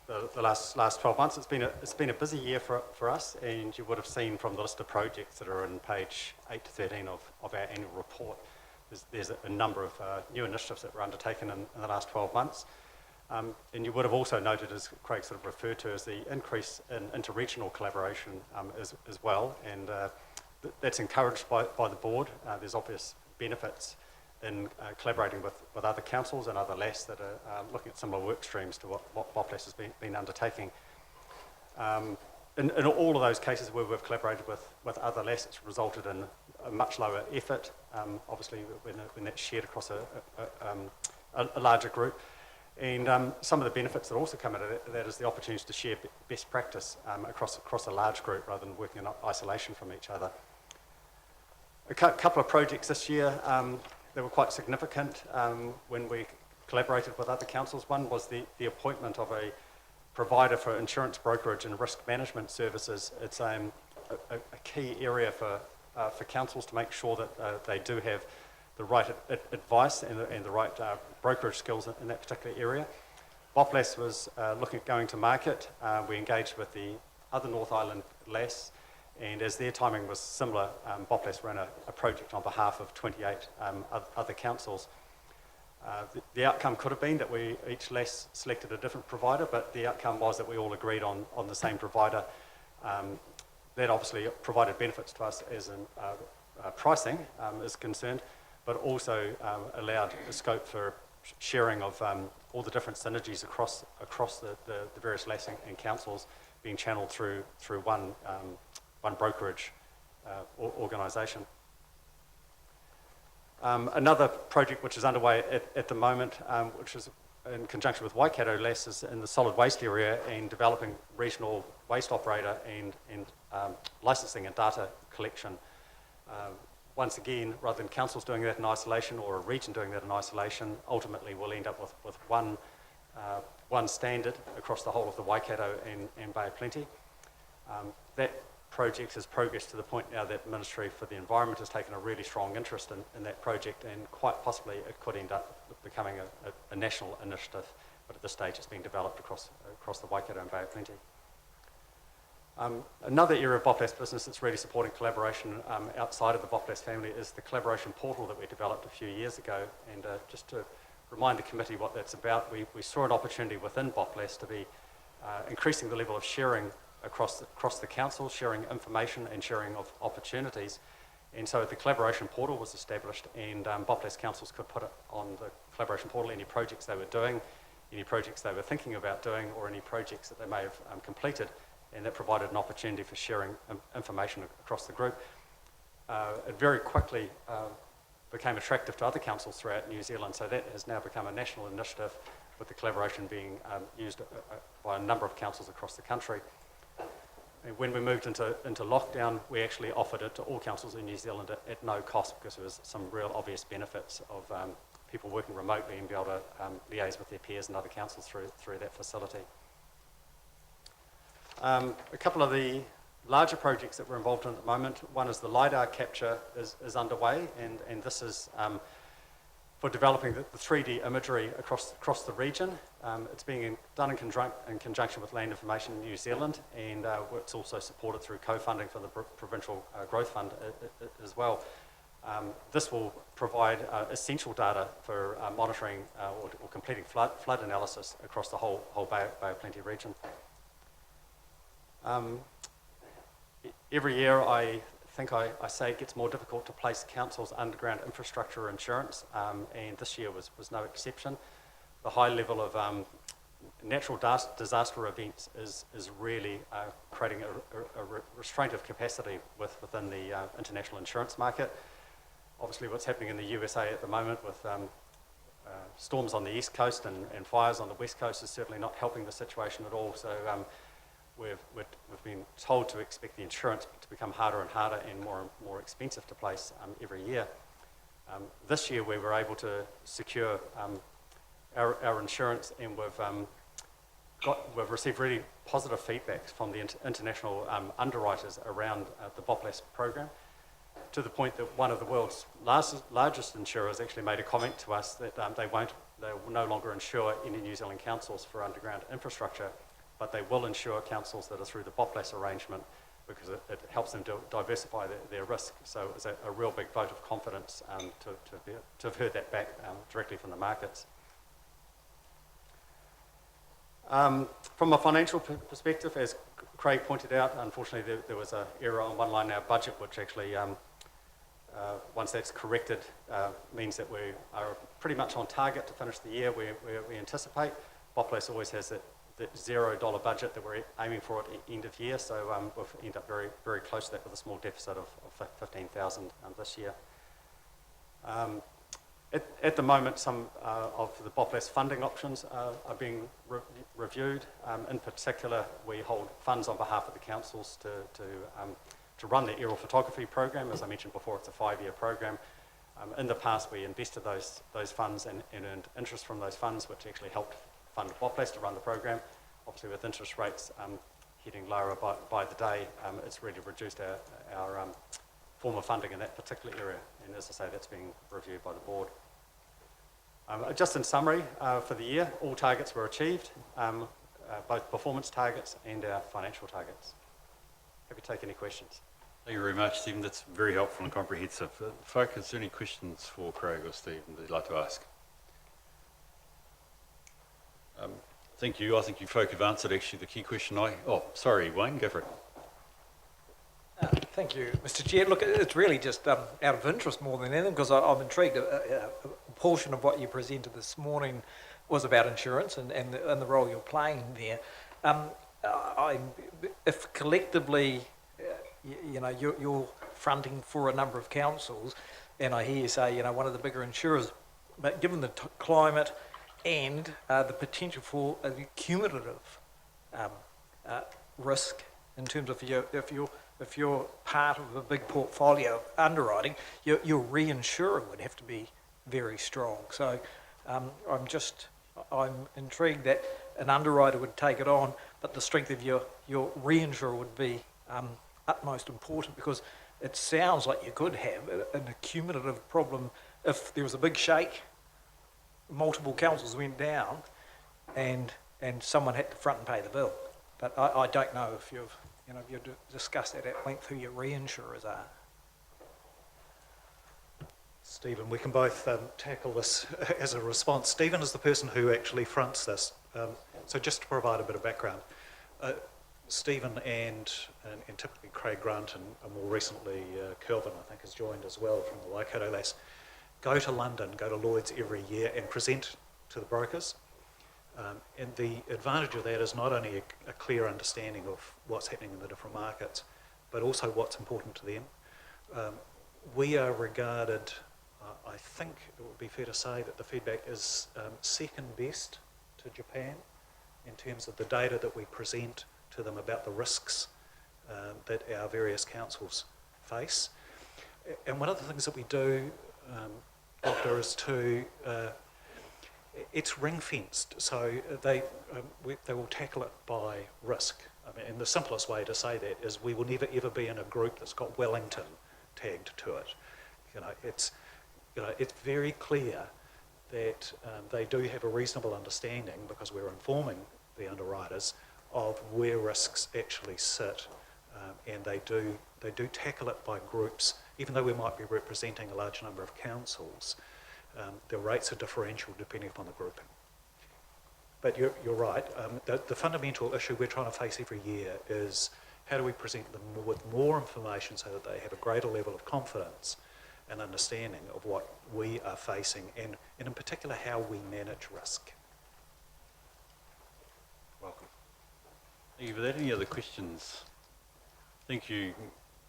the last 12 months. It's been a busy year for us, and you would have seen from the list of projects that are in page 8 to 13 of our annual report, there's a number of new initiatives that were undertaken in the last 12 months. And you would have also noted, as Craig sort of referred to, as the increase in interregional collaboration as well, and that's encouraged by the board. There's obvious benefits in collaborating with other councils and other LAS that are looking at similar work streams to what Botlas has been undertaking. In all of those cases where we've collaborated with other LAS, it's resulted in a much lower effort, obviously when that's shared across a larger group. And some of the benefits that also come out of that is the opportunity to share best practice across a large group rather than working in isolation from each other. A couple of projects this year that were quite significant when we collaborated with other councils. One was the appointment of a provider for insurance brokerage and risk management services. It's a key area for councils to make sure that they do have the right advice and the right brokerage skills in that particular area. Botlas was looking at going to market. We engaged with the other North Island LAS, and as their timing was similar, Botlas ran a project on behalf of 28 other councils. The outcome could have been that we each LAS selected a different provider, but the outcome was that we all agreed on the same provider. That obviously provided benefits to us as in pricing is concerned, but also allowed a scope for sharing of all the different synergies across the various LAS and councils being channeled through one brokerage organisation. Another project which is underway at the moment, which is in conjunction with Waikato LAS, is in the solid waste area and developing regional waste operator and licensing and data collection. Once again, rather than councils doing that in isolation or a region doing that in isolation, ultimately we'll end up with one standard across the whole of the Waikato and Bay of Plenty. That project has progressed to the point now that the Ministry for the Environment has taken a really strong interest in that project, and quite possibly it could end up becoming a national initiative, but at this stage it's being developed across the Waikato and Bay of Plenty. Another area of BOPLAS business that's really supporting collaboration outside of the BOPLAS family is the collaboration portal that we developed a few years ago. And just to remind the committee what that's about, we saw an opportunity within BOPLAS to be increasing the level of sharing across the council, sharing information and sharing of opportunities. And so the collaboration portal was established, and BOPLAS councils could put it on the collaboration portal any projects they were doing, any projects they were thinking about doing, or any projects that they may have completed. And that provided an opportunity for sharing information across the group. It very quickly became attractive to other councils throughout New Zealand, so that has now become a national initiative, with the collaboration being used by a number of councils across the country. And when we moved into lockdown, we actually offered it to all councils in New Zealand at no cost, because there was some real obvious benefits of people working remotely and be able to liaise with their peers and other councils through that facility. A couple of the larger projects that we're involved in at the moment, one is the LiDAR capture is underway, and this is for developing the 3D imagery across the region. It's being done in conjunction with Land Information in New Zealand, and it's also supported through co-funding for the Provincial Growth Fund as well. This will provide essential data for monitoring or completing flood analysis across the whole Bay of Plenty region. Every year I think I say it gets more difficult to place councils' underground infrastructure insurance, and this year was no exception. The high level of natural disaster events is really creating a restraint of capacity within the international insurance market. Obviously what's happening in the USA at the moment with storms on the east coast and fires on the west coast is certainly not helping the situation at all. So we've been told to expect the insurance to become harder and harder and more expensive to place every year. This year we were able to secure our insurance, and we've received really positive feedback from the international underwriters around the BOPLAS program, to the point that one of the world's largest insurers actually made a comment to us that they will no longer insure any New Zealand councils for underground infrastructure, but they will insure councils that are through the BOPLAS arrangement, because it helps them to diversify their risk. So it was a real big vote of confidence to have heard that back directly from the markets. From a financial perspective, as Craig pointed out, unfortunately there was an error on one line in our budget, which actually, once that's corrected, means that we are pretty much on target to finish the year where we anticipate. BOPLAS always has that $0 budget that we're aiming for at the end of year, so we've ended up very, very close to that, with a small deficit of 15,000 this year. At the moment, some of the BOPLAS funding options are being reviewed. In particular, we hold funds on behalf of the councils to run the aerial photography program. As I mentioned before, it's a 5-year program. In the past, we invested those funds and earned interest from those funds, which actually helped fund BOPLAS to run the program. Obviously, with interest rates heading lower by the day, it's really reduced our form of funding in that particular area. And as I say, that's being reviewed by the board. Just in summary, for the year, all targets were achieved, both performance targets and our financial targets. Happy to take any questions. Thank you very much, Stephen. That's very helpful and comprehensive. Folk, is there any questions for Craig or Stephen that you'd like to ask? Thank you. I think you folk have answered actually the key question. Oh, sorry, Wayne, go for it. Thank you, Mr. Chair. Look, it's really just out of interest more than anything, because I'm intrigued portion of what you presented this morning was about insurance and the role you're playing there. If collectively, you're fronting for a number of councils, and I hear you say, one of the bigger insurers, but given the climate and the potential for a cumulative risk in terms of if you're part of a big portfolio underwriting, your reinsurer would have to be very strong. So I'm intrigued that an underwriter would take it on, but the strength of your reinsurer would be utmost important, because it sounds like you could have an accumulative problem if there was a big shake, multiple councils went down, and someone had to front and pay the bill. But I don't know if you've discussed that at length, who your reinsurers are. Stephen, we can both tackle this as a response. Stephen is the person who actually fronts this. So just to provide a bit of background, Stephen and typically Craig Grant and more recently Kelvin, I think, has joined as well from the Waikato Lass, go to London, go to Lloyd's every year and present to the brokers. And the advantage of that is not only a clear understanding of what's happening in the different markets, but also what's important to them. We are regarded, I think it would be fair to say that the feedback is second best to Japan in terms of the data that we present to them about the risks that our various councils face. And one of the things that we do, Doctor, is to it's ring-fenced, so they will tackle it by risk. I mean, and the simplest way to say that is we will never ever be in a group that's got Wellington tagged to it. It's very clear that they do have a reasonable understanding, because we're informing the underwriters of where risks actually sit, and they do tackle it by groups. Even though we might be representing a large number of councils, the rates are differential depending upon the grouping. But you're right. The fundamental issue we're trying to face every year is how do we present them with more information so that they have a greater level of confidence and understanding of what we are facing, and in particular how we manage risk. Welcome. Thank you for that. Any other questions? Thank you,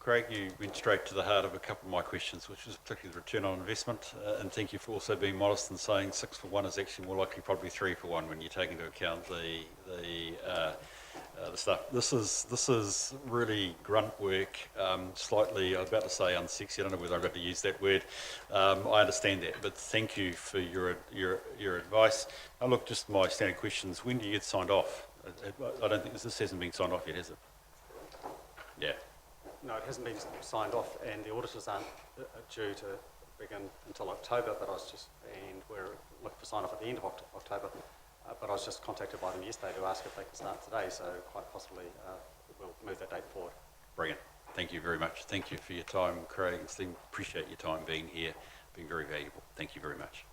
Craig. You went straight to the heart of a couple of my questions, which was particularly the return on investment, and thank you for also being modest and saying 6 for 1 is actually more likely probably 3 for 1 when you take into account the stuff. This is really grunt work, slightly, I was about to say unsexy, I don't know whether I've got to use that word. I understand that, but thank you for your advice. Now look, just my standard questions, when do you get signed off? I don't think this hasn't been signed off yet, has it? Yeah. No, it hasn't been signed off, and the auditors aren't due to begin until October, and we're looking for sign-off at the end of October. But I was just contacted by them yesterday to ask if they can start today, so quite possibly we'll move that date forward. Brilliant. Thank you very much. Thank you for your time, Craig and Steve. Appreciate your time being here, being very valuable. Thank you very much.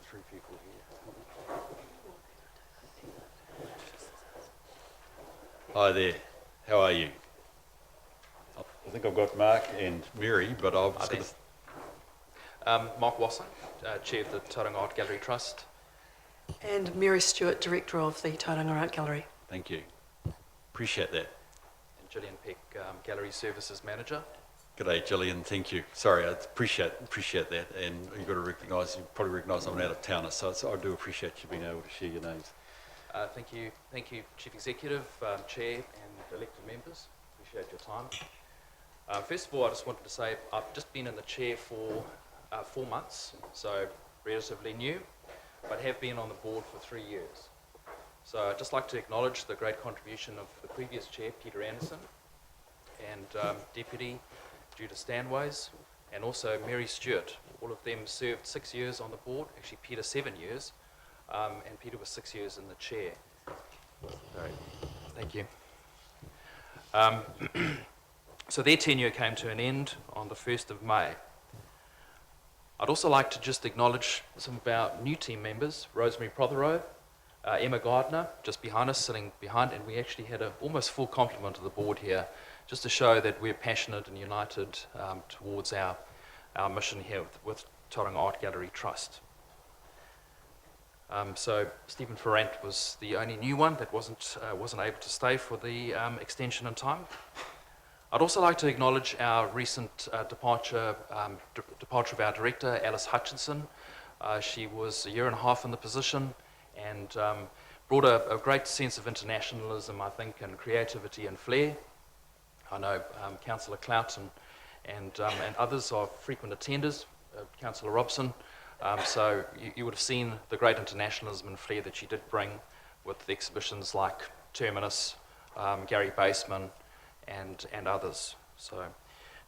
Three people here. Hi there. How are you? I think I've got Mark and Mary, but I've just got to... Mark Wasson, Chair of the Tauranga Art Gallery Trust. And Mary Stewart, Director of the Tauranga Art Gallery. Thank you. Appreciate that. And Gillian Peck, Gallery Services Manager. G'day, Gillian. Thank you. Sorry, I appreciate that, and you've got to recognise, you probably recognise I'm an out-of-towner, so I do appreciate you being able to share your names. Thank you, Chief Executive, Chair, and elected members. Appreciate your time. First of all, I just wanted to say I've just been in the chair for 4 months, so relatively new, but have been on the board for 3 years. So I'd just like to acknowledge the great contribution of the previous chair, Peter Anderson, and Deputy Judah Stanways, and also Mary Stewart. All of them served 6 years on the board, actually Peter 7 years, and Peter was 6 years in the chair. Sorry. Thank you. So their tenure came to an end on the 1st of May. I'd also like to just acknowledge some of our new team members, Rosemary Prothero, Emma Gardner, just behind us, sitting behind, and we actually had an almost full complement of the board here, just to show that we're passionate and united towards our mission here with Tauranga Art Gallery Trust. So Stephen Ferrant was the only new one that wasn't able to stay for the extension in time. I'd also like to acknowledge our recent departure of our director, Alice Hutchinson. She was a year and a half in the position and brought a great sense of internationalism, I think, and creativity and flair. I know Councillor Clout and others are frequent attenders, Councillor Robson. So you would have seen the great internationalism and flair that she did bring with exhibitions like Terminus, Gary Baseman, and others. So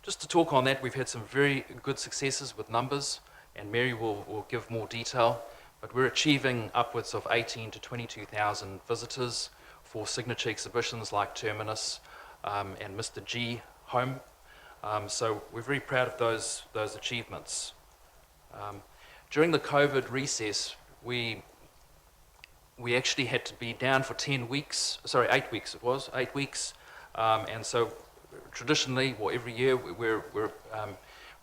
just to talk on that, we've had some very good successes with numbers, and Mary will give more detail, but we're achieving upwards of 18 to 22,000 visitors for signature exhibitions like Terminus and Mr. G Home. So we're very proud of those achievements. During the COVID recess, we actually had to be down for 8 weeks it was, 8 weeks. And so traditionally, or every year, we're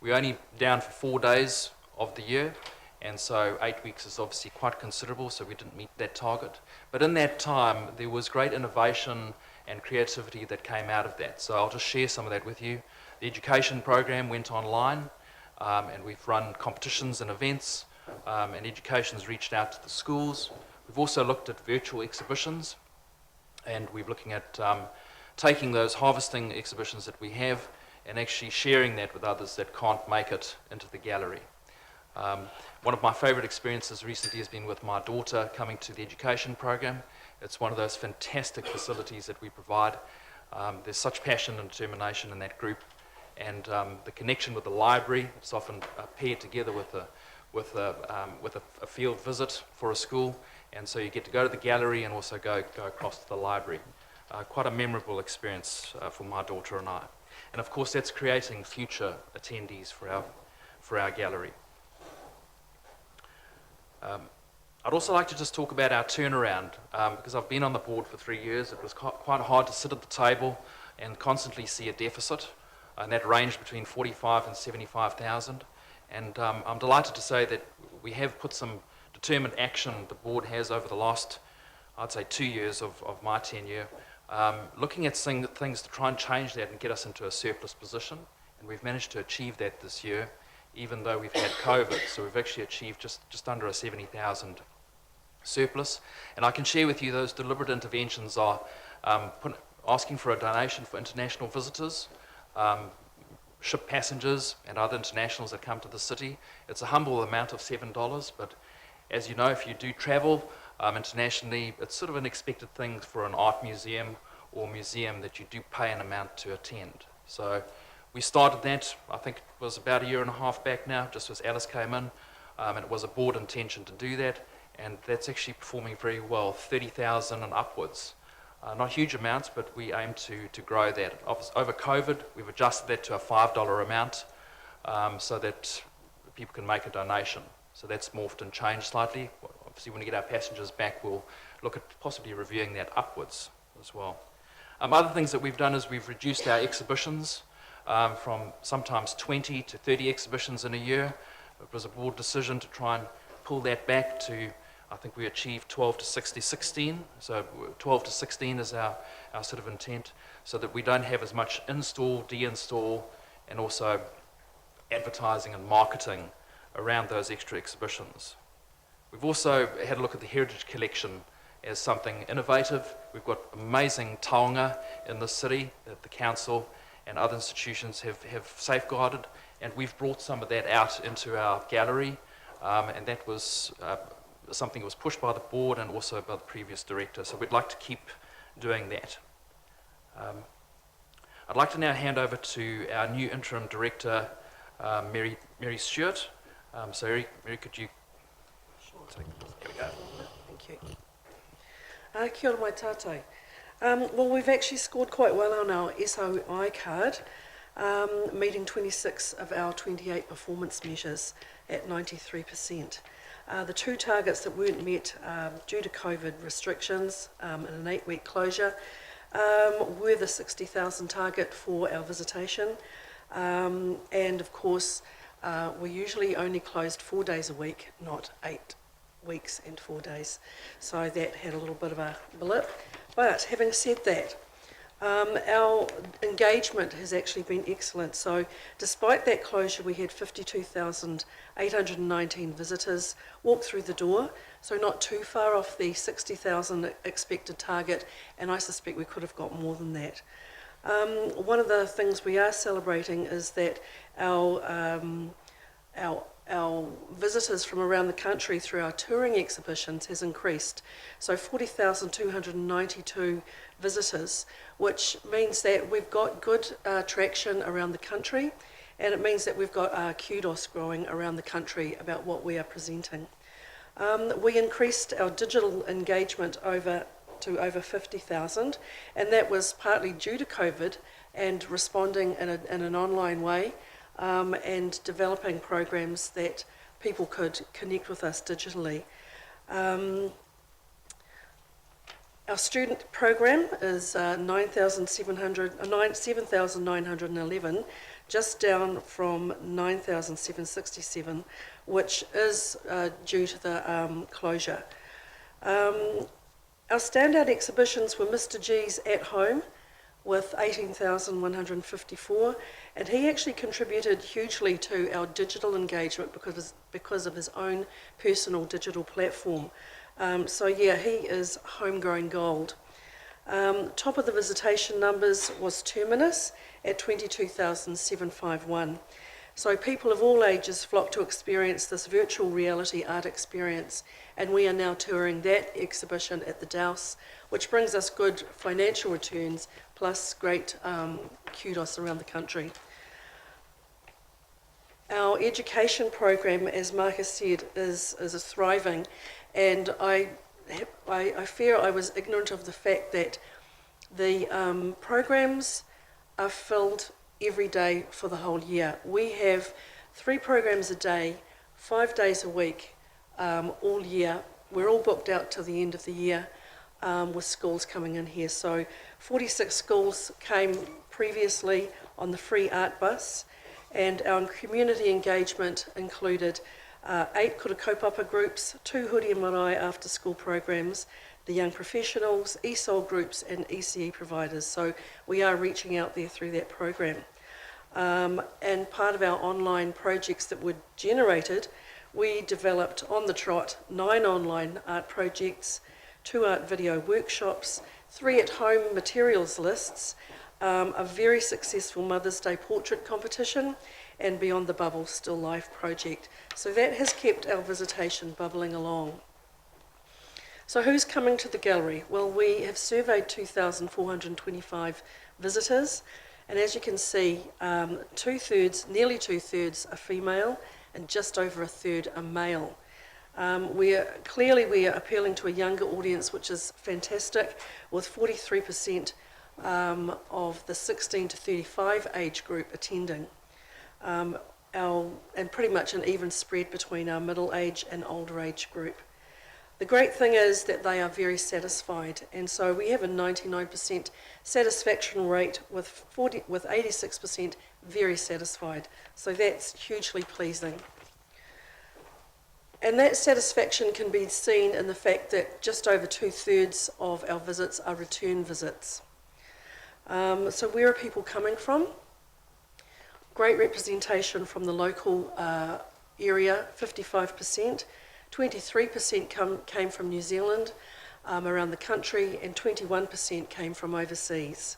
only down for 4 days of the year, and so 8 weeks is obviously quite considerable, so we didn't meet that target. But in that time, there was great innovation and creativity that came out of that. So I'll just share some of that with you. The education program went online, and we've run competitions and events, and education's reached out to the schools. We've also looked at virtual exhibitions, and we're looking at taking those harvesting exhibitions that we have and actually sharing that with others that can't make it into the gallery. One of my favourite experiences recently has been with my daughter coming to the education program. It's one of those fantastic facilities that we provide. There's such passion and determination in that group, and the connection with the library, it's often paired together with a field visit for a school, and so you get to go to the gallery and also go across to the library. Quite a memorable experience for my daughter and I. And of course that's creating future attendees for our gallery. I'd also like to just talk about our turnaround, because I've been on the board for 3 years. It was quite hard to sit at the table and constantly see a deficit, and that ranged between 45 and 75,000. And I'm delighted to say that we have put some determined action the board has over the last, I'd say, 2 years of my tenure, looking at things to try and change that and get us into a surplus position. And we've managed to achieve that this year, even though we've had COVID. So we've actually achieved just under a 70,000 surplus. And I can share with you those deliberate interventions are asking for a donation for international visitors, ship passengers and other internationals that come to the city. It's a humble amount of $7, but as you know, if you do travel internationally, it's sort of an expected thing for an art museum or museum that you do pay an amount to attend. So we started that, I think it was about 1.5 years back now, just as Alice came in, and it was a board intention to do that, and that's actually performing very well, 30,000 and upwards. Not huge amounts, but we aim to grow that. Over COVID, we've adjusted that to a $5 amount so that people can make a donation. So that's morphed and changed slightly. Obviously, when we get our passengers back, we'll look at possibly reviewing that upwards as well. Other things that we've done is we've reduced our exhibitions from sometimes 20 to 30 exhibitions in a year. It was a board decision to try and pull that back to, I think we achieved 12 to 16. So 12 to 16 is our sort of intent, so that we don't have as much install, de-install, and also advertising and marketing around those extra exhibitions. We've also had a look at the Heritage Collection as something innovative. We've got amazing taonga in the city that the council and other institutions have safeguarded, and we've brought some of that out into our gallery, and that was something that was pushed by the board and also by the previous director, so we'd like to keep doing that. I'd like to now hand over to our new interim director, Mary Stewart. So Mary, could you take this? Here we go. Thank you. Kia ora mai tātou. Well, we've actually scored quite well on our SOI card, meeting 26 of our 28 performance measures at 93%. The two targets that weren't met due to COVID restrictions and an 8-week closure were the 60,000 target for our visitation, and of course we usually only closed 4 days a week, not 8 weeks and 4 days, so that had a little bit of a blip. But having said that, our engagement has actually been excellent. So despite that closure, we had 52,819 visitors walk through the door, so not too far off the 60,000 expected target, and I suspect we could have got more than that. One of the things we are celebrating is that our visitors from around the country through our touring exhibitions has increased. So 40,292 visitors, which means that we've got good traction around the country, and it means that we've got kudos growing around the country about what we are presenting. We increased our digital engagement to over 50,000, and that was partly due to COVID and responding in an online way, and developing programs that people could connect with us digitally. Our student program is 7,911, just down from 9,767, which is due to the closure. Our standout exhibitions were Mr. G's At Home with 18,154, and he actually contributed hugely to our digital engagement because of his own personal digital platform. So yeah, he is homegrown gold. Top of the visitation numbers was Terminus at 22,751. So people of all ages flock to experience this virtual reality art experience, and we are now touring that exhibition at the Douse, which brings us good financial returns plus great kudos around the country. Our education program, as Marcus said, is thriving, and I fear I was ignorant of the fact that the programs are filled every day for the whole year. We have 3 programs a day, 5 days a week, all year. We're all booked out till the end of the year, with schools coming in here. So 46 schools came previously on the free art bus, and our community engagement included 8 kura kaupapa groups, 2 Huri and Marae after school programs, the young professionals, ESOL groups and ECE providers. So we are reaching out there through that program. And part of our online projects that were generated, we developed on the trot 9 online art projects, 2 art video workshops, 3 at-home materials lists, a very successful Mother's Day portrait competition, and Beyond the Bubble Still Life project. So that has kept our visitation bubbling along. So who's coming to the gallery? Well, we have surveyed 2,425 visitors, and as you can see, nearly two-thirds are female, and just over a third are male. We are appealing to a younger audience, which is fantastic, with 43% of the 16 to 35 age group attending, and pretty much an even spread between our middle age and older age group. The great thing is that they are very satisfied, and so we have a 99% satisfaction rate with 86% very satisfied. So that's hugely pleasing. And that satisfaction can be seen in the fact that just over 2/3 of our visits are return visits. So where are people coming from? Great representation from the local area, 55%. 23% came from New Zealand, around the country, and 21% came from overseas.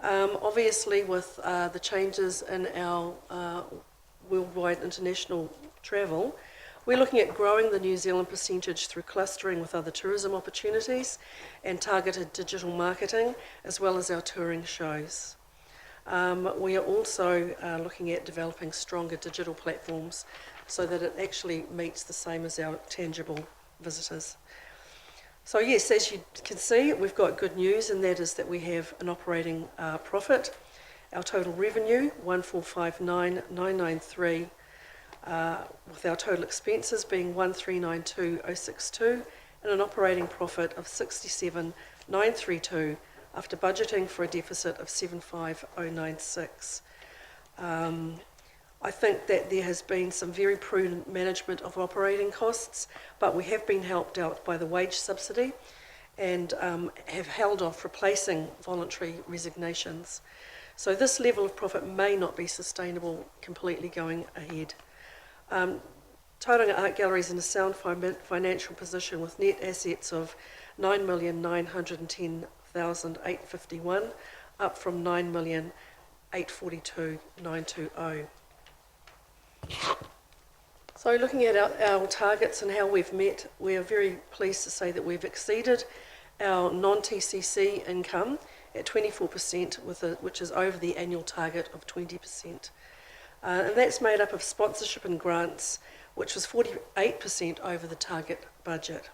Obviously, with the changes in our worldwide international travel, we're looking at growing the New Zealand percentage through clustering with other tourism opportunities and targeted digital marketing, as well as our touring shows. We are also looking at developing stronger digital platforms so that it actually meets the same as our tangible visitors. So yes, as you can see, we've got good news, and that is that we have an operating profit. Our total revenue, 1,459,993, with our total expenses being 1,392,062, and an operating profit of 67,932 after budgeting for a deficit of 75,096. I think that there has been some very prudent management of operating costs, but we have been helped out by the wage subsidy and have held off replacing voluntary resignations. So this level of profit may not be sustainable completely going ahead. Tauranga Art Gallery is in a sound financial position with net assets of 9,910,851, up from 9,842,920. So looking at our targets and how we've met, we are very pleased to say that we've exceeded our non-TCC income at 24%, which is over the annual target of 20%. And that's made up of sponsorship and grants, which was 48% over the target budget.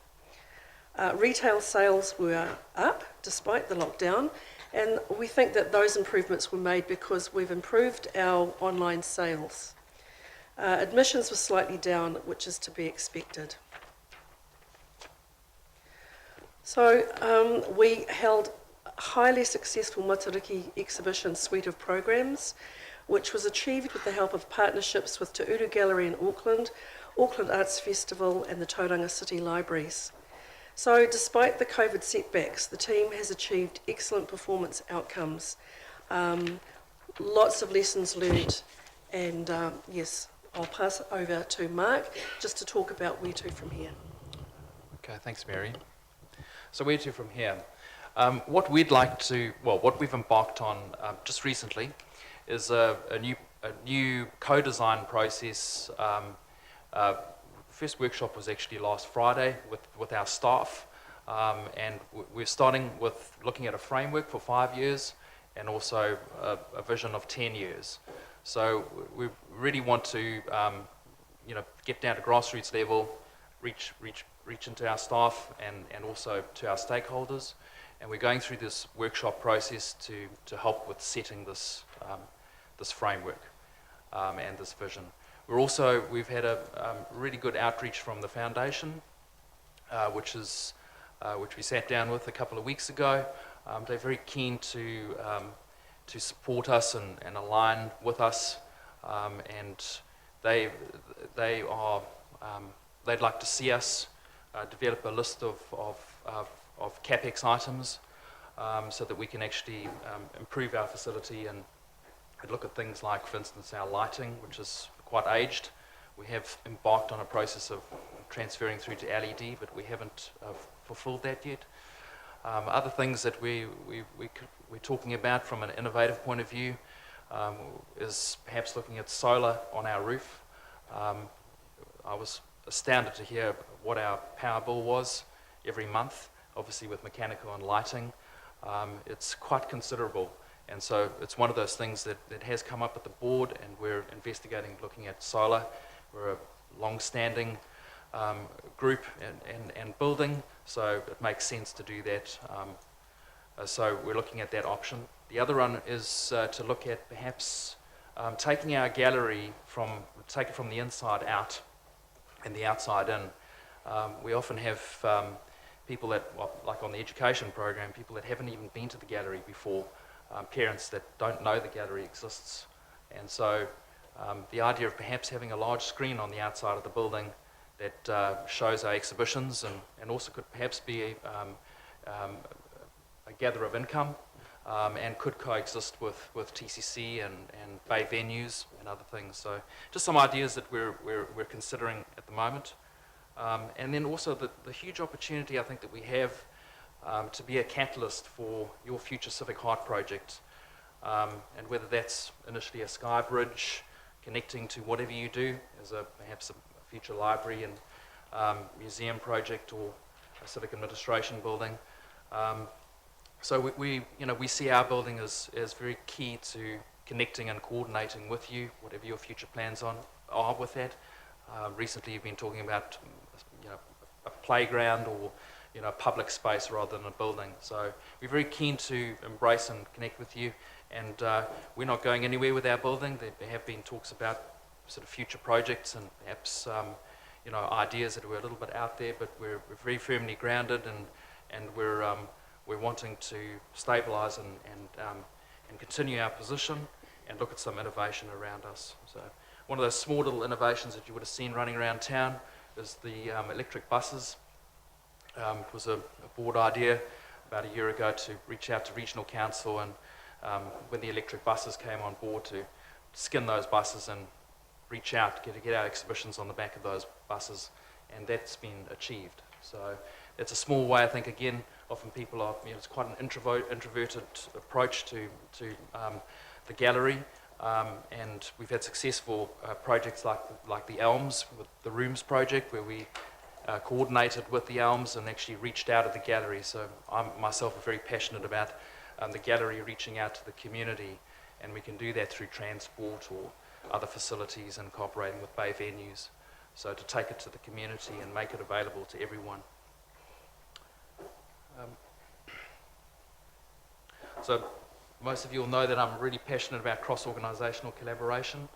Retail sales were up despite the lockdown, and we think that those improvements were made because we've improved our online sales. Admissions were slightly down, which is to be expected. So we held a highly successful Matariki exhibition suite of programs, which was achieved with the help of partnerships with Te Uru Gallery in Auckland, Auckland Arts Festival and the Tauranga City Libraries. So despite the COVID setbacks, the team has achieved excellent performance outcomes, lots of lessons learned, and yes, I'll pass it over to Mark just to talk about where to from here. Okay, thanks, Mary. So where to from here? What we'd like to, well, what we've embarked on just recently is a new co-design process. First workshop was actually last Friday with our staff, and we're starting with looking at a framework for 5 years and also a vision of 10 years. So we really want to, get down to grassroots level, reach into our staff and also to our stakeholders. And we're going through this workshop process to help with setting this framework and this vision. We've had a really good outreach from the foundation, which we sat down with a couple of weeks ago. They're very keen to support us and align with us, and they'd like to see us develop a list of CapEx items so that we can actually improve our facility and look at things like, for instance, our lighting, which is quite aged. We have embarked on a process of transferring through to LED, but we haven't fulfilled that yet. Other things that we're talking about from an innovative point of view is perhaps looking at solar on our roof. I was astounded to hear what our power bill was every month, obviously with mechanical and lighting. It's quite considerable. And so it's one of those things that has come up at the board, and we're investigating looking at solar. We're a long-standing group and building, so it makes sense to do that. So we're looking at that option. The other one is to look at perhaps taking our gallery from the inside out and the outside in. We often have people that, like on the education program, people that haven't even been to the gallery before. Parents that don't know the gallery exists. And so the idea of perhaps having a large screen on the outside of the building that shows our exhibitions and also could perhaps be a gather of income and could coexist with TCC and Bay venues and other things. So just some ideas that we're considering at the moment. And then also the huge opportunity I think that we have to be a catalyst for your future Civic Heart project, and whether that's initially a sky bridge connecting to whatever you do as perhaps a future library and museum project or a civic administration building, So we see our building as very key to connecting and coordinating with you, whatever your future plans are with that. Recently, you've been talking about a playground or a public space rather than a building. So we're very keen to embrace and connect with you. And we're not going anywhere with our building. There have been talks about sort of future projects and perhaps ideas that were a little bit out there, but we're very firmly grounded, and we're wanting to stabilise and continue our position and look at some innovation around us. So one of those small little innovations that you would have seen running around town is the electric buses. It was a board idea about a year ago to reach out to regional council, and when the electric buses came on board, to skin those buses and reach out, get our exhibitions on the back of those buses, and that's been achieved. So it's a small way, I think. Again, often people are, it's quite an introverted approach to the gallery, and we've had successful projects like the Elms, with the Rooms project, where we coordinated with the Elms and actually reached out at the gallery. So I myself are very passionate about the gallery reaching out to the community, and we can do that through transport or other facilities and cooperating with Bay venues. So to take it to the community and make it available to everyone. So most of you will know that I'm really passionate about cross-organisational collaboration.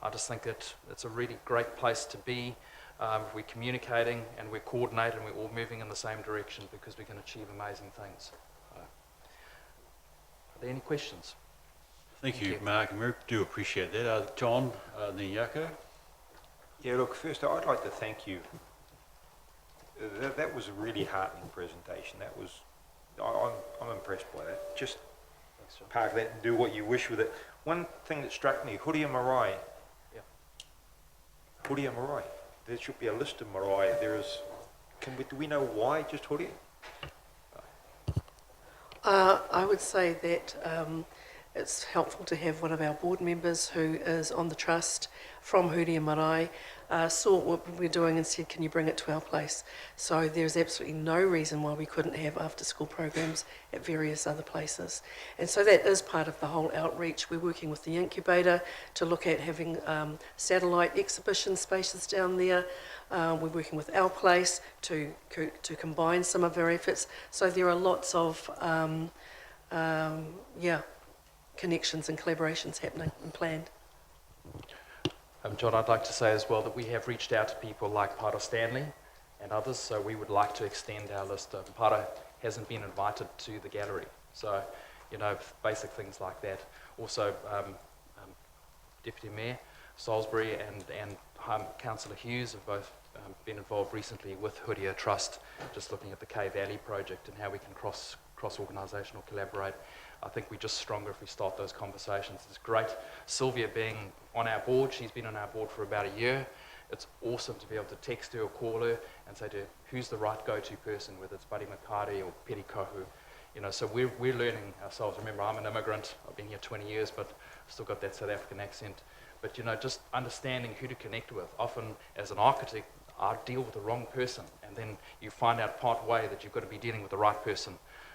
I just think that it's a really great place to be. We're communicating and we're coordinating, and we're all moving in the same direction, because we can achieve amazing things. Are there any questions? Thank you, Mark, and we do appreciate that. John, then Yako. Yeah, look, first I'd like to thank you. That was a really heartening presentation. That was, I'm impressed by that. Just park that and do what you wish with it. One thing that struck me, Huria Marae. Yeah. Huria Marae. There should be a list of marae. Do we know why just Huria? I would say that it's helpful to have one of our board members who is on the trust from Huria Marae, saw what we're doing and said, can you bring it to our place? So there's absolutely no reason why we couldn't have after-school programs at various other places. And so that is part of the whole outreach. We're working with the incubator to look at having satellite exhibition spaces down there. We're working with Our Place to combine some of our efforts. So there are lots of connections and collaborations happening and planned. John, I'd like to say as well that we have reached out to people like Pata Stanley and others, so we would like to extend our list. Pata hasn't been invited to the gallery, so basic things like that. Also, Deputy Mayor Salisbury and Councillor Hughes have both been involved recently with Huria Trust, just looking at the K Valley project and how we can cross-organisational collaborate. I think we're just stronger if we start those conversations. It's great. Sylvia being on our board, she's been on our board for about a year. It's awesome to be able to text her or call her and say to her, who's the right go-to person, whether it's Buddy Makari or Peri Kohu. So we're learning ourselves. Remember, I'm an immigrant. I've been here 20 years, but I've still got that South African accent. But, just understanding who to connect with. Often, as an architect, I deal with the wrong person, and then you find out part way that you've got to be dealing with the right person.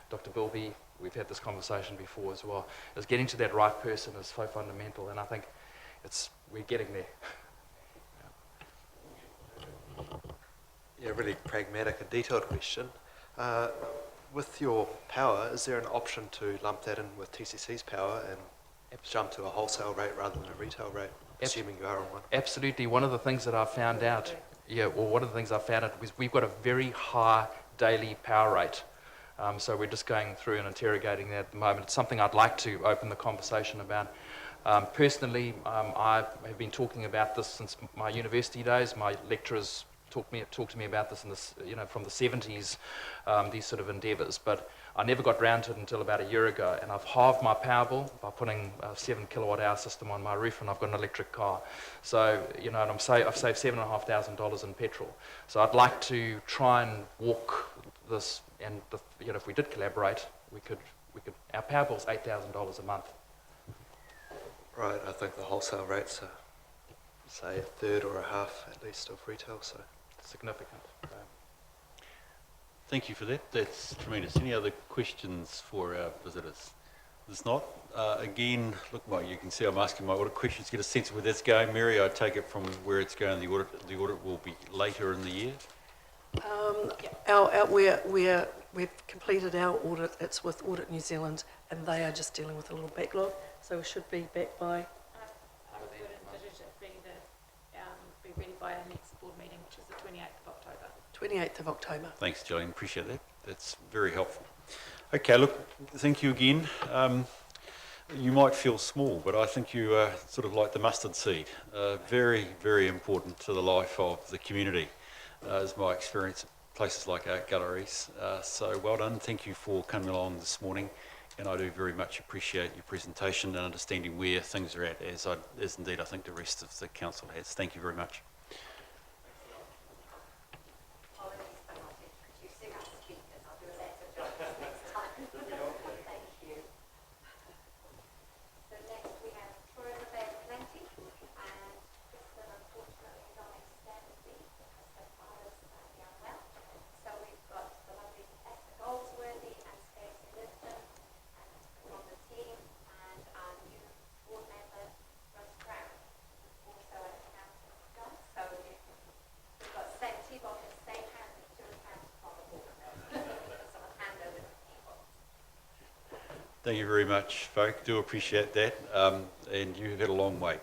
Dr. Bilby, we've had this conversation before as well, is getting to that right person is so fundamental, and I think we're getting there. Yeah, really pragmatic and detailed question. With your power, is there an option to lump that in with TCC's power and jump to a wholesale rate rather than a retail rate, assuming you are on one? Absolutely. One of the things that I found out, was we've got a very high daily power rate. So we're just going through and interrogating that at the moment. It's something I'd like to open the conversation about. Personally, I have been talking about this since my university days. My lecturers talked to me about this in this, from the 70s, these sort of endeavours. But I never got round to it until about a year ago, and I've halved my power bill by putting a 7 kilowatt hour system on my roof, and I've got an electric car. So, and I've saved $7,500 in petrol. So I'd like to try and walk this, and if we did collaborate, we could. Our power bill's $8,000 a month. Right, I think the wholesale rates are, say, a third or a half at least of retail, so. Significant. Thank you for that. That's tremendous. Any other questions for our visitors? There's not. Again, look, Mike, you can see I'm asking my audit questions to get a sense of where that's going. Mary, I take it from where it's going, the audit will be later in the year? We've completed our audit. It's with Audit New Zealand, and they are just dealing with a little backlog. So we should be back by... be ready by our next board meeting, which is the 28th of October. 28th of October. Thanks, Gillian. Appreciate that. That's very helpful. Okay, look, thank you again. You might feel small, but I think you are sort of like the mustard seed. Very, very important to the life of the community, is my experience at places like our galleries. So well done. Thank you for coming along this morning. And I do very much appreciate your presentation and understanding where things are at, as indeed I think the rest of the council has. Thank you very much. Thank you very much, folk. Do appreciate that. And you've had a long wait,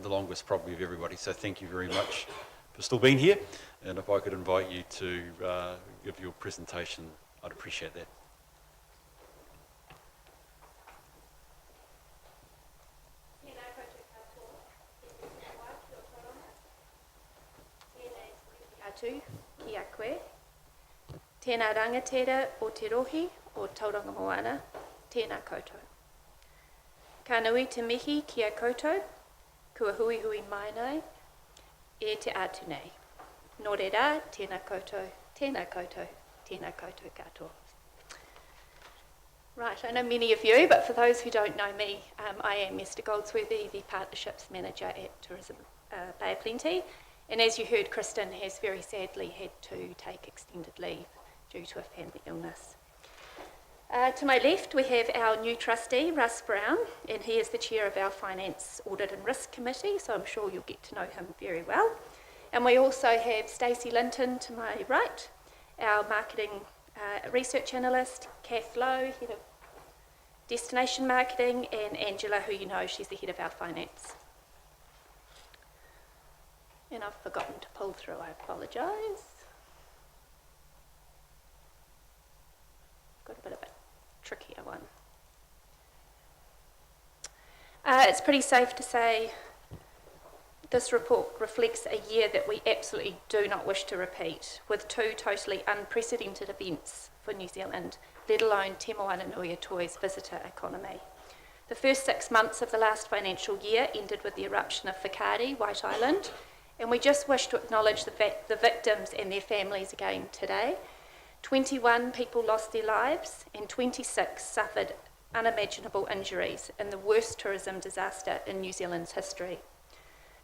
the longest probably of everybody. So thank you very much for still being here. And if I could invite you to give your presentation, I'd appreciate that. Kia koe. Tēnā rangatira o te rohi o Tauranga Moana, tēnā koutou. Ka nui te mihi ki a koutou, kua hui hui mai nei, e te atu nei. Nō reira, tēnā koutou, tēnā koutou, tēnā koutou katoa. Right, I know many of you, but for those who don't know me, I am Mr Goldsworthy, the Partnerships Manager at Tourism Bay of Plenty. And as you heard, Kristen has very sadly had to take extended leave due to a family illness. To my left, we have our new trustee, Russ Brown, and he is the chair of our Finance, Audit and Risk Committee, so I'm sure you'll get to know him very well. And we also have Stacey Linton to my right, our Marketing Research Analyst, Kath Lowe, Head of Destination Marketing, and Angela, who you know, she's the Head of our Finance. And I've forgotten to pull through, I apologise. Got a bit of a trickier one. It's pretty safe to say this report reflects a year that we absolutely do not wish to repeat, with two totally unprecedented events for New Zealand, let alone Te Moana Nui Atoi's visitor economy. The first 6 months of the last financial year ended with the eruption of Whakaari, White Island, and we just wish to acknowledge the victims and their families again today. 21 people lost their lives and 26 suffered unimaginable injuries in the worst tourism disaster in New Zealand's history.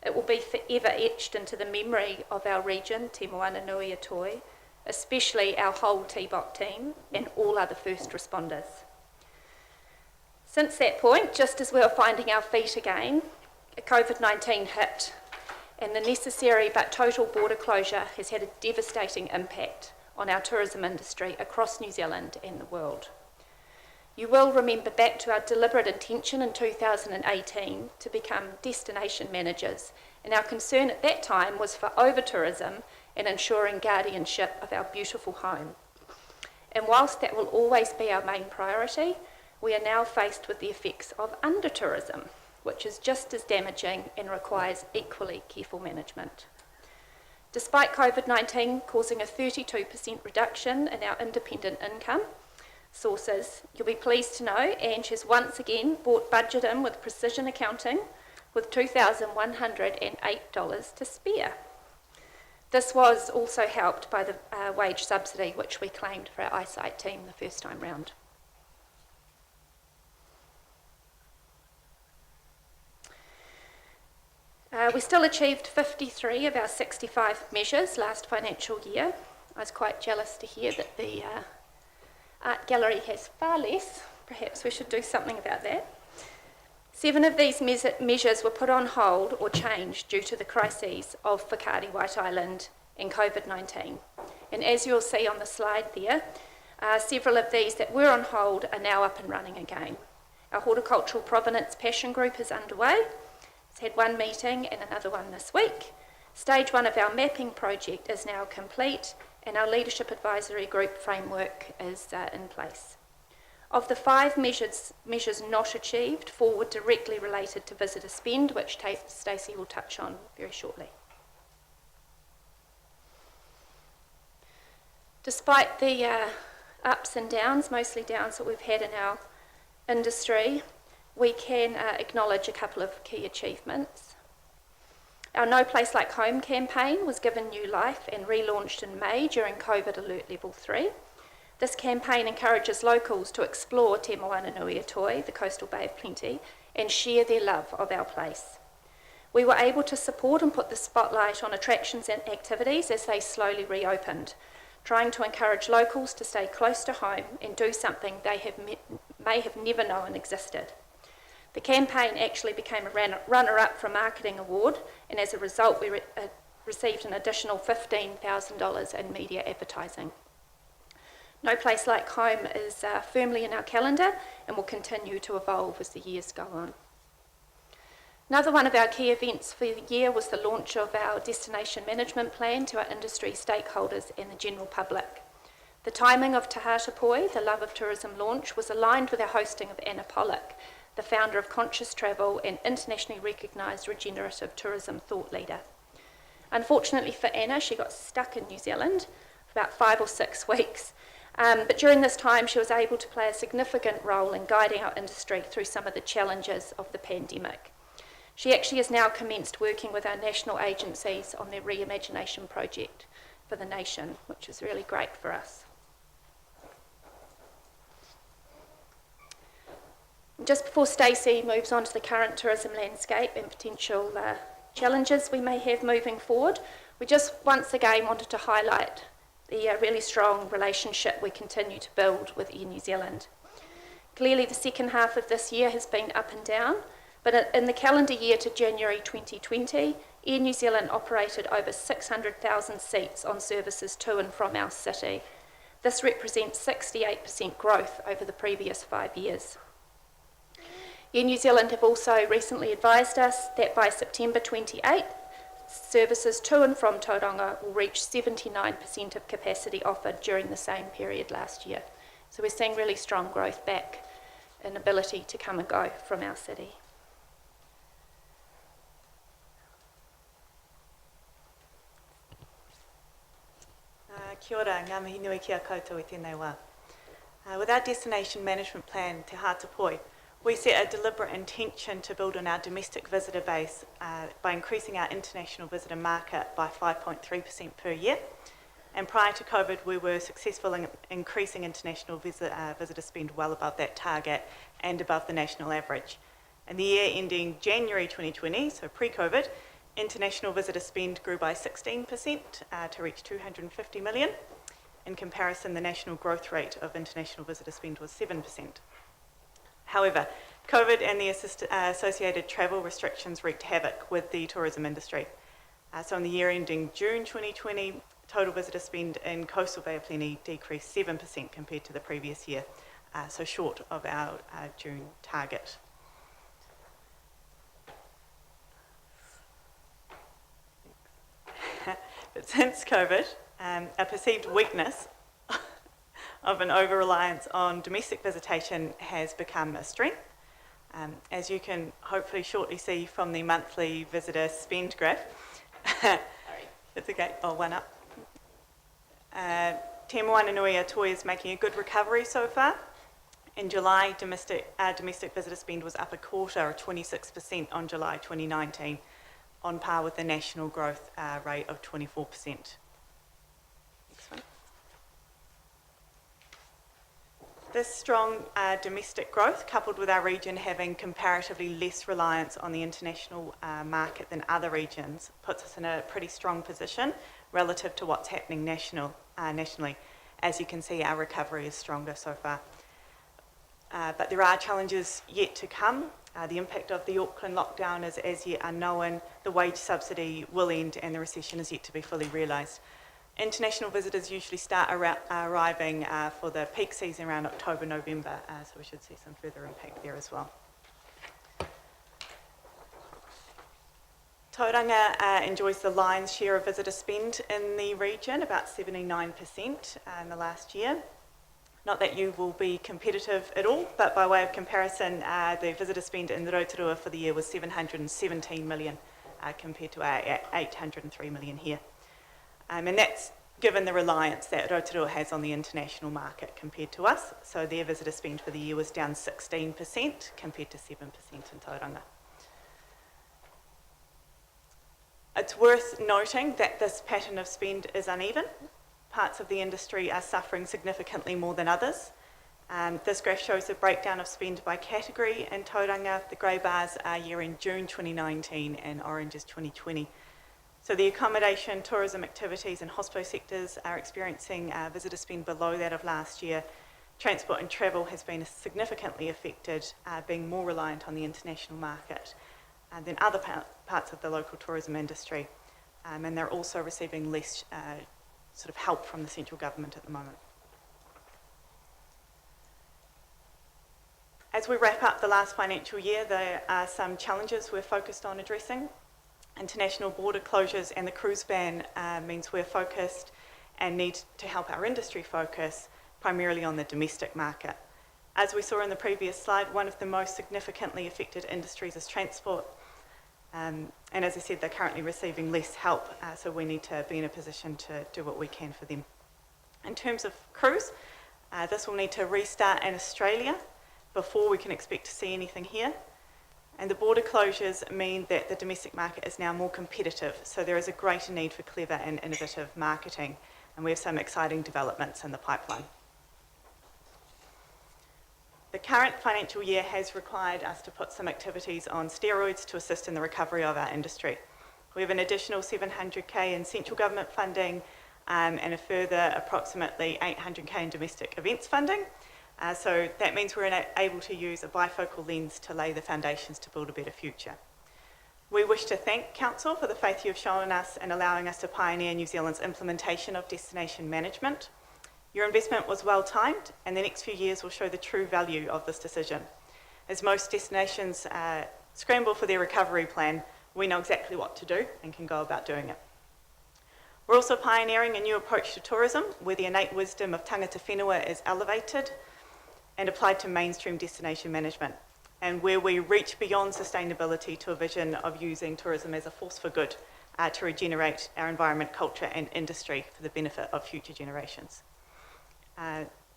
It will be forever etched into the memory of our region, Te Moana Nui Atoi, especially our whole TBOC team and all other first responders. Since that point, just as we were finding our feet again, COVID-19 hit, and the necessary but total border closure has had a devastating impact on our tourism industry across New Zealand and the world. You will remember back to our deliberate intention in 2018 to become destination managers, and our concern at that time was for over-tourism and ensuring guardianship of our beautiful home. And whilst that will always be our main priority, we are now faced with the effects of under-tourism, which is just as damaging and requires equally careful management. Despite COVID-19 causing a 32% reduction in our independent income sources, you'll be pleased to know Ange has once again brought budget in with precision accounting with $2,108 to spare. This was also helped by the wage subsidy which we claimed for our eyesight team the first time round. We still achieved 53 of our 65 measures last financial year. I was quite jealous to hear that the art gallery has far less. Perhaps we should do something about that. 7 of these measures were put on hold or changed due to the crises of Whakaari White Island and COVID-19. And as you'll see on the slide there, several of these that were on hold are now up and running again. Our Horticultural Provenance Passion Group is underway. It's had one meeting and another one this week. Stage 1 of our mapping project is now complete, and our Leadership Advisory Group framework is in place. Of the 5 measures not achieved, 4 were directly related to visitor spend, which Stacey will touch on very shortly. Despite the ups and downs, mostly downs, that we've had in our industry, we can acknowledge a couple of key achievements. Our No Place Like Home campaign was given new life and relaunched in May during COVID Alert Level 3. This campaign encourages locals to explore Te Moananui Atoii, the coastal Bay of Plenty, and share their love of our place. We were able to support and put the spotlight on attractions and activities as they slowly reopened, trying to encourage locals to stay close to home and do something they may have never known existed. The campaign actually became a runner-up for a marketing award, and as a result we received an additional $15,000 in media advertising. No Place Like Home is firmly in our calendar and will continue to evolve as the years go on. Another one of our key events for the year was the launch of our destination management plan to our industry stakeholders and the general public. The timing of Te Hātapoi, the Love of Tourism launch, was aligned with our hosting of Anna Pollock, the founder of Conscious Travel and internationally recognised regenerative tourism thought leader. Unfortunately for Anna, she got stuck in New Zealand for about 5 or 6 weeks. But during this time, she was able to play a significant role in guiding our industry through some of the challenges of the pandemic. She actually has now commenced working with our national agencies on their reimagination project for the nation, which is really great for us. Just before Stacey moves on to the current tourism landscape and potential challenges we may have moving forward, we just once again wanted to highlight the really strong relationship we continue to build with Air New Zealand. Clearly the second half of this year has been up and down, but in the calendar year to January 2020, Air New Zealand operated over 600,000 seats on services to and from our city. This represents 68% growth over the previous 5 years. Air New Zealand have also recently advised us that by September 28, services to and from Tauranga will reach 79% of capacity offered during the same period last year. So we're seeing really strong growth back in ability to come and go from our city. Kia ora, ngā mihi nui ki a koutou I tēnei wā. With our destination management plan, Te Hātapoi, we set a deliberate intention to build on our domestic visitor base by increasing our international visitor market by 5.3% per year. And prior to COVID, we were successful in increasing international visitor spend well above that target and above the national average. In the year ending January 2020, so pre-COVID, international visitor spend grew by 16% to reach 250 million. In comparison, the national growth rate of international visitor spend was 7%. However, COVID and the associated travel restrictions wreaked havoc with the tourism industry. So in the year ending June 2020, total visitor spend in coastal Bay of Plenty decreased 7% compared to the previous year, so short of our June target. But since COVID, a perceived weakness of an over-reliance on domestic visitation has become a strength. As you can hopefully shortly see from the monthly visitor spend graph. It's okay, one up. Te Moananui Atoii is making a good recovery so far. In July, domestic visitor spend was up a quarter, or 26% on July 2019, on par with the national growth rate of 24%. Next one. This strong domestic growth, coupled with our region having comparatively less reliance on the international market than other regions, puts us in a pretty strong position relative to what's happening nationally. As you can see, our recovery is stronger so far. But there are challenges yet to come. The impact of the Auckland lockdown is as yet unknown. The wage subsidy will end and the recession is yet to be fully realised. International visitors usually start arriving for the peak season around October, November, so we should see some further impact there as well. Tauranga enjoys the lion's share of visitor spend in the region, about 79% in the last year. Not that you will be competitive at all, but by way of comparison, the visitor spend in Rotorua for the year was 717 million compared to our 803 million here. And that's given the reliance that Rotorua has on the international market compared to us. So their visitor spend for the year was down 16% compared to 7% in Tauranga. It's worth noting that this pattern of spend is uneven. Parts of the industry are suffering significantly more than others. This graph shows a breakdown of spend by category in Tauranga. The grey bars are year in June 2019 and orange is 2020. So the accommodation, tourism activities and hospo sectors are experiencing visitor spend below that of last year. Transport and travel has been significantly affected, being more reliant on the international market than other parts of the local tourism industry. And they're also receiving less sort of help from the central government at the moment. As we wrap up the last financial year, there are some challenges we're focused on addressing. International border closures and the cruise ban means we're focused and need to help our industry focus primarily on the domestic market. As we saw in the previous slide, one of the most significantly affected industries is transport. And as I said, they're currently receiving less help, so we need to be in a position to do what we can for them. In terms of cruise, this will need to restart in Australia before we can expect to see anything here. And the border closures mean that the domestic market is now more competitive, so there is a greater need for clever and innovative marketing, and we have some exciting developments in the pipeline. The current financial year has required us to put some activities on steroids to assist in the recovery of our industry. We have an additional 700k in central government funding and a further approximately 800k in domestic events funding. So that means we're able to use a bifocal lens to lay the foundations to build a better future. We wish to thank Council for the faith you've shown us in allowing us to pioneer New Zealand's implementation of destination management. Your investment was well timed, and the next few years will show the true value of this decision. As most destinations scramble for their recovery plan, we know exactly what to do and can go about doing it. We're also pioneering a new approach to tourism, where the innate wisdom of tangata whenua is elevated and applied to mainstream destination management, and where we reach beyond sustainability to a vision of using tourism as a force for good to regenerate our environment, culture and industry for the benefit of future generations.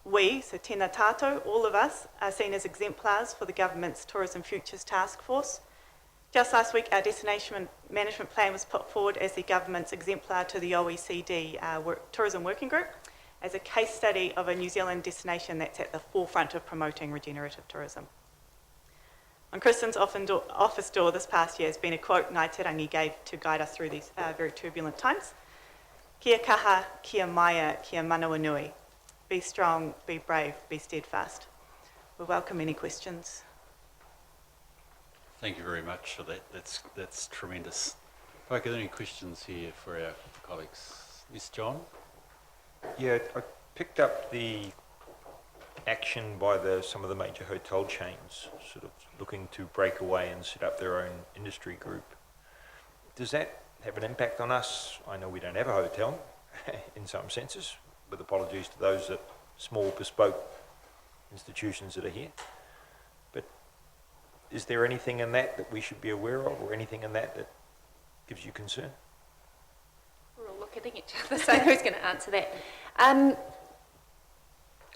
We, so tēnā tātou, all of us, are seen as exemplars for the government's Tourism Futures Task Force. Just last week, our destination management plan was put forward as the government's exemplar to the OECD Tourism Working Group as a case study of a New Zealand destination that's at the forefront of promoting regenerative tourism. On Kristen's office door this past year has been a quote Ngāi Te Rangi gave to guide us through these very turbulent times. Kia kaha, kia maia, kia manawa nui. Be strong, be brave, be steadfast. We welcome any questions. Thank you very much for that. That's tremendous. If I could, any questions here for our colleagues? Yes, John? Yeah, I picked up the action by some of the major hotel chains sort of looking to break away and set up their own industry group. Does that have an impact on us? I know we don't have a hotel in some senses, with apologies to those that small bespoke institutions that are here. But is there anything in that we should be aware of, or anything in that gives you concern? We're all looking at each other, so who's going to answer that?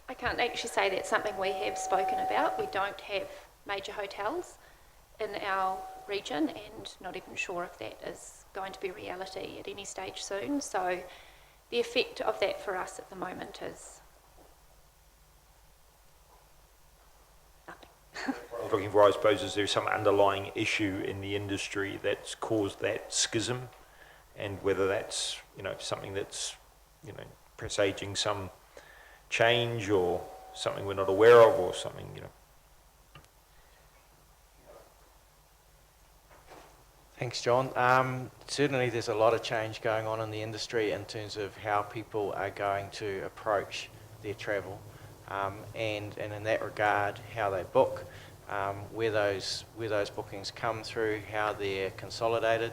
I can't actually say that's something we have spoken about. We don't have major hotels in our region, and not even sure if that is going to be reality at any stage soon. So the effect of that for us at the moment is nothing. What I'm looking for, I suppose, is there some underlying issue in the industry that's caused that schism and whether that's, something that's, presaging some change or something we're not aware of or something, Thanks, John. Certainly there's a lot of change going on in the industry in terms of how people are going to approach their travel, and in that regard, how they book, where those bookings come through, how they're consolidated.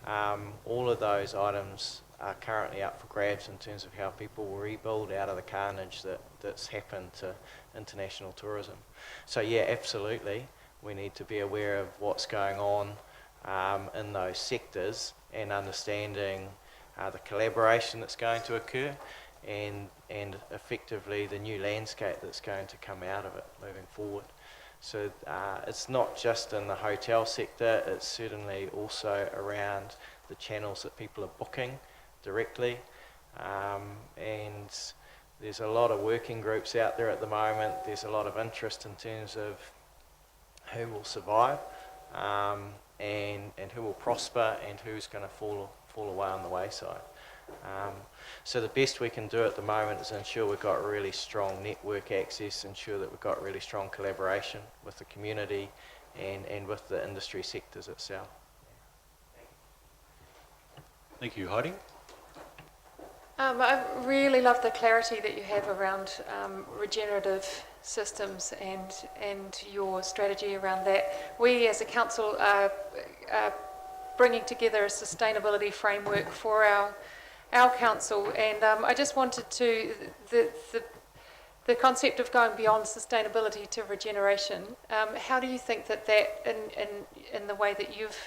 All of those items are currently up for grabs in terms of how people will rebuild out of the carnage that's happened to international tourism. So yeah, absolutely, we need to be aware of what's going on in those sectors and understanding the collaboration that's going to occur and effectively the new landscape that's going to come out of it moving forward. So it's not just in the hotel sector, it's certainly also around the channels that people are booking directly, and there's a lot of working groups out there at the moment. There's a lot of interest in terms of who will survive, and who will prosper and who's going to fall away on the wayside. So the best we can do at the moment is ensure we've got really strong network access, ensure that we've got really strong collaboration with the community and with the industry sectors itself. Thank you, Heidi. I really love the clarity that you have around regenerative systems and your strategy around that. We as a council are bringing together a sustainability framework for our council, and I just wanted to, the concept of going beyond sustainability to regeneration, how do you think that in the way that you've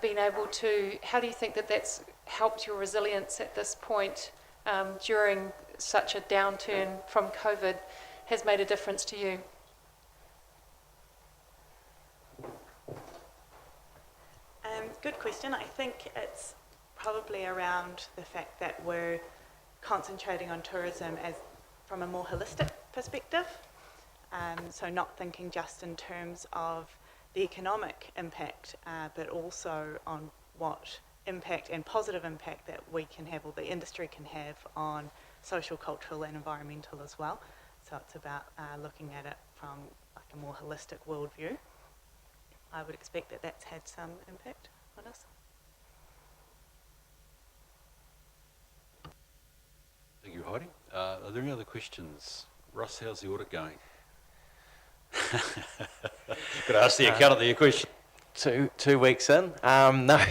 been able to, how do you think that that's helped your resilience at this point during such a downturn from COVID has made a difference to you? Good question. I think it's probably around the fact that we're concentrating on tourism as from a more holistic perspective. So not thinking just in terms of the economic impact, but also on what impact and positive impact that we can have, or the industry can have, on social, cultural and environmental as well. So it's about looking at it from like a more holistic worldview. I would expect that that's had some impact on us. Thank you, Heidi. Are there any other questions? Russ, how's the audit going? Could I ask the accountant the question? 2 weeks in. No,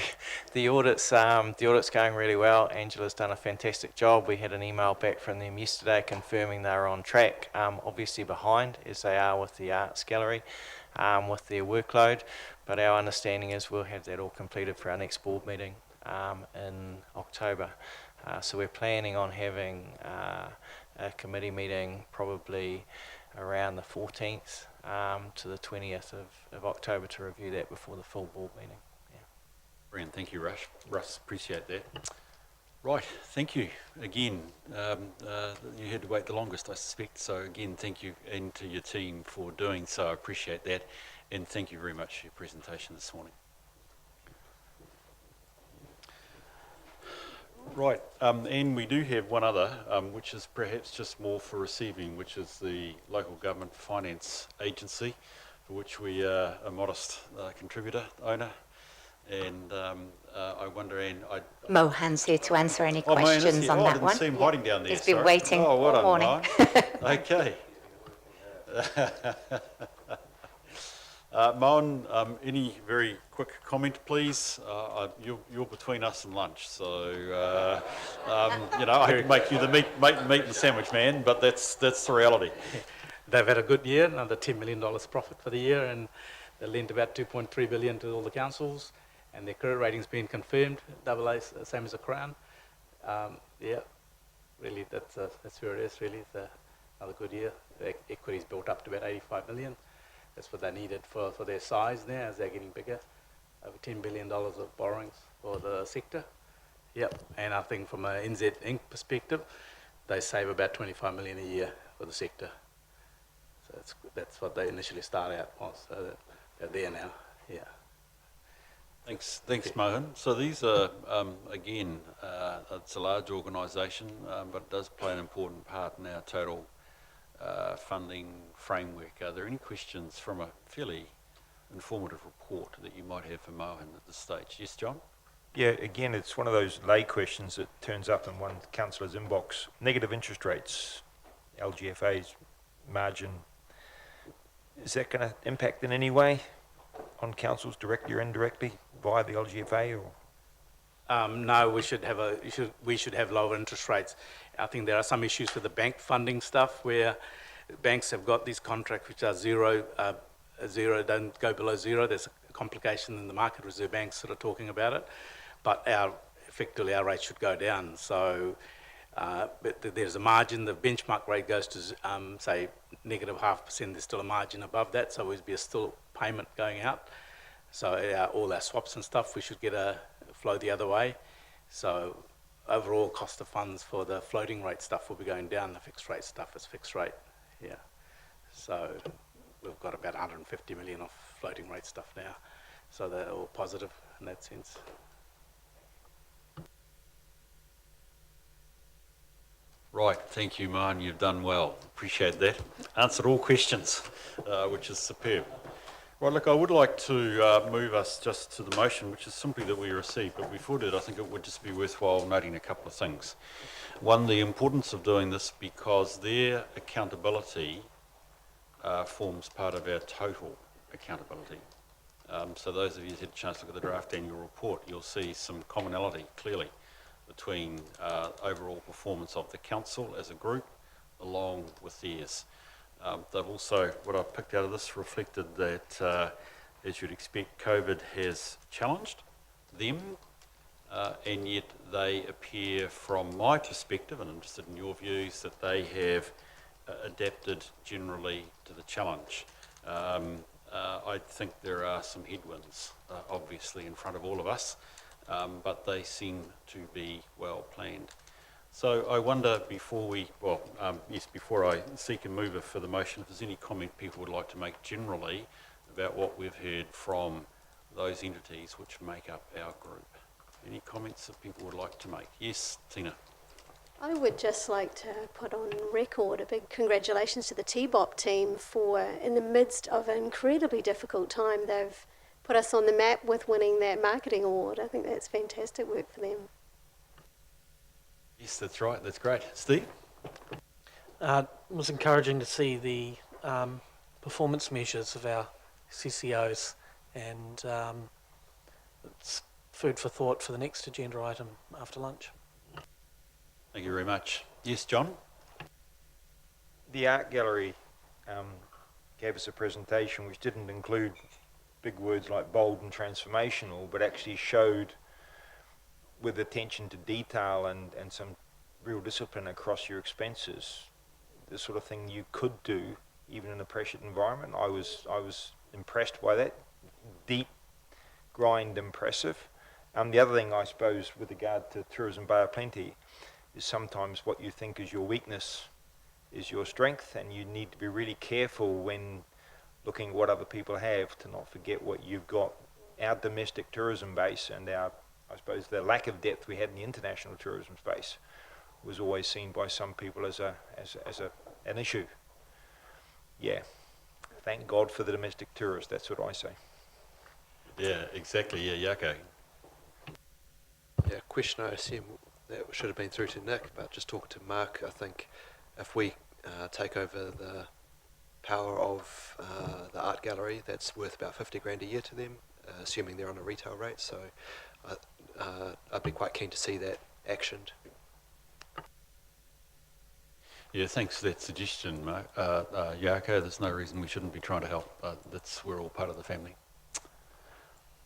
the audit's going really well. Angela's done a fantastic job. We had an email back from them yesterday confirming they're on track. Obviously behind as they are with the Arts Gallery, with their workload. But our understanding is we'll have that all completed for our next board meeting in October. So we're planning on having a committee meeting probably around the 14th to the 20th of October to review that before the full board meeting. Yeah. Brilliant, thank you, Russ. Appreciate that. Right, thank you again. You had to wait the longest, I suspect. So again, thank you and to your team for doing so. I appreciate that, and thank you very much for your presentation this morning. Right, and we do have one other, which is perhaps just more for receiving, which is the Local Government Finance Agency, for which we are a modest contributor, owner. And I wonder, Anne... Mohan's here to answer any questions on that one. I didn't see him hiding down there. He's been waiting all morning. Okay. Mohan, any very quick comment, please? You're between us and lunch, so I could make you the meat and sandwich man, but that's the reality. They've had a good year, another $10 million profit for the year, and they lent about $2.3 billion to all the councils, and their credit rating's been confirmed, AA, same as the Crown. Yeah, really, that's where it is. Really, it's another good year. The equity's built up to about 85 million. That's what they needed for their size now as they're getting bigger. Over $10 billion of borrowings for the sector. Yep, and I think from an NZ Inc. perspective, they save about 25 million a year for the sector. So that's what they initially started out was. So they're there now, yeah. Thanks, Mohan. So these are, again, it's a large organisation, but it does play an important part in our total funding framework. Are there any questions from a fairly informative report that you might have for Mohan at this stage? Yes, John? Yeah, again, it's one of those lay questions that turns up in one councillor's inbox. Negative interest rates, LGFA's margin, is that going to impact in any way on councils directly or indirectly via the LGFA? Or? No, we should have lower interest rates. I think there are some issues with the bank funding stuff where banks have got these contracts which are zero, don't go below zero. There's a complication in the market. Reserve banks that are talking about it, but effectively our rate should go down. So but there's a margin. The benchmark rate goes to say -0.5%. There's still a margin above that, so there'd be a still payment going out. So all our swaps and stuff, we should get a flow the other way. So overall cost of funds for the floating rate stuff will be going down. The fixed rate stuff is fixed rate. Yeah. So we've got about 150 million of floating rate stuff now. So they're all positive in that sense. Right, thank you, Mohan. You've done well. Appreciate that. Answered all questions, which is superb. Right, look, I would like to move us just to the motion, which is simply that we receive. But before that, I think it would just be worthwhile noting a couple of things. One, the importance of doing this because their accountability forms part of our total accountability. So those of you who've had a chance to look at the draft annual report, you'll see some commonality, clearly, between overall performance of the council as a group, along with theirs. They've also, what I've picked out of this, reflected that, as you'd expect, COVID has challenged them, and yet they appear, from my perspective, and I'm interested in your views, that they have adapted generally to the challenge. I think there are some headwinds, obviously, in front of all of us, but they seem to be well planned. So I wonder before I seek a mover for the motion, if there's any comment people would like to make generally about what we've heard from those entities which make up our group. Any comments that people would like to make? Yes, Tina. I would just like to put on record a big congratulations to the TBOP team for, in the midst of an incredibly difficult time, they've put us on the map with winning that marketing award. I think that's fantastic work for them. Yes, that's right. That's great. Steve? It was encouraging to see the performance measures of our CCOs, and it's food for thought for the next agenda item after lunch. Thank you very much. Yes, John? The art gallery gave us a presentation which didn't include big words like bold and transformational, but actually showed with attention to detail and some real discipline across your expenses, the sort of thing you could do even in a pressured environment. I was impressed by that. Deep, grind, impressive. The other thing, I suppose, with regard to Tourism Bay of Plenty, is sometimes what you think is your weakness is your strength, and you need to be really careful when looking at what other people have to not forget what you've got. Our domestic tourism base and our, I suppose, the lack of depth we had in the international tourism space was always seen by some people as an issue. Yeah, thank God for the domestic tourist, that's what I say. Yeah, exactly. Yeah, Yako. Yeah, question I assume that should have been through to Nick, but just talking to Mark, I think if we take over the power of the art gallery, that's worth about 50 grand a year to them, assuming they're on a retail rate. So I'd be quite keen to see that actioned. Yeah, thanks for that suggestion, Yako. There's no reason we shouldn't be trying to help. We're all part of the family.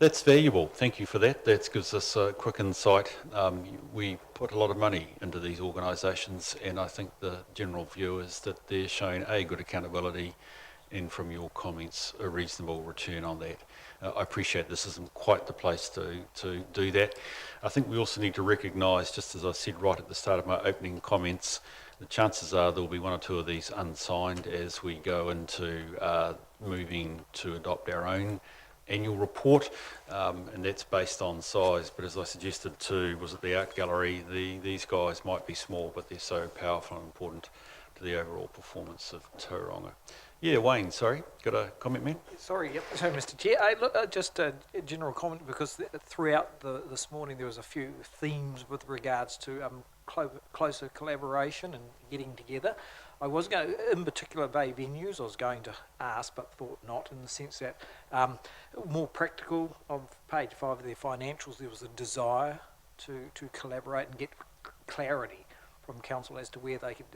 That's valuable. Thank you for that. That gives us a quick insight. We put a lot of money into these organisations, and I think the general view is that they're showing good accountability, and from your comments, a reasonable return on that. I appreciate this isn't quite the place to do that. I think we also need to recognise, just as I said right at the start of my opening comments, the chances are there will be one or two of these unsigned as we go into moving to adopt our own annual report, and that's based on size. But as I suggested too, was at the art gallery, these guys might be small, but they're so powerful and important to the overall performance of Tauranga. Yeah, Wayne, sorry, got a comment, man? Sorry, yep. So, Mr. Chair, look, just a general comment, because throughout this morning there was a few themes with regards to closer collaboration and getting together. I was going to, in particular Bay Venues, I was going to ask, but thought not, in the sense that more practical, of page 5 of their financials, there was a desire to collaborate and get clarity from council as to where they could,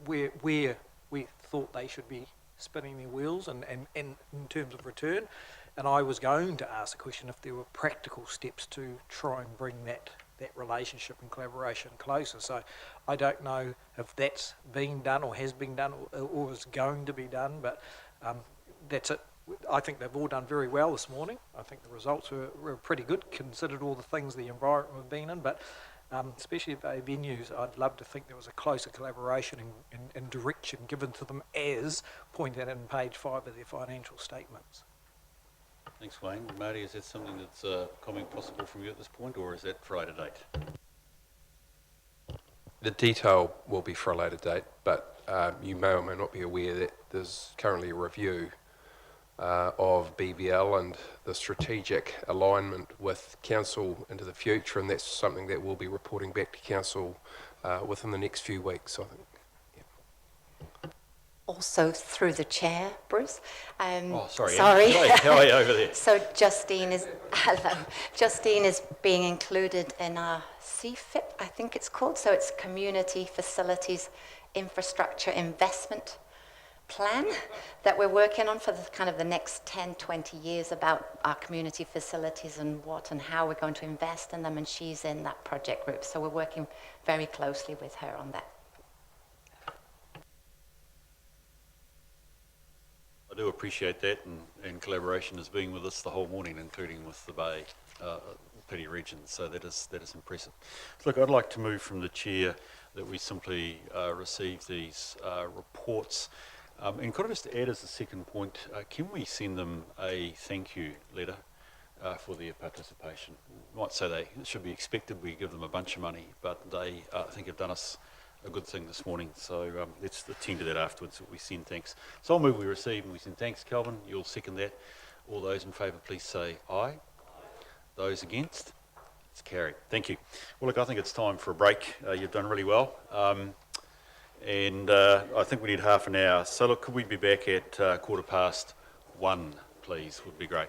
where we thought they should be spinning their wheels and in terms of return. And I was going to ask the question if there were practical steps to try and bring that relationship and collaboration closer. So I don't know if that's been done or has been done or is going to be done, but that's it. I think they've all done very well this morning. I think the results were pretty good, considered all the things the environment we've been in, but especially at Bay Venues, I'd love to think there was a closer collaboration and direction given to them, as pointed out in page 5 of their financial statements. Thanks, Wayne. Marty, is that something that's comment possible from you at this point, or is that for a later date? The detail will be for a later date, but you may or may not be aware that there's currently a review of BVL and the strategic alignment with Council into the future, and that's something that we'll be reporting back to Council within the next few weeks, I think. Also through the chair, Bruce. Sorry. Sorry. How are you over there? So Justine is being included in our CFIP, I think it's called. So it's Community Facilities Infrastructure Investment Plan that we're working on for the next 10, 20 years, about our community facilities and what and how we're going to invest in them. And she's in that project group. So we're working very closely with her on that. I do appreciate that, and collaboration has been with us the whole morning, including with the Bay Petty region, so that is impressive. Look, I'd like to move from the chair that we simply receive these reports. And could I just add as a second point, can we send them a thank you letter for their participation? I might say they should be expected, we give them a bunch of money, but they I think have done us a good thing this morning, so let's attend to that afterwards, that we send thanks. So I'll move we receive and we send thanks. Calvin, you'll second that. All those in favour, please say aye. Those against? It's carried. Thank you. Well, look, I think it's time for a break. You've done really well. And I think we need half an hour. So look, could we be back at 1:15, please? Would be great.